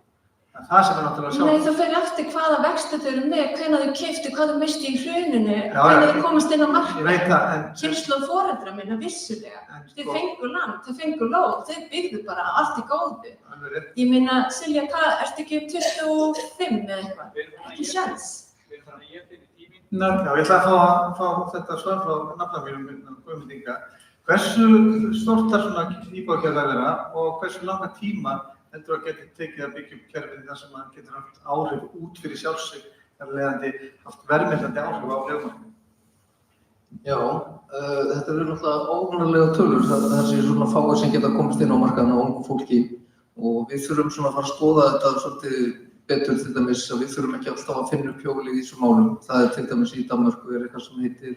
En það sem er náttúrulega sjálf. Nei, það fer eftir hvaða vexti þau eru með, hvenær þau keyptu, hvað þau mistu í hruninu, hvenær þau komast inn á markað. Kynslóð foreldra minna vissulega. Þau fengu land, þau fengu lóð, þau byggðu bara allt í góðu. Ég meina, Silja, ertu ekki 25 eða eitthvað? Ekki sjans. Já, ég ætla að fá þetta svar frá nafnamínum Guðmundinga. Hversu stórt þarf svona íbúðakerfi að vera og hversu langa tíma heldur að geta tekið að byggja upp kerfið þar sem að getur haft áhrif út fyrir sjálfsig, þar leiðandi haft verðmyndandi áhrif á leigumarkaðinn? Já, þetta eru náttúrulega óhugnarlega tölur, það sé svona fáir sem geta komist inn á markaðinn á ungu fólki og við þurfum svona að fara að skoða þetta svolítið betur til dæmis að við þurfum ekki alltaf að finna upp hjólið í þessum málum. Það er til dæmis í Danmörku eitthvað sem heitir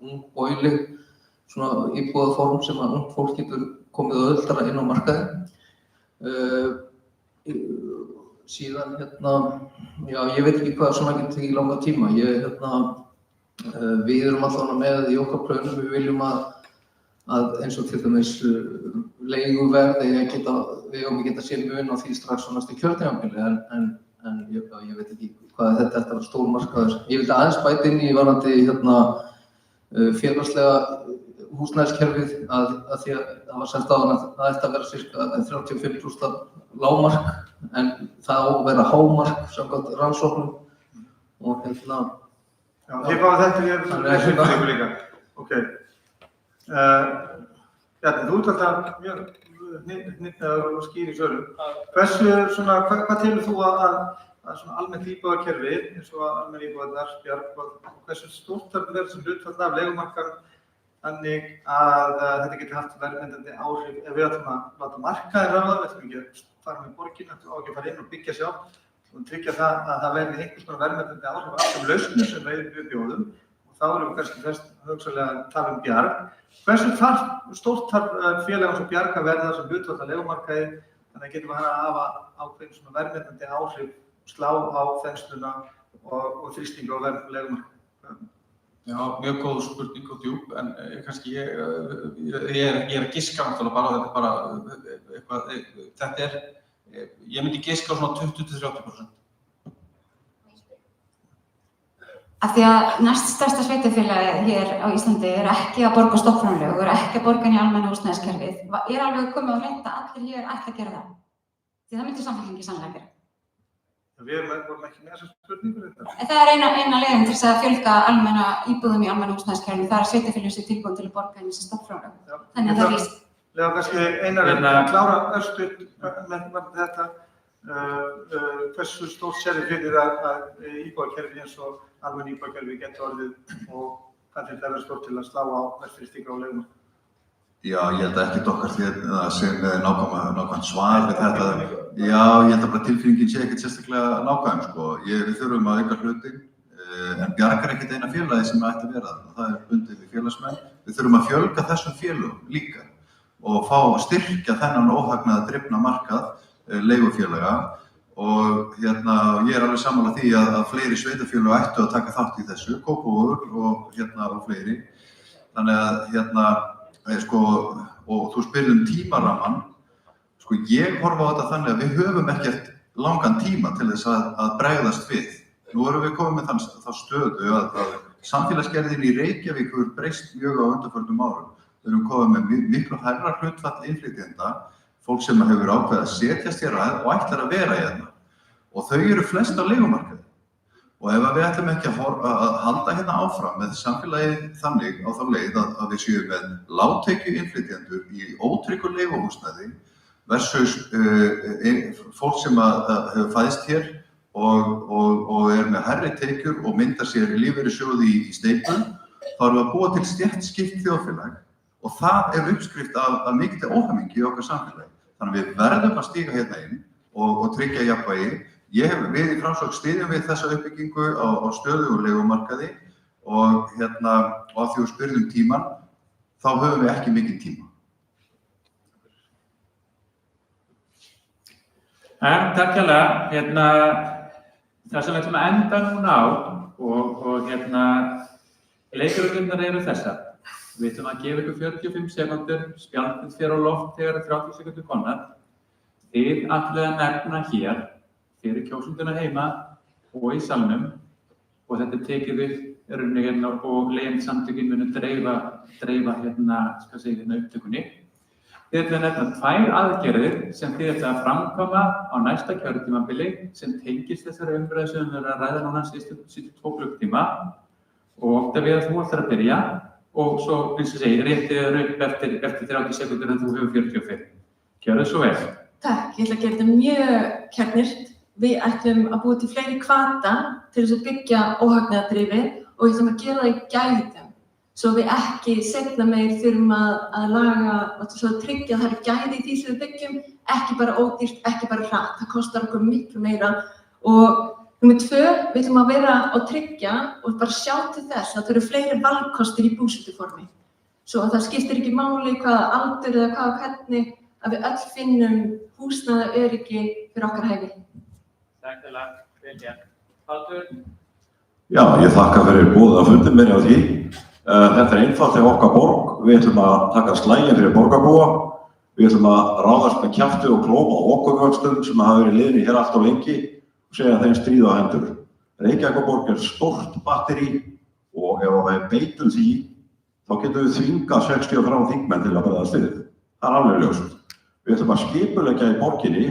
ungboilig, svona íbúðaform sem að ungt fólk getur komið auðveldara inn á markaðinn. Síðan já, ég veit ekki hvað svona getur tekið langa tíma. Við erum allavega með í okkar plönum, við viljum að eins og til dæmis leiguverð við eigum að geta séð mun á því strax á næstu kjörtímabili en ég veit ekki hvað þetta er stór markaður. Ég vildi aðeins bæta inn í varðandi félagslega húsnæðiskerfið að því að það var sagt áðan að það ætti að vera sirka 35% lágmark en það á að vera hámark samkvæmt rannsóknum og Já, ég fá þetta ég ykkur líka. Ok. Bjarni, þú ert alltaf mjög hnitnaður og skýr í svörum. Hvað telur þú að svona almennt íbúðakerfi, eins og almenn íbúðarnar, Bjarg, hversu stórt þarf að vera sem hlutfall af leigumarkaðnum þannig að þetta getur haft verðmyndandi áhrif ef við ætlum að láta markaðinn ráða, við ætlum ekki að fara með borgina, á ekki að fara inn og byggja sjálf, og tryggja það að það verði einhvers konar verðmætandi áhrif af þeim lausnum sem við bjóðum. Og þá erum við kannski hugsanlega að tala Bjarg. Hversu stórt þarf félag eins og Bjarg að verða sem hlutfall af leigumarkaði, þannig að getum við að hafa ákveðin svona verðmætandi áhrif, slá á þensluna og þrýstingu á leigumarkaði? Já, mjög góð spurning og djúp, en kannski ég er að giska náttúrulega bara, ég myndi giska á svona 20–30%. Af því að næst stærsta sveitarfélagið hér á Íslandi ekki að borga stofnframlög og ekki að borga inn í almenna húsnæðiskerfið, alveg komið á hreint að allir hér ætla að gera það. Því það myndi Samfylkingin sannlega gera. Við vorum ekki með þessar spurningur þetta. Það eina leiðin til þess að fjölga almenna íbúðum í almenna húsnæðiskerfinu, það sveitarfélögin séu tilbúin til að borga inn þessi stofnframlög. Þannig að það víst. Lega kannski Einar klára örstutt með þetta. Hversu stórt sérðu fyrir að íbúðakerfi eins og almenn íbúðakerfi getur orðið og hvað til það stórt til að slá á verðþrýstingu á leigumarkaði? Já, ég held að ekkert okkar því að sé með nákvæmt svar við þetta. Já, ég held að bara tilfinningin sé ekkert sérstaklega nákvæm, sko. Við þurfum að auka hlutin, en Bjarg ekkert eina félagi sem ætti að vera þarna. Það bundið við félagsmenn. Við þurfum að fjölga þessum félögum líka og fá að styrkja þennan óhagnaðardrifna markað leigufélaga og ég alveg sammála því að fleiri sveitarfélög ættu að taka þátt í þessu, Kópavogur og fleiri. Þannig að og þú spyrir tímarammann, ég horfa á þetta þannig að við höfum ekkert langan tíma til þess að bregðast við. Nú erum við komið með þá stöðu að samfélagsgerðin í Reykjavík hefur breyst mjög á undanförnum árum. Við erum komið með miklu hærra hlutfall innflytjenda, fólk sem hefur ákveðið að setjast hér að og ætlar að vera hérna. Og þau eru flest á leigumarkaði. Og ef við ætlum ekki að halda hérna áfram með samfélagið þannig á þá leið að við séum með lágtekju innflytjendur í ótryggu leiguhúsnæði versus fólk sem hefur fæðst hér og með hærri tekjur og myndar sér lífeyrissjóði í steypu, þá erum við að búa til stéttskipt þjóðfélag og það uppskrift af mikilli óhamingi í okkar samfélagi. Þannig að við verðum að stíga hérna inn og tryggja jafnvægi. Við í Framsókn styðjum við þessa uppbyggingu á stöðugum leigumarkaði og að því við spyrjum tímann, þá höfum við ekki mikinn tíma. Takk hérlega. Það sem við ætlum að enda núna á og leikreglurnar eru þessar. Við ætlum að gefa ykkur 45 sekúndur, spjaldið fer á loft þegar 30 sekúndur komnar. Þið ætlið að nefna hér fyrir kjósenduna heima og í salnum og þetta tekið upp og leigjendasamtökin munu dreifa upptökunni. Þið ætlið að nefna 2 aðgerðir sem þið ætlið að framkvæma á næsta kjörtímabili sem tengist þessari umræðu sem við erum að ræða núna síðustu 2 klukktíma og Oktavía, þú ætlar að byrja og svo, eins og segi, réttið þér upp eftir 30 sekúndur en þú hefur 45. Gjörðu svo vel. Takk, ég ætla að gera þetta mjög kjarnirt. Við ætlum að búa til fleiri hvata til þess að byggja óhagnaðardrifið og við ætlum að gera það í gæðum svo við ekki seinna meir þurfum að laga og svo að tryggja að það eru gæði í því sem við byggjum, ekki bara ódýrt, ekki bara hratt. Það kostar okkur miklu meira og númer 2, við ætlum að vera og tryggja og bara sjá til þess að það eru fleiri valkostir í búsetuformi. Svo að það skiptir ekki máli hvaða aldur eða hvað og hvernig að við öll finnum húsnæðaröryggi fyrir okkar hæfi. Takk fyrir, vel gert. Baldur? Já, ég þakka fyrir boðið að fundum mér á því. Þetta einfalt hjá okkar borg. Við ætlum að taka slaginn fyrir borgarbúa. Við ætlum að ráðast með kjafti og klóm á okurvöxtum sem hafa verið liðnir hér allt of lengi og segja þeim stríð á hendur. Reykjavíkurborg stórt batteri og ef við beitum því, þá getum við þvingað 63 þingmenn til að bregðast við. Það alveg ljóst. Við ætlum að skipuleggja í borginni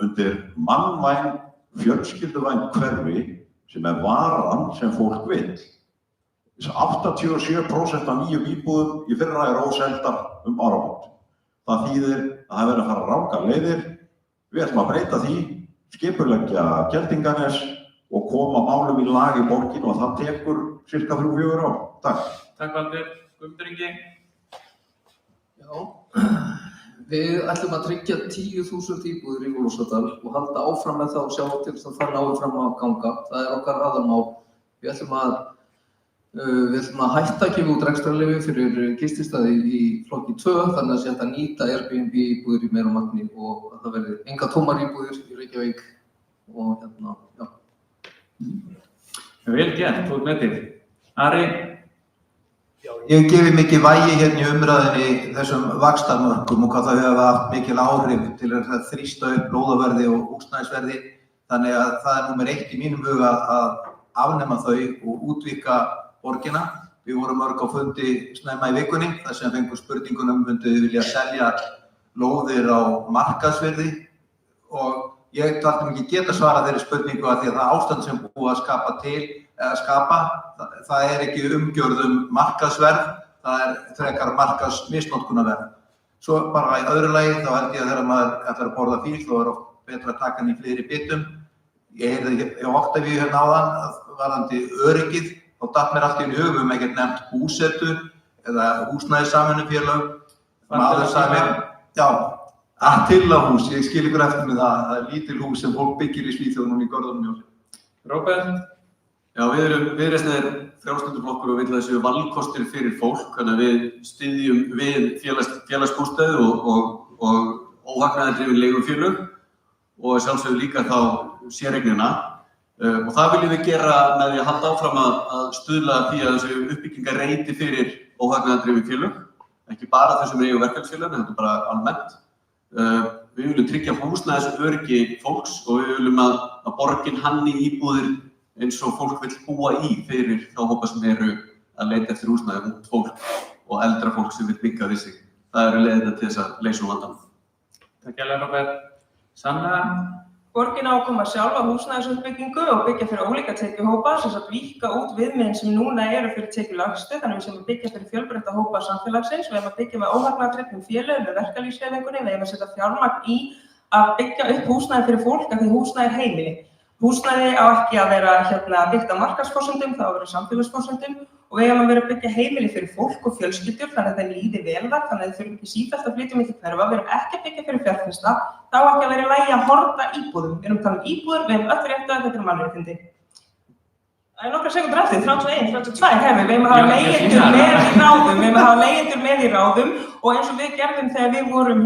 undir mannvæn, fjölskylduvæn hverfi sem varan sem fólk vill. 87% af nýjum íbúðum í fyrra óseldar áramót. Það þýðir að það verður að fara rangar leiðir. Við ætlum að breyta því, skipuleggja Geldinganes og koma málum í lag í borgin og það tekur cirka 3–4 ár. Takk. Takk Baldur. Guðmundur Ingi. Já, Við ætlum að tryggja 10.000 íbúðir í Ólafsvík og halda áfram með það og sjá til þess að það nái fram að ganga. Það okkar aðalmál. Við ætlum að hætta að gefa út rekstrarleyfi fyrir gististaði í flokki 2, þannig að sé hægt að nýta Airbnb íbúðir í meira magni og að það verði enga tómar íbúðir í Reykjavík og já. Vel gert, þú ert með þig. Ari? Ég gefi mikið vægi hérna í umræðinni þessum vaxtamörkum og hvað það hefur haft mikil áhrif til að þrýsta upp lóðaverði og húsnæðisverði. Þannig að það númer 1 í mínum huga að afnema þau og útvíkka borgina. Við vorum mörg á fundi snemma í vikunni þar sem fengum spurningunum myndu þið vilja selja lóðir á markaðsvirði og ég taldi ekki geta svarað þeirri spurningu að því að það ástand sem búið að skapa það ekki umgjörð markaðsverð, það frekar markaðsmisnotkunarverð. Svo bara í öðru lagi þá held ég að þegar maður ætlar að borða fíl þá oft betra að taka hann í fleiri bitum. Ég heyrði á Oktavíu hérna áðan að varðandi öryggið þá datt mér allt í einu hug ekkert nefnt búsetu eða húsnæðissamvinnufélög. Maður sagði mér, já, Attila-hús, ég skil ykkur eftir með það er lítil hús sem fólk byggir í Svíþjóð núna í Görðunum. Róbert? Já, Viðreisn frjálslyndur-flokkur og vill að séu valkostir fyrir fólk, þannig að við styðjum við félagsbústaði og óhagnaðardrifin leigufélög og sjálfsögðu líka þá séreignina. Og það viljum við gera með því að halda áfram að stuðla því að þessu uppbyggingar reyti fyrir óhagnaðardrifin félög, ekki bara þessum eigu verkefnsfélögum, þetta bara almennt. Við viljum tryggja húsnæðisöryggi fólks og við viljum að borgin hanni íbúðir eins og fólk vill búa í fyrir þá hópa sem eru að leita eftir húsnæði, ungt fólk og eldra fólk sem vill byggja við sig. Það eru leiðina til þess að leysa úr vandanum. Takk hérlega, Róbert. Sanna? Borgin á að koma sjálf að húsnæðisuppbyggingu og byggja fyrir ólíka tekjuhópa, sem sagt víkka út viðmiðin sem núna eru fyrir tekjulægstu, þannig við sem að byggja fyrir fjölbreytta hópa samfélagsins, við að byggja með óhagnaðardrifnum félögum, með verkalýðshreyfingunni, við að setja fjármagn í að byggja upp húsnæði fyrir fólk af því húsnæði er heimili. Húsnæði á ekki að vera byggt á markaðsforsendum, það á að vera samfélagsforsendum og við eigum að vera að byggja heimili fyrir fólk og fjölskyldur þannig að það líði vel þar, þannig að þau þurfum ekki sífellt að flytja milli hverfa, við erum ekki að byggja fyrir fjárfesta, þá á ekki að vera í lagi að horfa íbúðum. Við erum að tala íbúður, við erum öll rétt að þetta eru mannréttindi. Það er nokkrar sekúndur eftir, 31, 32 hefur, við eigum að hafa leigjendur með í ráðum og eins og við gerðum þegar við vorum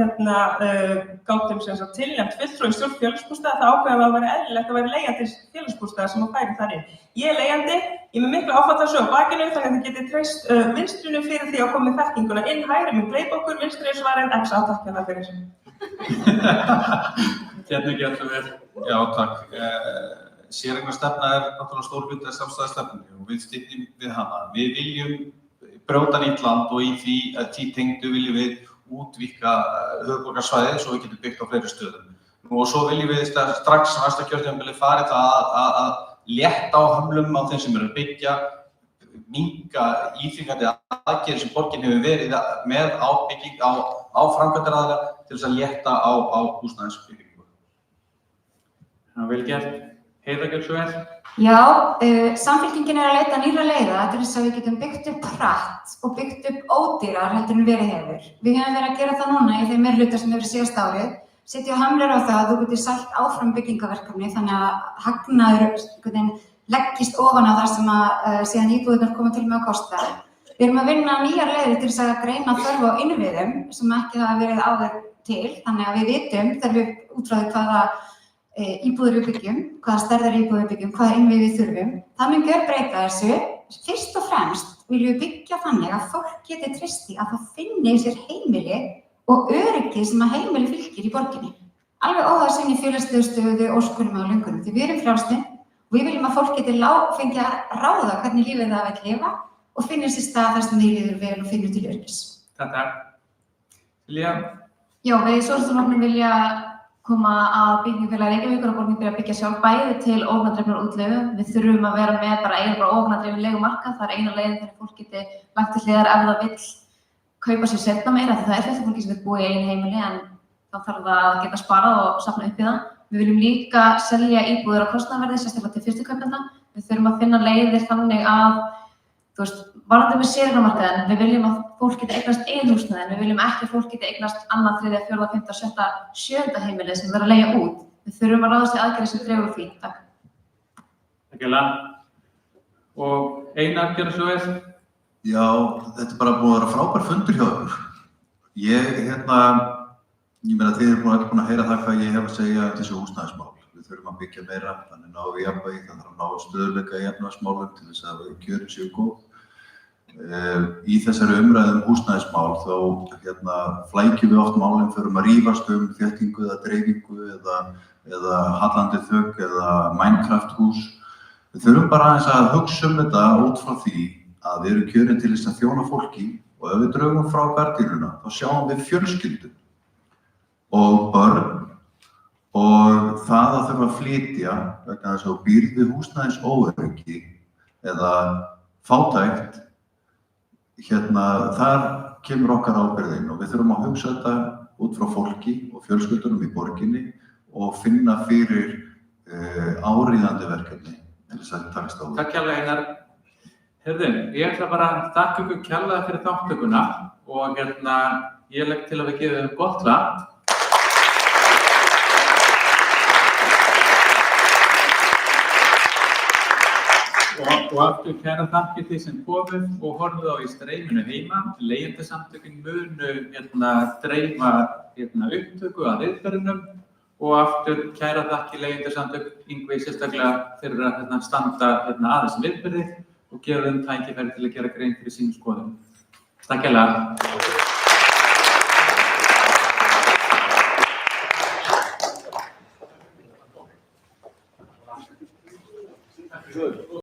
gátum tilnefnt fulltrúi í stjórn félagsbústaða, það ákveðum að vera eðlilegt að vera leigjandi félagsbústaða sem að færi þar inn. Ég er leigjandi, ég er með mikla áfallasögu á bakinu þannig að þið getið treyst vinstrinu fyrir því að koma með þekkinguna inn, hægri með Playbokur, vinstri er svarinn, X átakjana fyrir þessu. Hérna getur við. Já, takk. Séreignarstefna er náttúrulega stór hluti af sjálfstæðisstefnunni og við styðjum við hana. Við viljum brjóta nýtt land og í því tengdu viljum við útvíkka höfuðborgarsvæðið svo við getum byggt á fleiri stöðum. Og svo viljum við strax næsta kjörtímabili farið það að létta á hömlum á þeim sem eru að byggja, minnka íþvingandi aðgerðir sem borgin hefur verið með ábygging á framkvæmdaraðila til þess að létta á húsnæðisbyggingu. Það er vel gert. Heiða gjör svo vel. Já, Samfylkingin er að leita nýrra leiða til þess að við getum byggt upp hratt og byggt upp ódýrar heldur en verið hefur. Við höfum verið að gera það núna í þeim meirihluta sem hefur síðast árið. Setja hamlur á það að þú getur selt áfram byggingaverkefni þannig að hagnaður leggist ofan á það sem að síðan íbúðirnar koma til með að kosta. Við erum að vinna nýjar leiðir til þess að greina þörf á innviðum sem ekki hafa verið áður til, þannig að við vitum þegar við útráðum hvaða íbúðir við byggjum, hvaða stærðar íbúðir við byggjum, hvaða innviði við þurfum. Það mun gjörbreyta þessu. Fyrst og fremst viljum við byggja þannig að fólk geti treyst því að það finni sér heimili og öryggi sem að heimili fylgir í borginni. Alveg óháð sinni félagslegu stöðu, óskunum og löngunum. Því við erum frjálslynd og við viljum að fólk geti fengið að ráða hvernig lífið það vill lifa og finna sér stað þar sem því líður vel og finnur til öryggis. Takk. Silja? Já, við í Sósíalistaflokknum vilja koma að byggingafélagi Reykjavíkur og borgin byrja að byggja sjálf bæði til óhagnaðardrifinnar útleigu. Við þurfum að vera með eiginlega óhagnaðardrifin leigumarkað. Það er eina leiðin þegar fólk geti lagt til hliðar ef það vill kaupa sér seinna meira. Það er fullt af fólki sem vill búa í eigin heimili en þá þarf það að geta sparað og safna upp í það. Við viljum líka selja íbúðir á kostnaðarverði, sérstaklega til fyrstu kaupenda. Við þurfum að finna leiðir þannig að Varðandi með séreignamarkaðinn, við viljum að fólk geti eignast eigin húsnæði, en við viljum ekki að fólk geti eignast annað, þriðja, fjórða, fimmta, sjötta, sjöunda heimilið sem verður að leigja út. Við þurfum að ráðast í aðgerðir sem dregur úr því. Takk. Takk hérlega. Og Einar, gjörðu svo vel. Já, þetta er bara búið að vera frábær fundur hjá ykkur. Ég meina þið eru búin að heyra það hvað ég hef að segja um þessu húsnæðismál. Við þurfum að byggja meira, þannig náum við jafnvægi, það þarf að ná stöðugleika í efnahagsmálum til þess að kjörin séu góð. Í þessari umræðu húsnæðismál þá flækjum við oft málin fyrir að rífast þéttingu eða dreifingu eða hallandi þök eða Minecraft hús. Við þurfum bara aðeins að hugsa þetta út frá því að við erum kjörin til þess að þjóna fólki og ef við draugum frá gardínuna þá sjáum við fjölskyldu og börn og það að þurfa að flytja vegna þess að þú býrð við húsnæðisóöryggi eða fátækt, þar kemur okkar ábyrgðin og við þurfum að hugsa þetta út frá fólki og fjölskyldunum í borginni og finna fyrir áríðandi verkefni til þess að takast á því. Takk kærlega Einar. Heyrðu, ég ætla bara að þakka ykkur kærlega fyrir þátttökuna og ég legg til að við gefum þeim gott klapp. Og aftur kæra þakkir því sem komið og horfið á í streyminu heima. Leigjendasamtökin munu dreifa upptöku að viðferðinum og aftur kæra þakkir leigjendasamtök Yngvi sérstaklega fyrir að standa aðeins viðferði og gefa þeim tækifæri til að gera grein fyrir sínum skoðunum. Takk hérlega.